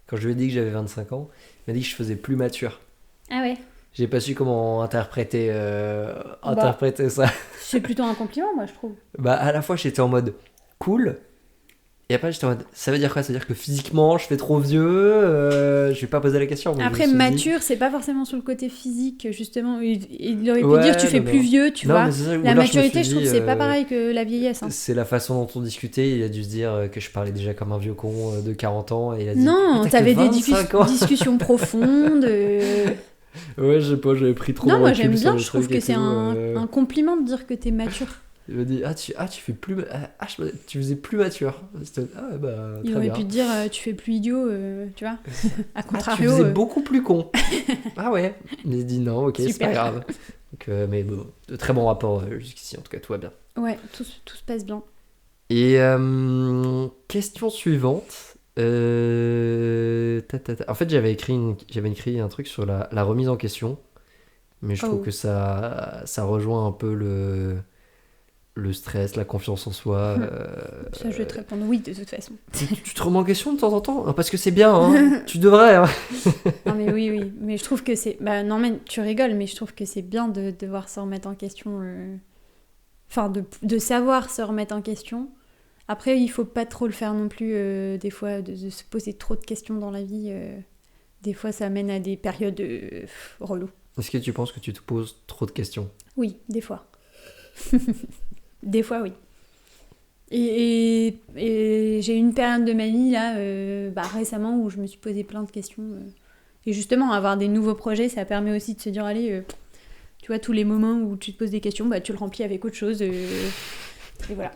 Speaker 1: quand je lui ai dit que j'avais 25 ans, il m'a dit que je faisais plus mature.
Speaker 2: Ah ouais.
Speaker 1: J'ai pas su comment interpréter ça.
Speaker 2: C'est plutôt un compliment, moi, je trouve.
Speaker 1: Bah, à la fois, j'étais en mode cool. Et après, j'étais en mode, ça veut dire quoi? Ça veut dire que physiquement, je fais trop vieux? Je vais pas poser la question. Mais
Speaker 2: après,
Speaker 1: je me suis
Speaker 2: mature, c'est pas forcément sur le côté physique, justement. Il aurait pu
Speaker 1: Ouais,
Speaker 2: dire tu fais
Speaker 1: non,
Speaker 2: plus
Speaker 1: non.
Speaker 2: vieux, tu
Speaker 1: Non,
Speaker 2: vois.
Speaker 1: mais c'est ça, ou
Speaker 2: La
Speaker 1: alors je me
Speaker 2: maturité,
Speaker 1: suis
Speaker 2: je trouve que
Speaker 1: dit,
Speaker 2: c'est pas pareil que la vieillesse. Hein.
Speaker 1: C'est la façon dont on discutait. Il a dû se dire que je parlais déjà comme un vieux con de 40 ans. Et il a dit,
Speaker 2: Non,
Speaker 1: mais
Speaker 2: t'avais des
Speaker 1: 25 ans.
Speaker 2: discussions profondes.
Speaker 1: Ouais, je sais pas, j'avais pris trop de
Speaker 2: Non, moi
Speaker 1: recul
Speaker 2: j'aime
Speaker 1: sur
Speaker 2: bien,
Speaker 1: le
Speaker 2: je trouve
Speaker 1: truc
Speaker 2: que
Speaker 1: et
Speaker 2: c'est
Speaker 1: tout,
Speaker 2: un compliment de dire que t'es mature.
Speaker 1: Il m'a dit, tu fais plus... tu faisais plus mature. Ah bah,
Speaker 2: Il
Speaker 1: très
Speaker 2: aurait
Speaker 1: bien.
Speaker 2: pu te dire tu fais plus idiot, tu vois. À
Speaker 1: Tu
Speaker 2: contrario.
Speaker 1: faisais beaucoup plus con. Ah ouais. Mais il dit non, ok, c'est
Speaker 2: Super.
Speaker 1: pas grave. Donc, mais bon, de très bons rapports jusqu'ici, en tout cas, tout va bien.
Speaker 2: Ouais, tout se passe bien.
Speaker 1: Et question suivante. En fait, j'avais écrit un truc sur la remise en question. Mais je trouve que ça rejoint un peu le stress, la confiance en soi.
Speaker 2: Ça, je vais te répondre oui, de toute façon.
Speaker 1: Tu te remets en question de temps en temps? Parce que c'est bien, hein. Tu devrais. Hein.
Speaker 2: Non, mais oui. Mais je trouve que c'est... Bah, non, mais tu rigoles, mais je trouve que c'est bien de devoir se remettre en question. Enfin, de savoir se remettre en question. Après, il faut pas trop le faire non plus, des fois, de se poser trop de questions dans la vie. Des fois, ça mène à des périodes reloues.
Speaker 1: Est-ce que tu penses que tu te poses trop de questions?
Speaker 2: Oui, des fois. Des fois, oui. Et j'ai eu une période de ma vie, là, récemment, où je me suis posé plein de questions. Et justement, avoir des nouveaux projets, ça permet aussi de se dire, allez, tu vois, tous les moments où tu te poses des questions, tu le remplis avec autre chose. Et voilà.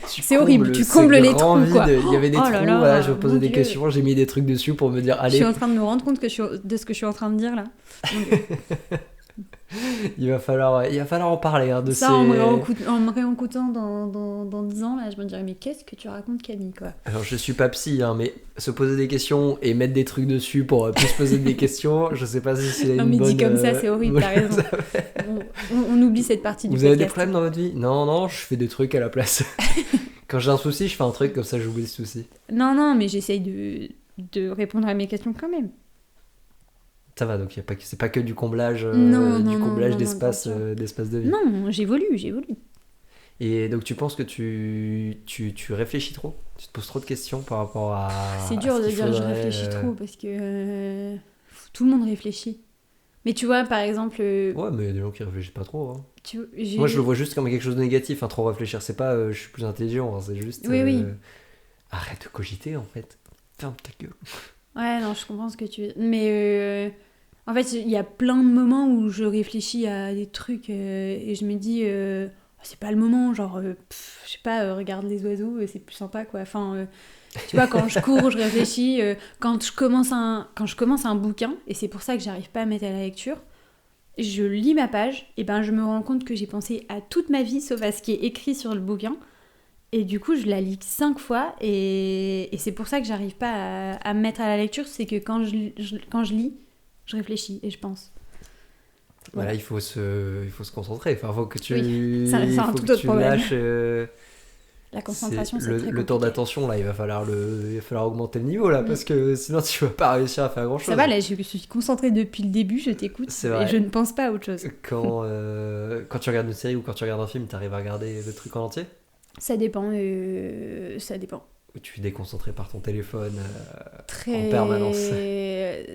Speaker 2: C'est horrible, tu combles les trous, quoi.
Speaker 1: Il y avait des
Speaker 2: Oh
Speaker 1: trous,
Speaker 2: là là,
Speaker 1: voilà, je me posais
Speaker 2: mon
Speaker 1: des
Speaker 2: Dieu.
Speaker 1: questions, j'ai mis des trucs dessus pour me dire,
Speaker 2: Je
Speaker 1: allez,
Speaker 2: suis en train de me rendre compte de ce que je suis en train de dire, là.
Speaker 1: il va falloir en parler de
Speaker 2: Ça,
Speaker 1: ces...
Speaker 2: en me réécoutant dans 10 ans, là, je me dirais, mais qu'est-ce que tu racontes, Camille, quoi.
Speaker 1: Alors, je suis pas psy, hein, mais se poser des questions et mettre des trucs dessus pour plus se poser des questions, je sais pas si c'est
Speaker 2: Non,
Speaker 1: une
Speaker 2: mais
Speaker 1: bonne...
Speaker 2: dit comme ça, c'est horrible, t'as raison. On oublie cette partie du
Speaker 1: Vous
Speaker 2: podcast.
Speaker 1: avez des problèmes dans votre vie? Non, je fais des trucs à la place. Quand j'ai un souci, je fais un truc, comme ça j'oublie le souci.
Speaker 2: Non, mais j'essaye de répondre à mes questions quand même.
Speaker 1: Ça va, donc c'est pas que du comblage,
Speaker 2: Non,
Speaker 1: d'espace
Speaker 2: bien sûr.
Speaker 1: d'espace de vie.
Speaker 2: Non, j'évolue.
Speaker 1: Et donc tu penses que tu réfléchis trop? Tu te poses trop de questions par rapport à...
Speaker 2: C'est dur
Speaker 1: à ce
Speaker 2: de
Speaker 1: qu'il
Speaker 2: dire que je
Speaker 1: faudrait,
Speaker 2: réfléchis trop parce que tout le monde réfléchit. Mais tu vois, par exemple,
Speaker 1: Ouais, mais il y a des gens qui réfléchissent pas trop. Hein.
Speaker 2: j'ai...
Speaker 1: Moi, je le vois juste comme quelque chose de négatif, hein, trop réfléchir. C'est pas je suis plus intelligent, hein, c'est juste.
Speaker 2: Oui, oui.
Speaker 1: Arrête de cogiter en fait. Ferme ta gueule.
Speaker 2: Ouais, non, je comprends ce que tu veux. Mais en fait, il y a plein de moments où je réfléchis à des trucs et je me dis, c'est pas le moment, genre, je sais pas, regarde les oiseaux, c'est plus sympa, quoi. Enfin, tu vois, quand je cours, je réfléchis. Quand je commence un bouquin, et c'est pour ça que j'arrive pas à mettre à la lecture, je lis ma page, et ben je me rends compte que j'ai pensé à toute ma vie, sauf à ce qui est écrit sur le bouquin. Et du coup, je la lis 5 fois et c'est pour ça que j'arrive pas à me mettre à la lecture. C'est que quand je lis, je réfléchis et je pense.
Speaker 1: Voilà, il faut se concentrer. Enfin, faut que tu,
Speaker 2: Oui, c'est
Speaker 1: il
Speaker 2: un
Speaker 1: faut
Speaker 2: tout
Speaker 1: que
Speaker 2: autre
Speaker 1: tu
Speaker 2: problème.
Speaker 1: lâches.
Speaker 2: La concentration, c'est très
Speaker 1: Le
Speaker 2: compliqué.
Speaker 1: temps d'attention, là, il va falloir augmenter le niveau, là, parce que sinon, tu vas pas réussir à faire grand-chose.
Speaker 2: Ça va, là, je suis concentrée depuis le début, je t'écoute
Speaker 1: C'est
Speaker 2: et
Speaker 1: vrai.
Speaker 2: je ne pense pas à autre chose.
Speaker 1: Quand tu regardes une série ou quand tu regardes un film, t'arrives à regarder le truc en entier?
Speaker 2: Ça dépend, ça dépend.
Speaker 1: Ou tu es déconcentré par ton téléphone en
Speaker 2: Très...
Speaker 1: permanence?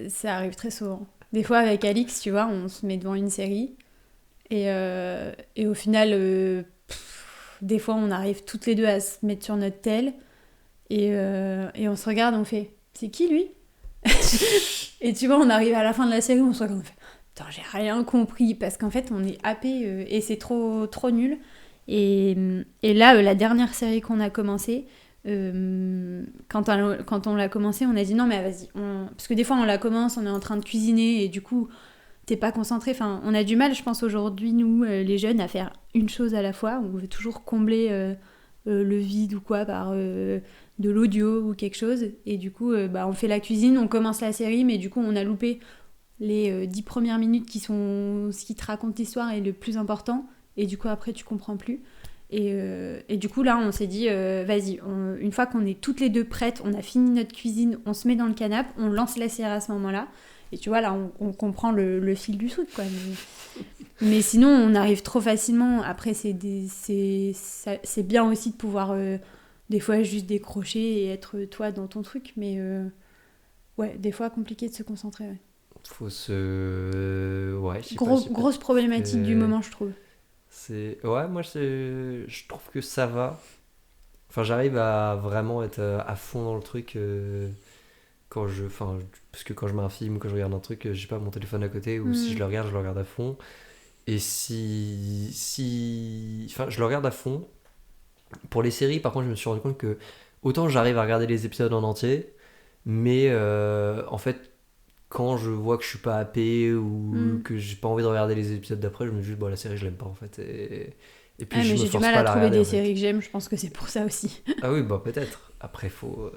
Speaker 2: Ça arrive très souvent. Des fois, avec Alix, tu vois, on se met devant une série et au final, des fois, on arrive toutes les deux à se mettre sur notre tel et on se regarde, on fait c'est qui lui? Et tu vois, on arrive à la fin de la série, on se regarde, on fait putain, j'ai rien compris parce qu'en fait, on est happé et c'est trop nul. Et là, la dernière série qu'on a commencé, quand on l'a commencé, on a dit non, mais vas-y. Parce que des fois, on la commence, on est en train de cuisiner et du coup, t'es pas concentré. Enfin, on a du mal, je pense, aujourd'hui, nous, les jeunes, à faire une chose à la fois. On veut toujours combler le vide ou quoi par de l'audio ou quelque chose. Et du coup, on fait la cuisine, on commence la série, mais du coup, on a loupé les 10 premières minutes qui sont ce qui te raconte l'histoire et le plus important. Et du coup, après, tu comprends plus. Et du coup, là, on s'est dit, vas-y, une fois qu'on est toutes les deux prêtes, on a fini notre cuisine, on se met dans le canapé, on lance la série à ce moment-là. Et tu vois, là, on comprend le fil du truc, quoi. Mais sinon, on arrive trop facilement. Après, c'est bien aussi de pouvoir, des fois, juste décrocher et être toi dans ton truc. Mais ouais, des fois, compliqué de se concentrer. Ouais.
Speaker 1: Faut se. Ouais, je sais pas.
Speaker 2: Grosse problématique du moment, je trouve.
Speaker 1: Ouais, moi, je trouve que ça va. Enfin, j'arrive à vraiment être à fond dans le truc parce que quand je mets un film ou quand je regarde un truc, j'ai pas mon téléphone à côté ou si je le regarde à fond. Et enfin, je le regarde à fond. Pour les séries, par contre, je me suis rendu compte que autant j'arrive à regarder les épisodes en entier, mais en fait, quand je vois que je suis pas happé ou que j'ai pas envie de regarder les épisodes d'après, je me dis juste, bon, la série, je l'aime pas en fait. Et puis, je
Speaker 2: mais
Speaker 1: me
Speaker 2: j'ai du
Speaker 1: force
Speaker 2: mal
Speaker 1: pas
Speaker 2: à
Speaker 1: à la
Speaker 2: trouver
Speaker 1: regarder.
Speaker 2: des
Speaker 1: En fait.
Speaker 2: séries que j'aime, je pense que c'est pour ça aussi.
Speaker 1: Ah oui, bah peut-être. Après, faut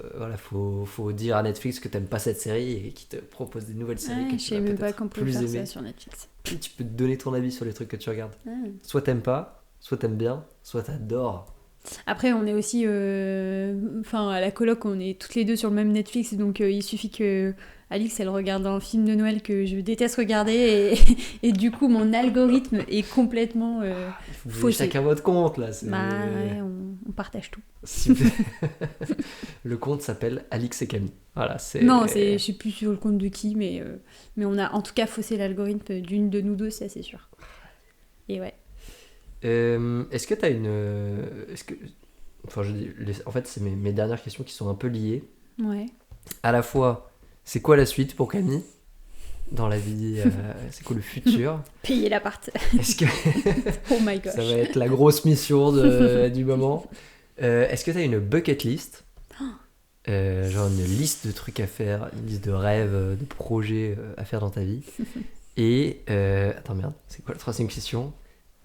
Speaker 1: dire à Netflix que t'aimes pas cette série et qu'ils te proposent des nouvelles séries que
Speaker 2: Je
Speaker 1: tu
Speaker 2: sais
Speaker 1: vas
Speaker 2: même pas
Speaker 1: peut-être
Speaker 2: qu'on peut
Speaker 1: plus
Speaker 2: faire
Speaker 1: aimer.
Speaker 2: ça sur Netflix.
Speaker 1: Et tu peux te donner ton avis sur les trucs que tu regardes. Soit t'aimes pas, soit t'aimes bien, soit t'adores.
Speaker 2: Après, on est aussi... à la coloc, on est toutes les deux sur le même Netflix, donc il suffit que Alix, elle regarde un film de Noël que je déteste regarder, et du coup, mon algorithme est complètement
Speaker 1: Il faut que vous ayez
Speaker 2: faussé.
Speaker 1: chacun votre compte, là.
Speaker 2: Ouais, on partage tout.
Speaker 1: Super. Le compte s'appelle Alix et Camille. Voilà,
Speaker 2: Non, je sais plus sur le compte de qui, mais on a en tout cas faussé l'algorithme d'une de nous deux, ça c'est sûr. Et ouais.
Speaker 1: Est-ce que t'as une... Enfin, en fait, c'est mes dernières questions qui sont un peu liées.
Speaker 2: Ouais.
Speaker 1: À la fois, c'est quoi la suite pour Camille dans la vie? C'est quoi le futur?
Speaker 2: Payer l'appart.
Speaker 1: Est-ce que...
Speaker 2: Oh my gosh.
Speaker 1: Ça va être la grosse mission du moment. Est-ce que t'as une bucket list? Genre une liste de trucs à faire, une liste de rêves, de projets à faire dans ta vie. Et... attends, merde, c'est quoi la troisième question?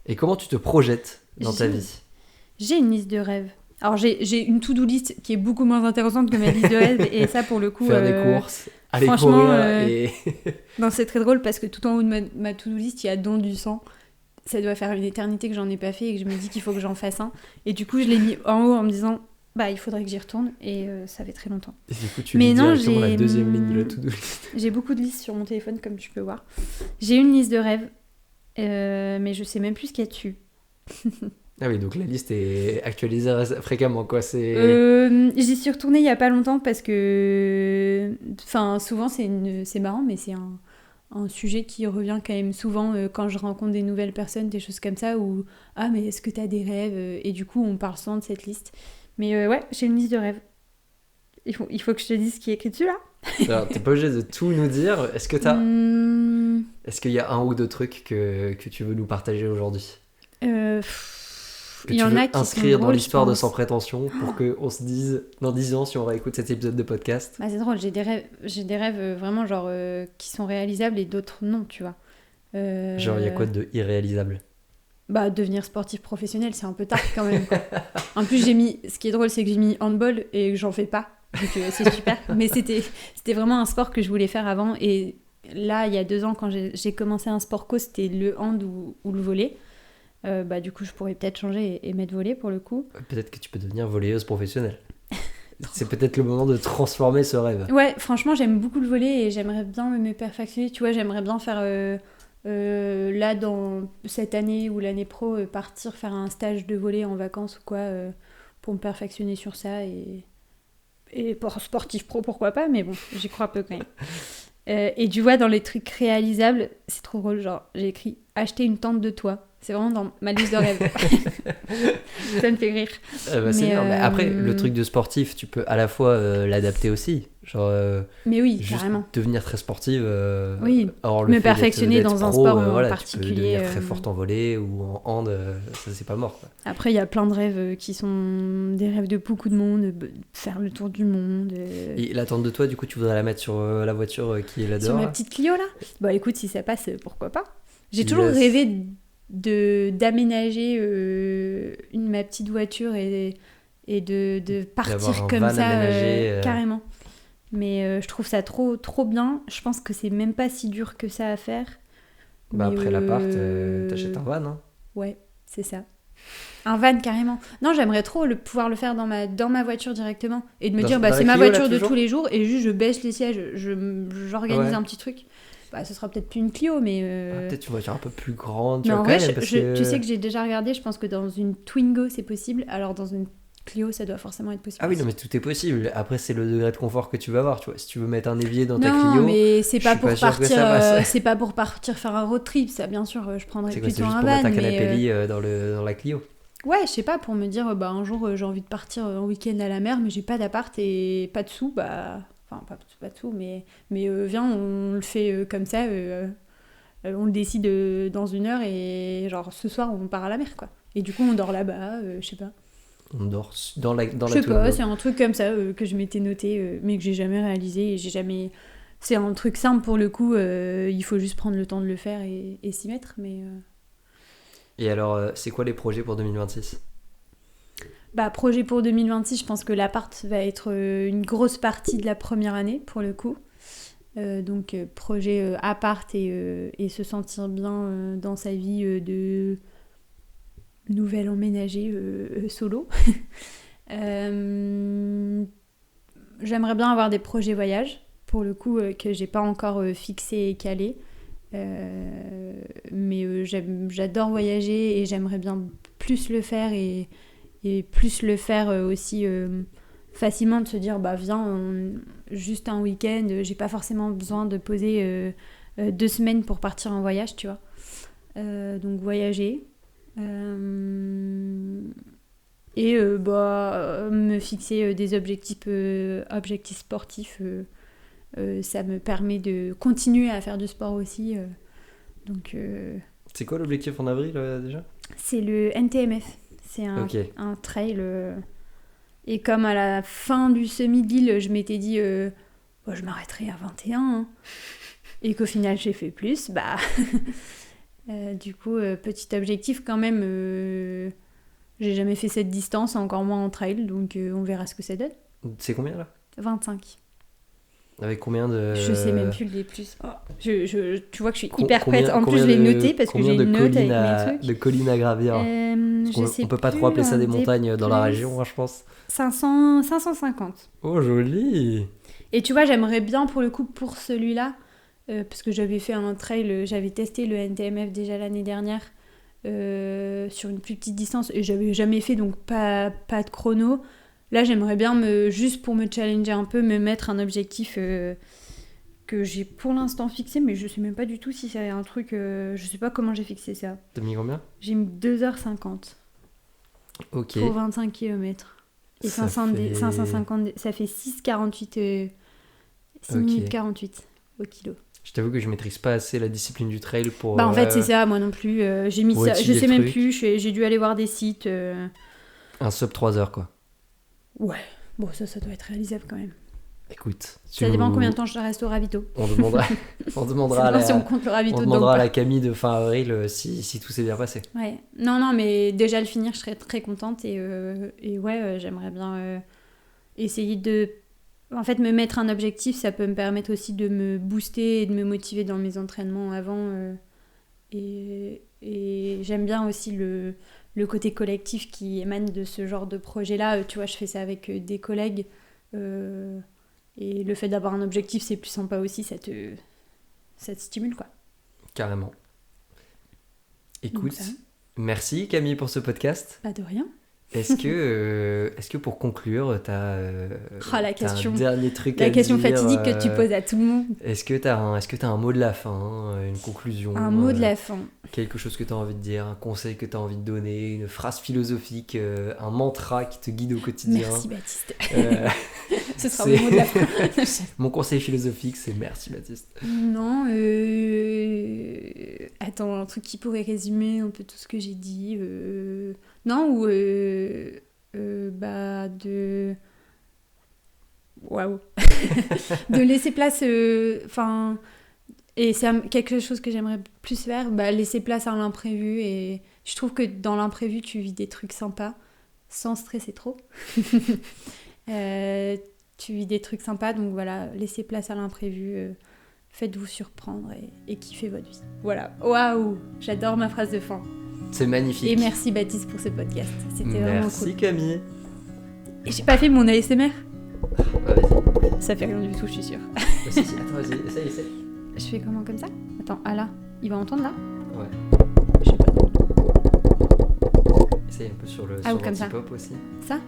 Speaker 1: Et comment tu te projettes dans ta vie?
Speaker 2: J'ai une liste de rêves. Alors j'ai une to-do list qui est beaucoup moins intéressante que ma liste de rêves, et ça pour le coup...
Speaker 1: Faire des courses, aller
Speaker 2: franchement,
Speaker 1: courir et...
Speaker 2: Non, c'est très drôle parce que tout en haut de ma to-do list, il y a don du sang. Ça doit faire une éternité que j'en ai pas fait et que je me dis qu'il faut que j'en fasse un. Et du coup, je l'ai mis en haut en me disant, il faudrait que j'y retourne, et ça fait très longtemps.
Speaker 1: Et du coup, tu lis directement la deuxième ligne de la to-do list.
Speaker 2: J'ai beaucoup de listes sur mon téléphone, comme tu peux voir. J'ai une liste de rêves, mais je sais même plus ce qu'il y a dessus.
Speaker 1: Ah oui, donc la liste est actualisée fréquemment, quoi.
Speaker 2: J'y suis retournée il y a pas longtemps parce que... Enfin, souvent, c'est marrant, mais c'est un sujet qui revient quand même souvent quand je rencontre des nouvelles personnes, des choses comme ça, où « Ah, mais est-ce que t'as des rêves ?» Et du coup, on parle souvent de cette liste. Mais ouais, j'ai une liste de rêves. Il faut que je te dise ce qui est écrit dessus, là.
Speaker 1: Alors, t'es pas obligé de tout nous dire. Est-ce que Est-ce qu'il y a un ou deux trucs que tu veux nous partager aujourd'hui? Que
Speaker 2: Il y
Speaker 1: tu
Speaker 2: en
Speaker 1: veux
Speaker 2: a qui
Speaker 1: inscrire
Speaker 2: sont
Speaker 1: dans
Speaker 2: drôles,
Speaker 1: l'histoire
Speaker 2: je
Speaker 1: de
Speaker 2: pense.
Speaker 1: Sans Prétention pour qu'on se dise dans 10 ans si on réécoute cet épisode de podcast?
Speaker 2: Bah, c'est drôle, j'ai des rêves vraiment genre qui sont réalisables et d'autres non, tu vois.
Speaker 1: Genre, il y a quoi de irréalisable?
Speaker 2: Bah, devenir sportif professionnel, c'est un peu tard quand même, quoi. En plus, ce qui est drôle, c'est que j'ai mis handball et que j'en fais pas. Donc c'est super. Mais c'était vraiment un sport que je voulais faire avant. Et là, il y a 2 ans, quand j'ai commencé un sport co, c'était le hand ou le volley. Bah, du coup, je pourrais peut-être changer et mettre volley pour le coup.
Speaker 1: Peut-être que tu peux devenir volleyeuse professionnelle. C'est peut-être le moment de transformer ce rêve.
Speaker 2: Ouais, franchement, j'aime beaucoup le volley et j'aimerais bien me perfectionner. Tu vois, j'aimerais bien faire là, dans cette année ou l'année pro, partir faire un stage de volley en vacances ou quoi, pour me perfectionner sur ça. Et pour sportif pro, pourquoi pas, mais bon, j'y crois peu quand même. Et tu vois, dans les trucs réalisables, c'est trop drôle, genre, j'ai écrit « acheter une tente de toit ». C'est vraiment dans ma liste de rêves. Ça me fait rire.
Speaker 1: Bah, c'est bien. Mais après, le truc de sportif, tu peux à la fois l'adapter aussi. Genre,
Speaker 2: mais oui,
Speaker 1: juste
Speaker 2: carrément.
Speaker 1: devenir très sportive.
Speaker 2: Oui,
Speaker 1: alors
Speaker 2: me
Speaker 1: le fait
Speaker 2: perfectionner
Speaker 1: d'être
Speaker 2: dans un
Speaker 1: pro,
Speaker 2: sport en
Speaker 1: voilà,
Speaker 2: particulier.
Speaker 1: Tu peux devenir très forte en volley ou en hand, ça c'est pas mort. Quoi.
Speaker 2: Après, il y a plein de rêves qui sont des rêves de beaucoup de monde, faire le tour du monde.
Speaker 1: Et la tente de toi, du coup, tu voudrais la mettre sur la voiture qui est là
Speaker 2: Sur
Speaker 1: dehors
Speaker 2: ma
Speaker 1: là
Speaker 2: petite Clio là. Bah écoute, si ça passe, pourquoi pas. J'ai
Speaker 1: Yes.
Speaker 2: toujours rêvé d'aménager ma petite voiture et de
Speaker 1: D'avoir
Speaker 2: partir
Speaker 1: un
Speaker 2: comme
Speaker 1: van
Speaker 2: ça
Speaker 1: aménagé,
Speaker 2: carrément. Mais je trouve ça trop bien. Je pense que c'est même pas si dur que ça à faire.
Speaker 1: Bah
Speaker 2: Mais,
Speaker 1: après l'appart, t'achètes un van. Hein.
Speaker 2: Ouais, c'est ça. Un van carrément. Non, j'aimerais trop pouvoir le faire dans ma voiture directement et de me dire bah
Speaker 1: dans
Speaker 2: c'est
Speaker 1: la
Speaker 2: ma
Speaker 1: Clio, là,
Speaker 2: voiture de
Speaker 1: toujours
Speaker 2: tous les jours et juste je baisse les sièges, j'organise
Speaker 1: Ouais.
Speaker 2: un petit truc. Bah ce sera peut-être plus une Clio mais
Speaker 1: Peut-être une voiture un peu plus grande. Tu
Speaker 2: mais
Speaker 1: vois,
Speaker 2: en
Speaker 1: quand
Speaker 2: vrai,
Speaker 1: même, parce que...
Speaker 2: tu sais que j'ai déjà regardé, je pense que dans une Twingo c'est possible, alors dans une Clio ça doit forcément être possible.
Speaker 1: Ah oui,
Speaker 2: aussi.
Speaker 1: non, mais tout est possible. Après, c'est le degré de confort que tu vas avoir. Tu vois, si tu veux mettre un évier dans ta
Speaker 2: Non,
Speaker 1: Clio,
Speaker 2: mais c'est
Speaker 1: je
Speaker 2: pas
Speaker 1: suis
Speaker 2: pour
Speaker 1: pas sûr que
Speaker 2: partir.
Speaker 1: ça passe.
Speaker 2: C'est pas pour partir faire un road trip. Ça, bien sûr, je prendrais
Speaker 1: c'est quoi, c'est
Speaker 2: plutôt
Speaker 1: juste
Speaker 2: un
Speaker 1: pour mettre
Speaker 2: van.
Speaker 1: un canapé
Speaker 2: Mais
Speaker 1: lit dans la Clio.
Speaker 2: ouais, je sais pas, pour me dire, bah un jour j'ai envie de partir en week-end à la mer, mais j'ai pas d'appart et pas de sous, bah enfin pas de sous, mais viens, on le fait comme ça. On le décide dans 1 heure et genre ce soir on part à la mer quoi. Et du coup on dort là-bas, je sais pas.
Speaker 1: On dort dans la
Speaker 2: Je sais pas,
Speaker 1: Twingo.
Speaker 2: c'est un truc comme ça que je m'étais noté, mais que j'ai jamais réalisé et j'ai jamais. C'est un truc simple pour le coup, il faut juste prendre le temps de le faire et s'y mettre. Mais
Speaker 1: Et alors, c'est quoi les projets pour 2026?
Speaker 2: bah projet pour 2026, je pense que l'appart va être une grosse partie de la première année pour le coup. Donc projet appart et se sentir bien dans sa vie de nouvelle emménagée solo. J'aimerais bien avoir des projets voyage, pour le coup, que j'ai pas encore fixé et calé. Mais j'adore voyager et j'aimerais bien plus le faire et plus le faire aussi facilement, de se dire bah viens, juste un week-end, j'ai pas forcément besoin de poser 2 semaines pour partir en voyage, tu vois. Donc voyager. Et me fixer des objectifs sportifs, ça me permet de continuer à faire du sport aussi. Donc,
Speaker 1: C'est quoi l'objectif en avril déjà?
Speaker 2: c'est le NTMF. C'est un trail. Et comme à la fin du semi-deal, je m'étais dit je m'arrêterai à 21. Hein, et qu'au final, j'ai fait plus. Bah, du coup, petit objectif quand même. J'ai jamais fait cette distance, encore moins en trail, donc on verra ce que ça donne.
Speaker 1: C'est combien là?
Speaker 2: 25.
Speaker 1: Avec combien de...
Speaker 2: Je sais même plus les plus. Oh, tu vois que je suis hyper prête. En plus, je l'ai
Speaker 1: de-
Speaker 2: noté parce que
Speaker 1: combien
Speaker 2: j'ai
Speaker 1: de
Speaker 2: une note avec
Speaker 1: collines
Speaker 2: mes trucs.
Speaker 1: de collines à gravir?
Speaker 2: Je sais
Speaker 1: On peut pas
Speaker 2: plus,
Speaker 1: trop appeler ça
Speaker 2: en
Speaker 1: des montagnes dans la
Speaker 2: déplace.
Speaker 1: région, hein, je pense.
Speaker 2: 550.
Speaker 1: Oh, joli!
Speaker 2: Et tu vois, j'aimerais bien pour le coup, pour celui-là, parce que j'avais fait un trail, j'avais testé le NTMF déjà l'année dernière sur une plus petite distance et j'avais jamais fait, donc pas de chrono. Là, j'aimerais bien, juste pour me challenger un peu, me mettre un objectif que que j'ai pour l'instant fixé, mais je sais même pas du tout si c'est un truc... je sais pas comment j'ai fixé ça.
Speaker 1: T'as mis combien?
Speaker 2: J'ai mis 2h50
Speaker 1: Ok.
Speaker 2: pour 25 km. Et
Speaker 1: Ça
Speaker 2: 550, ça fait 6,48... 6
Speaker 1: Ok.
Speaker 2: minutes 48 au kilo.
Speaker 1: Je t'avoue que je maîtrise pas assez la discipline du trail pour...
Speaker 2: Bah en fait c'est ça, moi non plus. J'ai mis ça, je
Speaker 1: motiver
Speaker 2: sais
Speaker 1: le
Speaker 2: même
Speaker 1: truc.
Speaker 2: plus, j'ai dû aller voir des sites.
Speaker 1: Un sub 3 heures, quoi.
Speaker 2: Ouais, bon ça doit être réalisable quand même.
Speaker 1: Écoute.
Speaker 2: Ça dépend combien de temps je reste au ravito.
Speaker 1: On demandera, on demandera, à
Speaker 2: C'est si on
Speaker 1: la,
Speaker 2: compte le ravito
Speaker 1: on
Speaker 2: dedans ou
Speaker 1: demandera à
Speaker 2: pas.
Speaker 1: la Camille de fin avril si tout s'est bien passé.
Speaker 2: Ouais. Non, mais déjà le finir, je serais très contente et ouais, j'aimerais bien essayer de... En fait, me mettre un objectif, ça peut me permettre aussi de me booster et de me motiver dans mes entraînements avant. Et j'aime bien aussi le côté collectif qui émane de ce genre de projet-là. Tu vois, je fais ça avec des collègues. Et le fait d'avoir un objectif, c'est plus sympa aussi, ça te stimule, quoi.
Speaker 1: Carrément. Écoute,
Speaker 2: Donc ça.
Speaker 1: merci Camille pour ce podcast.
Speaker 2: Pas de rien.
Speaker 1: Est-ce que pour conclure, t'as
Speaker 2: La
Speaker 1: t'as
Speaker 2: question.
Speaker 1: un dernier truc
Speaker 2: La
Speaker 1: à
Speaker 2: question
Speaker 1: dire,
Speaker 2: fatidique que tu poses à tout le monde.
Speaker 1: Est-ce que t'as un mot de la fin, une conclusion,
Speaker 2: Un mot de la fin.
Speaker 1: quelque chose que t'as envie de dire, un conseil que t'as envie de donner, une phrase philosophique, un mantra qui te guide au quotidien?
Speaker 2: Merci Baptiste.
Speaker 1: Euh,
Speaker 2: Ce sera
Speaker 1: c'est-
Speaker 2: mon mot de la fin.
Speaker 1: Mon conseil philosophique, c'est merci Baptiste.
Speaker 2: Non, attends, un truc qui pourrait résumer un peu tout ce que j'ai dit. Non, ou bah de... Waouh. De laisser place... Enfin... et c'est quelque chose que j'aimerais plus faire, bah, laisser place à l'imprévu. Et je trouve que dans l'imprévu, tu vis des trucs sympas, sans stresser trop. Tu vis des trucs sympas, donc voilà, laissez place à l'imprévu. Faites-vous surprendre et kiffez votre vie. Voilà. Waouh, j'adore ma phrase de fin.
Speaker 1: C'est magnifique.
Speaker 2: Et merci Baptiste pour ce podcast. C'était vraiment
Speaker 1: Merci
Speaker 2: cool.
Speaker 1: Camille.
Speaker 2: Et j'ai pas fait mon ASMR.
Speaker 1: Vas-y.
Speaker 2: Ça fait rien du tout, je suis sûre.
Speaker 1: Si, attends, vas-y, essaye.
Speaker 2: Je fais comment comme ça? Attends, ah là, il va entendre là?
Speaker 1: Ouais.
Speaker 2: Je sais pas.
Speaker 1: Essaye un peu sur le
Speaker 2: Ah,
Speaker 1: sur
Speaker 2: ou comme ça.
Speaker 1: l'antipop aussi.
Speaker 2: Ça?